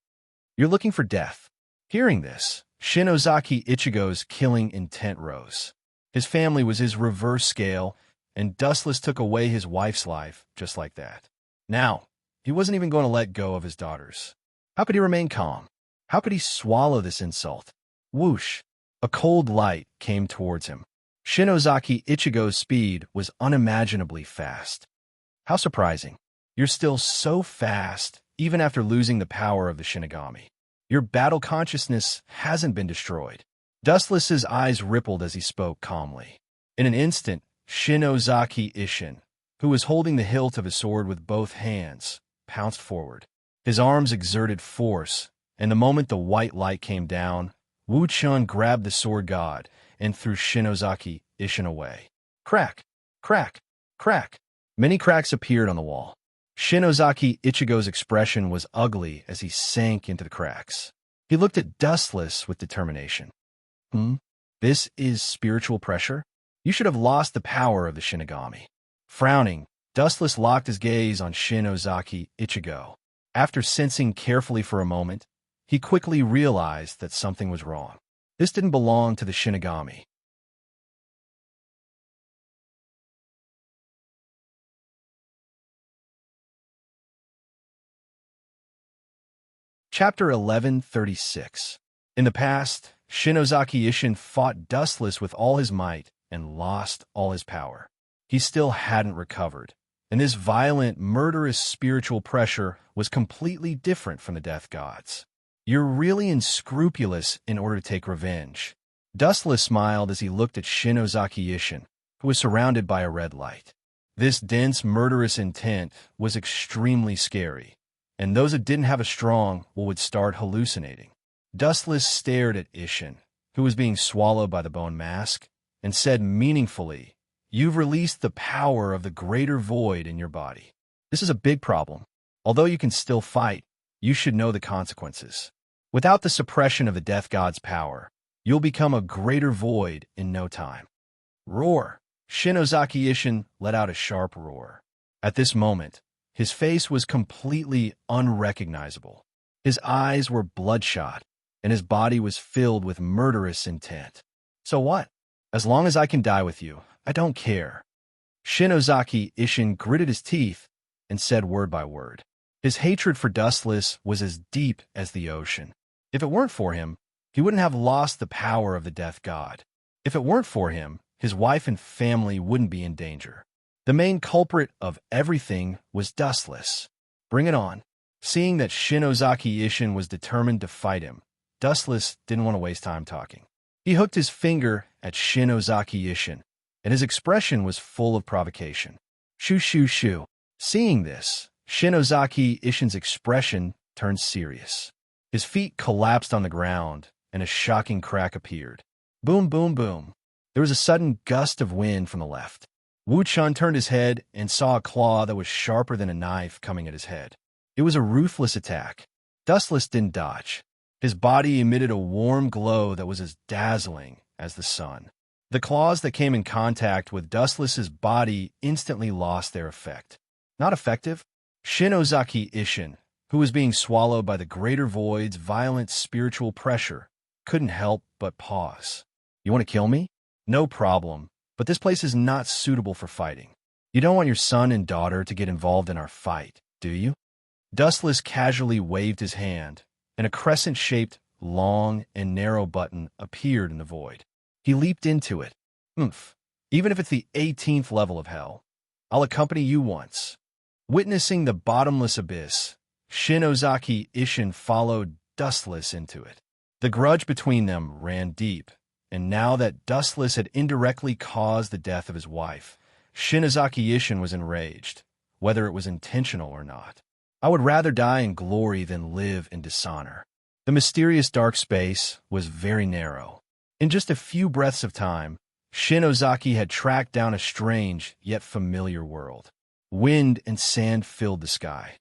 You're looking for death. Hearing this, Shinozaki Ichigo's killing intent rose. His family was his reverse scale, and Dustless took away his wife's life just like that. Now, he wasn't even going to let go of his daughters. How could he remain calm? How could he swallow this insult? Whoosh! A cold light came towards him. Shinozaki Ichigo's speed was unimaginably fast. How surprising. You're still so fast, even after losing the power of the Shinigami. Your battle consciousness hasn't been destroyed. Dustless's eyes rippled as he spoke calmly. In an instant, Shinozaki Ishin, who was holding the hilt of his sword with both hands, pounced forward. His arms exerted force, and the moment the white light came down, Wu Chun grabbed the sword god and threw Shinozaki Ishin away. Crack! Crack! Crack! Many cracks appeared on the wall. Shinozaki Ichigo's expression was ugly as he sank into the cracks. He looked at Dustless with determination. This is spiritual pressure? You should have lost the power of the Shinigami. Frowning, Dustless locked his gaze on Shinozaki Ichigo. After sensing carefully for a moment, he quickly realized that something was wrong. This didn't belong to the Shinigami. Chapter 1136. In the past, Shinozaki Ishin fought Dustless with all his might and lost all his power. He still hadn't recovered, and this violent, murderous spiritual pressure was completely different from the death gods. You're really unscrupulous in order to take revenge. Dustless smiled as he looked at Shinozaki Ishin, who was surrounded by a red light. This dense, murderous intent was extremely scary, and those that didn't have a strong would start hallucinating. Dustless stared at Ishin, who was being swallowed by the bone mask, and said meaningfully, "You've released the power of the greater void in your body. This is a big problem. Although you can still fight, you should know the consequences. Without the suppression of the death god's power, you'll become a greater void in no time." Roar! Shinozaki Ishin let out a sharp roar. At this moment, his face was completely unrecognizable. His eyes were bloodshot, and his body was filled with murderous intent. So what? As long as I can die with you, I don't care. Shinozaki Ishin gritted his teeth and said word by word. His hatred for Dustless was as deep as the ocean. If it weren't for him, he wouldn't have lost the power of the death god. If it weren't for him, his wife and family wouldn't be in danger. The main culprit of everything was Dustless. Bring it on. Seeing that Shinozaki Ishin was determined to fight him, Dustless didn't want to waste time talking. He hooked his finger at Shinozaki Ishin, and his expression was full of provocation. Shoo shoo shoo. Seeing this, Shinozaki Ishin's expression turned serious. His feet collapsed on the ground, and a shocking crack appeared. Boom, boom, boom. There was a sudden gust of wind from the left. Wu Chun turned his head and saw a claw that was sharper than a knife coming at his head. It was a ruthless attack. Dustless didn't dodge. His body emitted a warm glow that was as dazzling as the sun. The claws that came in contact with Dustless's body instantly lost their effect. Not effective? Shinozaki Ishin, who was being swallowed by the greater void's violent spiritual pressure, couldn't help but pause. You want to kill me? No problem, but this place is not suitable for fighting. You don't want your son and daughter to get involved in our fight, do you? Dustless casually waved his hand, and a crescent-shaped, long and narrow button appeared in the void. He leaped into it. Even if it's the 18th level of hell, I'll accompany you once. Witnessing the bottomless abyss, Shinozaki Ishin followed Dustless into it. The grudge between them ran deep, and now that Dustless had indirectly caused the death of his wife, Shinozaki Ishin was enraged, whether it was intentional or not. I would rather die in glory than live in dishonor. The mysterious dark space was very narrow. In just a few breaths of time, Shin Ozaki had tracked down a strange yet familiar world. Wind and sand filled the sky.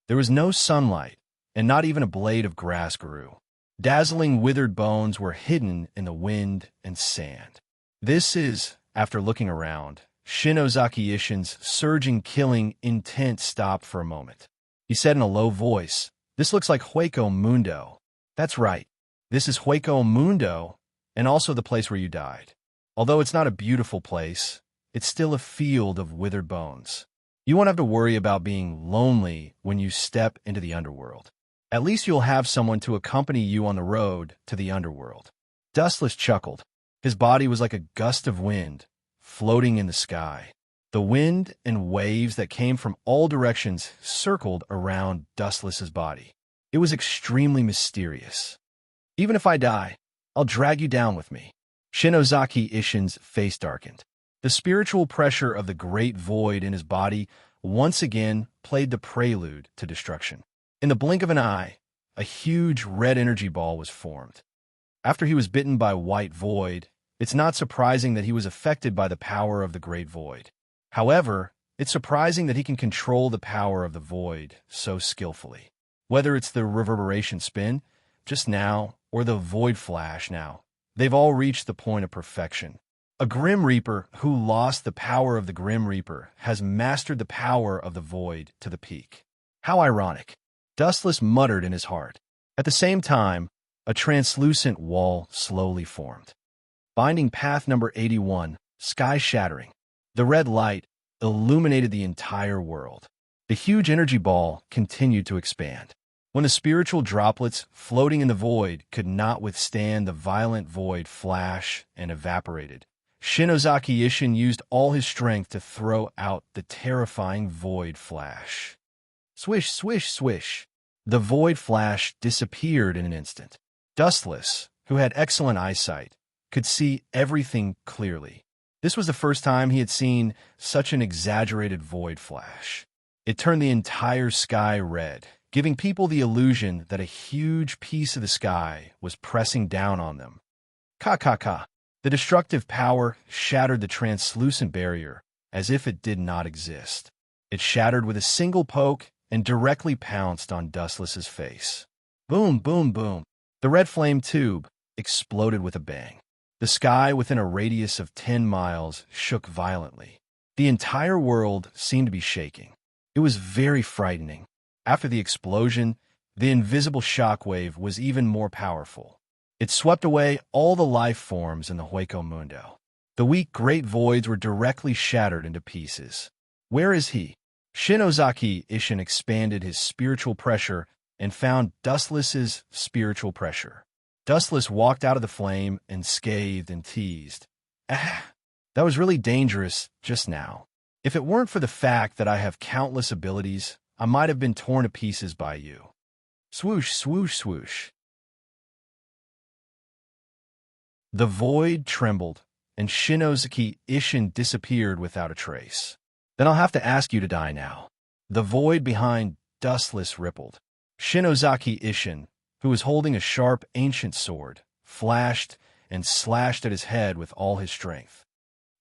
There was no sunlight, and not even a blade of grass grew. Dazzling withered bones were hidden in the wind and sand. This is, after looking around, Shin Ozaki Ishin's surging, killing intent stopped for a moment. He said in a low voice, "This looks like Hueco Mundo." "That's right. This is Hueco Mundo, and also the place where you died. Although it's not a beautiful place, it's still a field of withered bones. You won't have to worry about being lonely when you step into the underworld. At least you'll have someone to accompany you on the road to the underworld." Dustless chuckled. His body was like a gust of wind, floating in the sky. The wind and waves that came from all directions circled around Dustless's body. It was extremely mysterious. "Even if I die, I'll drag you down with me." Shin Ozaki Ishin's face darkened. The spiritual pressure of the great void in his body once again played the prelude to destruction. In the blink of an eye, a huge red energy ball was formed. After he was bitten by white void, it's not surprising that he was affected by the power of the great void. However, it's surprising that he can control the power of the void so skillfully. Whether it's the reverberation spin, just now, or the void flash now, they've all reached the point of perfection. A Grim Reaper who lost the power of the Grim Reaper has mastered the power of the void to the peak. How ironic. Dustless muttered in his heart. At the same time, a translucent wall slowly formed. Binding path number 81, sky shattering. The red light illuminated the entire world. The huge energy ball continued to expand. When the spiritual droplets floating in the void could not withstand the violent void flash and evaporated, Shin Ozaki Ishin used all his strength to throw out the terrifying void flash. Swish, swish, swish. The void flash disappeared in an instant. Dustless, who had excellent eyesight, could see everything clearly. This was the first time he had seen such an exaggerated void flash. It turned the entire sky red, giving people the illusion that a huge piece of the sky was pressing down on them. Ka. The destructive power shattered the translucent barrier as if it did not exist. It shattered with a single poke and directly pounced on Dustless's face. Boom, boom, boom. The red flame tube exploded with a bang. The sky within a radius of 10 miles shook violently. The entire world seemed to be shaking. It was very frightening. After the explosion, the invisible shockwave was even more powerful. It swept away all the life forms in the Hueco Mundo. The weak great voids were directly shattered into pieces. Where is he? Shin Ozaki Ishin expanded his spiritual pressure and found Dustless's spiritual pressure. Dustless walked out of the flame and scathed and teased. "Ah, that was really dangerous just now. If it weren't for the fact that I have countless abilities, I might have been torn to pieces by you." Swoosh, swoosh, swoosh. The void trembled, and Shin Ozaki Ishin disappeared without a trace. "Then I'll have to ask you to die now." The void behind Dustless rippled. Shin Ozaki Ishin, who was holding a sharp ancient sword, flashed and slashed at his head with all his strength.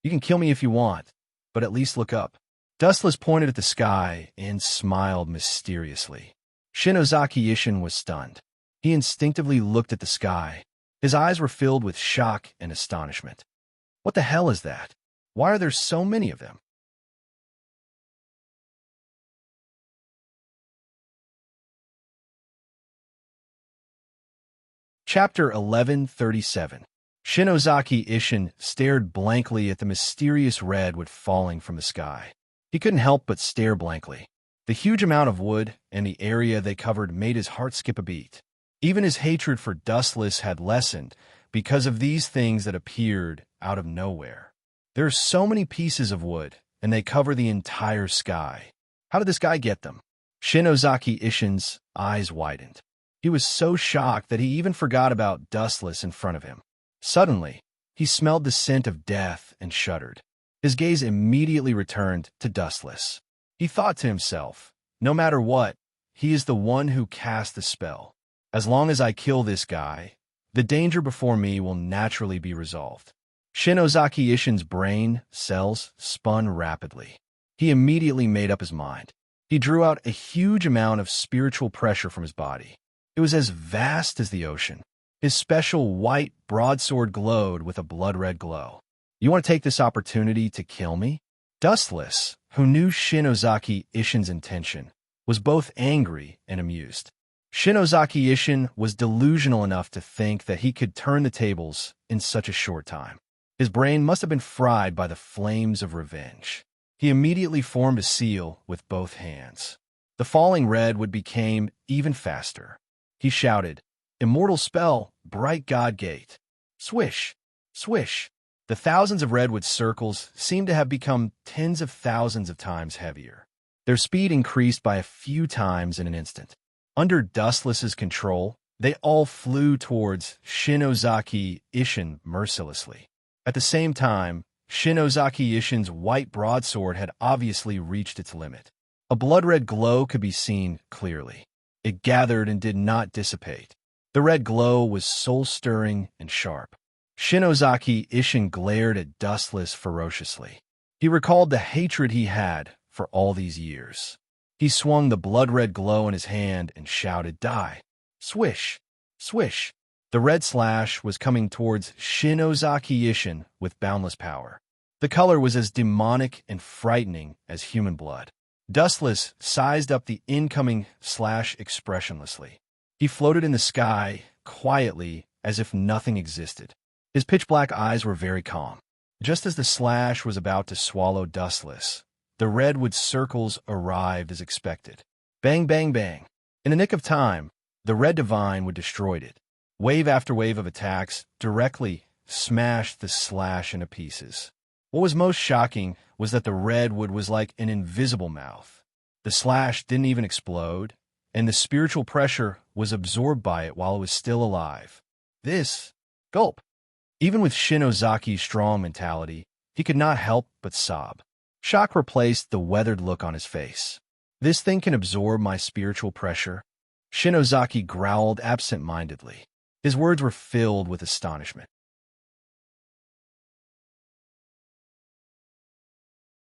"You can kill me if you want, but at least look up." Dustless pointed at the sky and smiled mysteriously. Shin Ozaki Ishin was stunned. He instinctively looked at the sky. His eyes were filled with shock and astonishment. What the hell is that? Why are there so many of them? Chapter 1137. Shin Ozaki Ishin stared blankly at the mysterious red falling from the sky. He couldn't help but stare blankly. The huge amount of wood and the area they covered made his heart skip a beat. Even his hatred for Dustless had lessened because of these things that appeared out of nowhere. There are so many pieces of wood, and they cover the entire sky. How did this guy get them? Shin Ozaki Ishin's eyes widened. He was so shocked that he even forgot about Dustless in front of him. Suddenly, he smelled the scent of death and shuddered. His gaze immediately returned to Dustless. He thought to himself, no matter what, he is the one who cast the spell. As long as I kill this guy, the danger before me will naturally be resolved. Shinozaki Ishin's brain cells spun rapidly. He immediately made up his mind. He drew out a huge amount of spiritual pressure from his body. It was as vast as the ocean. His special white broadsword glowed with a blood-red glow. You want to take this opportunity to kill me? Dustless, who knew Shinozaki Ishin's intention, was both angry and amused. Shinozaki Ishin was delusional enough to think that he could turn the tables in such a short time. His brain must have been fried by the flames of revenge. He immediately formed a seal with both hands. The falling redwood became even faster. He shouted, "Immortal spell, bright god gate." Swish, swish. The thousands of redwood circles seemed to have become tens of thousands of times heavier. Their speed increased by a few times in an instant. Under Dustless's control, they all flew towards Shinozaki Ishin mercilessly. At the same time, Shinozaki Ishin's white broadsword had obviously reached its limit. A blood-red glow could be seen clearly. It gathered and did not dissipate. The red glow was soul-stirring and sharp. Shinozaki Ishin glared at Dustless ferociously. He recalled the hatred he had for all these years. He swung the blood-red glow in his hand and shouted, "Die!" Swish! Swish! The red slash was coming towards Shinozaki Ishin with boundless power. The color was as demonic and frightening as human blood. Dustless sized up the incoming slash expressionlessly. He floated in the sky, quietly, as if nothing existed. His pitch-black eyes were very calm. Just as the slash was about to swallow Dustless, the redwood circles arrived as expected. Bang, bang, bang. In the nick of time, the red divine would destroy it. Wave after wave of attacks directly smashed the slash into pieces. What was most shocking was that the redwood was like an invisible mouth. The slash didn't even explode, and the spiritual pressure was absorbed by it while it was still alive. This, gulp. Even with Shinozaki's strong mentality, he could not help but sob. Shock replaced the weathered look on his face. This thing can absorb my spiritual pressure? Shinozaki growled absent-mindedly. His words were filled with astonishment.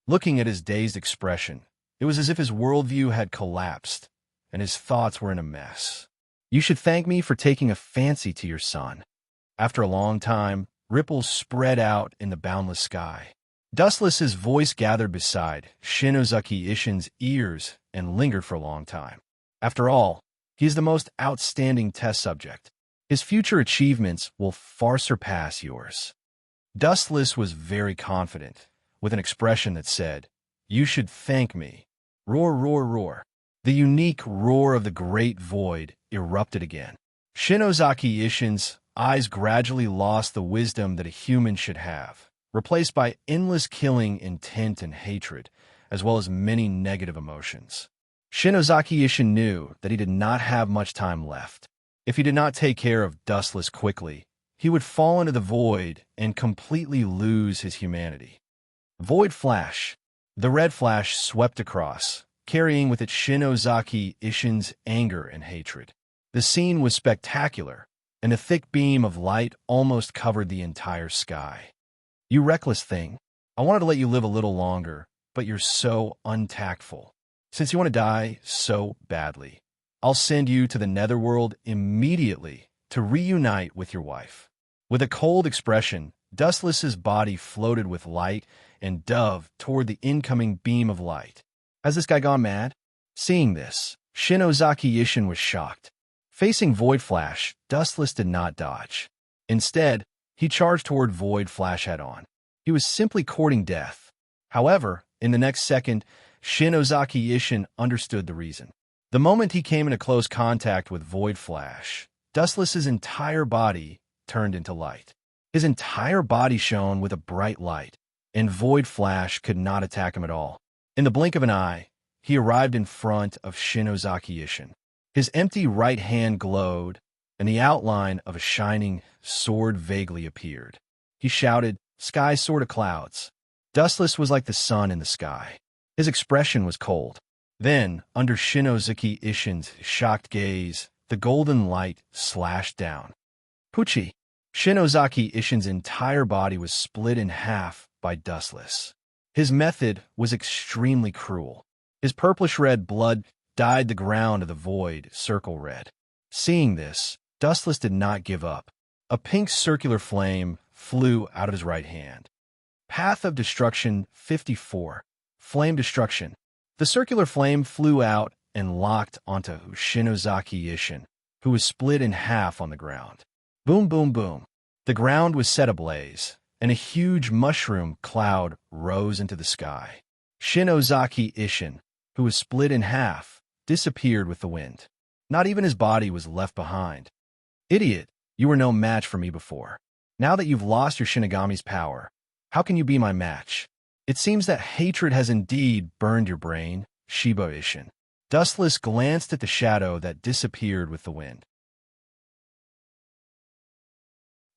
Looking at his dazed expression, it was as if his worldview had collapsed, and his thoughts were in a mess. You should thank me for taking a fancy to your son. After a long time, ripples spread out in the boundless sky. Dustless's voice gathered beside Shinozaki Ishin's ears and lingered for a long time. After all, he is the most outstanding test subject. His future achievements will far surpass yours. Dustless was very confident, with an expression that said, "You should thank me." Roar, roar, roar. The unique roar of the great void erupted again. Shinozaki Ishin's eyes gradually lost the wisdom that a human should have, replaced by endless killing intent and hatred, as well as many negative emotions. Shinozaki Ishin knew that he did not have much time left. If he did not take care of Dustless quickly, he would fall into the void and completely lose his humanity. Void flash. The red flash swept across, carrying with it Shinozaki Ishin's anger and hatred. The scene was spectacular, and a thick beam of light almost covered the entire sky. You reckless thing. I wanted to let you live a little longer, but you're so untactful. Since you want to die so badly, I'll send you to the netherworld immediately to reunite with your wife. With a cold expression, Dustless's body floated with light and dove toward the incoming beam of light. Has this guy gone mad? Seeing this, Shinozaki Ishin was shocked. Facing Void Flash, Dustless did not dodge. Instead, he charged toward Void Flash head-on. He was simply courting death. However, in the next second, Shinozaki Ishin understood the reason. The moment he came into close contact with Void Flash, Dustless's entire body turned into light. His entire body shone with a bright light, and Void Flash could not attack him at all. In the blink of an eye, he arrived in front of Shinozaki Ishin. His empty right hand glowed, and the outline of a shining sword vaguely appeared. He shouted, "Sky sword of clouds." Dustless was like the sun in the sky. His expression was cold. Then, under Shinozaki Ishin's shocked gaze, the golden light slashed down. Pucci! Shinozaki Ishin's entire body was split in half by Dustless. His method was extremely cruel. His purplish-red blood dyed the ground of the void circle red. Seeing this, Dustless did not give up. A pink circular flame flew out of his right hand. Path of Destruction 54. Flame Destruction. The circular flame flew out and locked onto Shinozaki Ishin, who was split in half on the ground. Boom, boom, boom. The ground was set ablaze, and a huge mushroom cloud rose into the sky. Shinozaki Ishin, who was split in half, disappeared with the wind. Not even his body was left behind. Idiot, you were no match for me before. Now that you've lost your Shinigami's power, how can you be my match? It seems that hatred has indeed burned your brain, Shiba Ishin. Dustless glanced at the shadow that disappeared with the wind.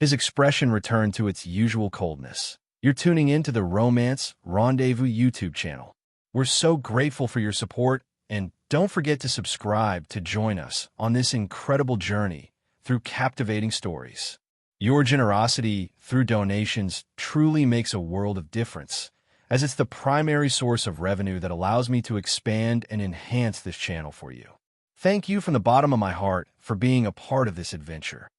His expression returned to its usual coldness. You're tuning into the Romance Rendezvous YouTube channel. We're so grateful for your support, and don't forget to subscribe to join us on this incredible journey through captivating stories. Your generosity through donations truly makes a world of difference, as it's the primary source of revenue that allows me to expand and enhance this channel for you. Thank you from the bottom of my heart for being a part of this adventure.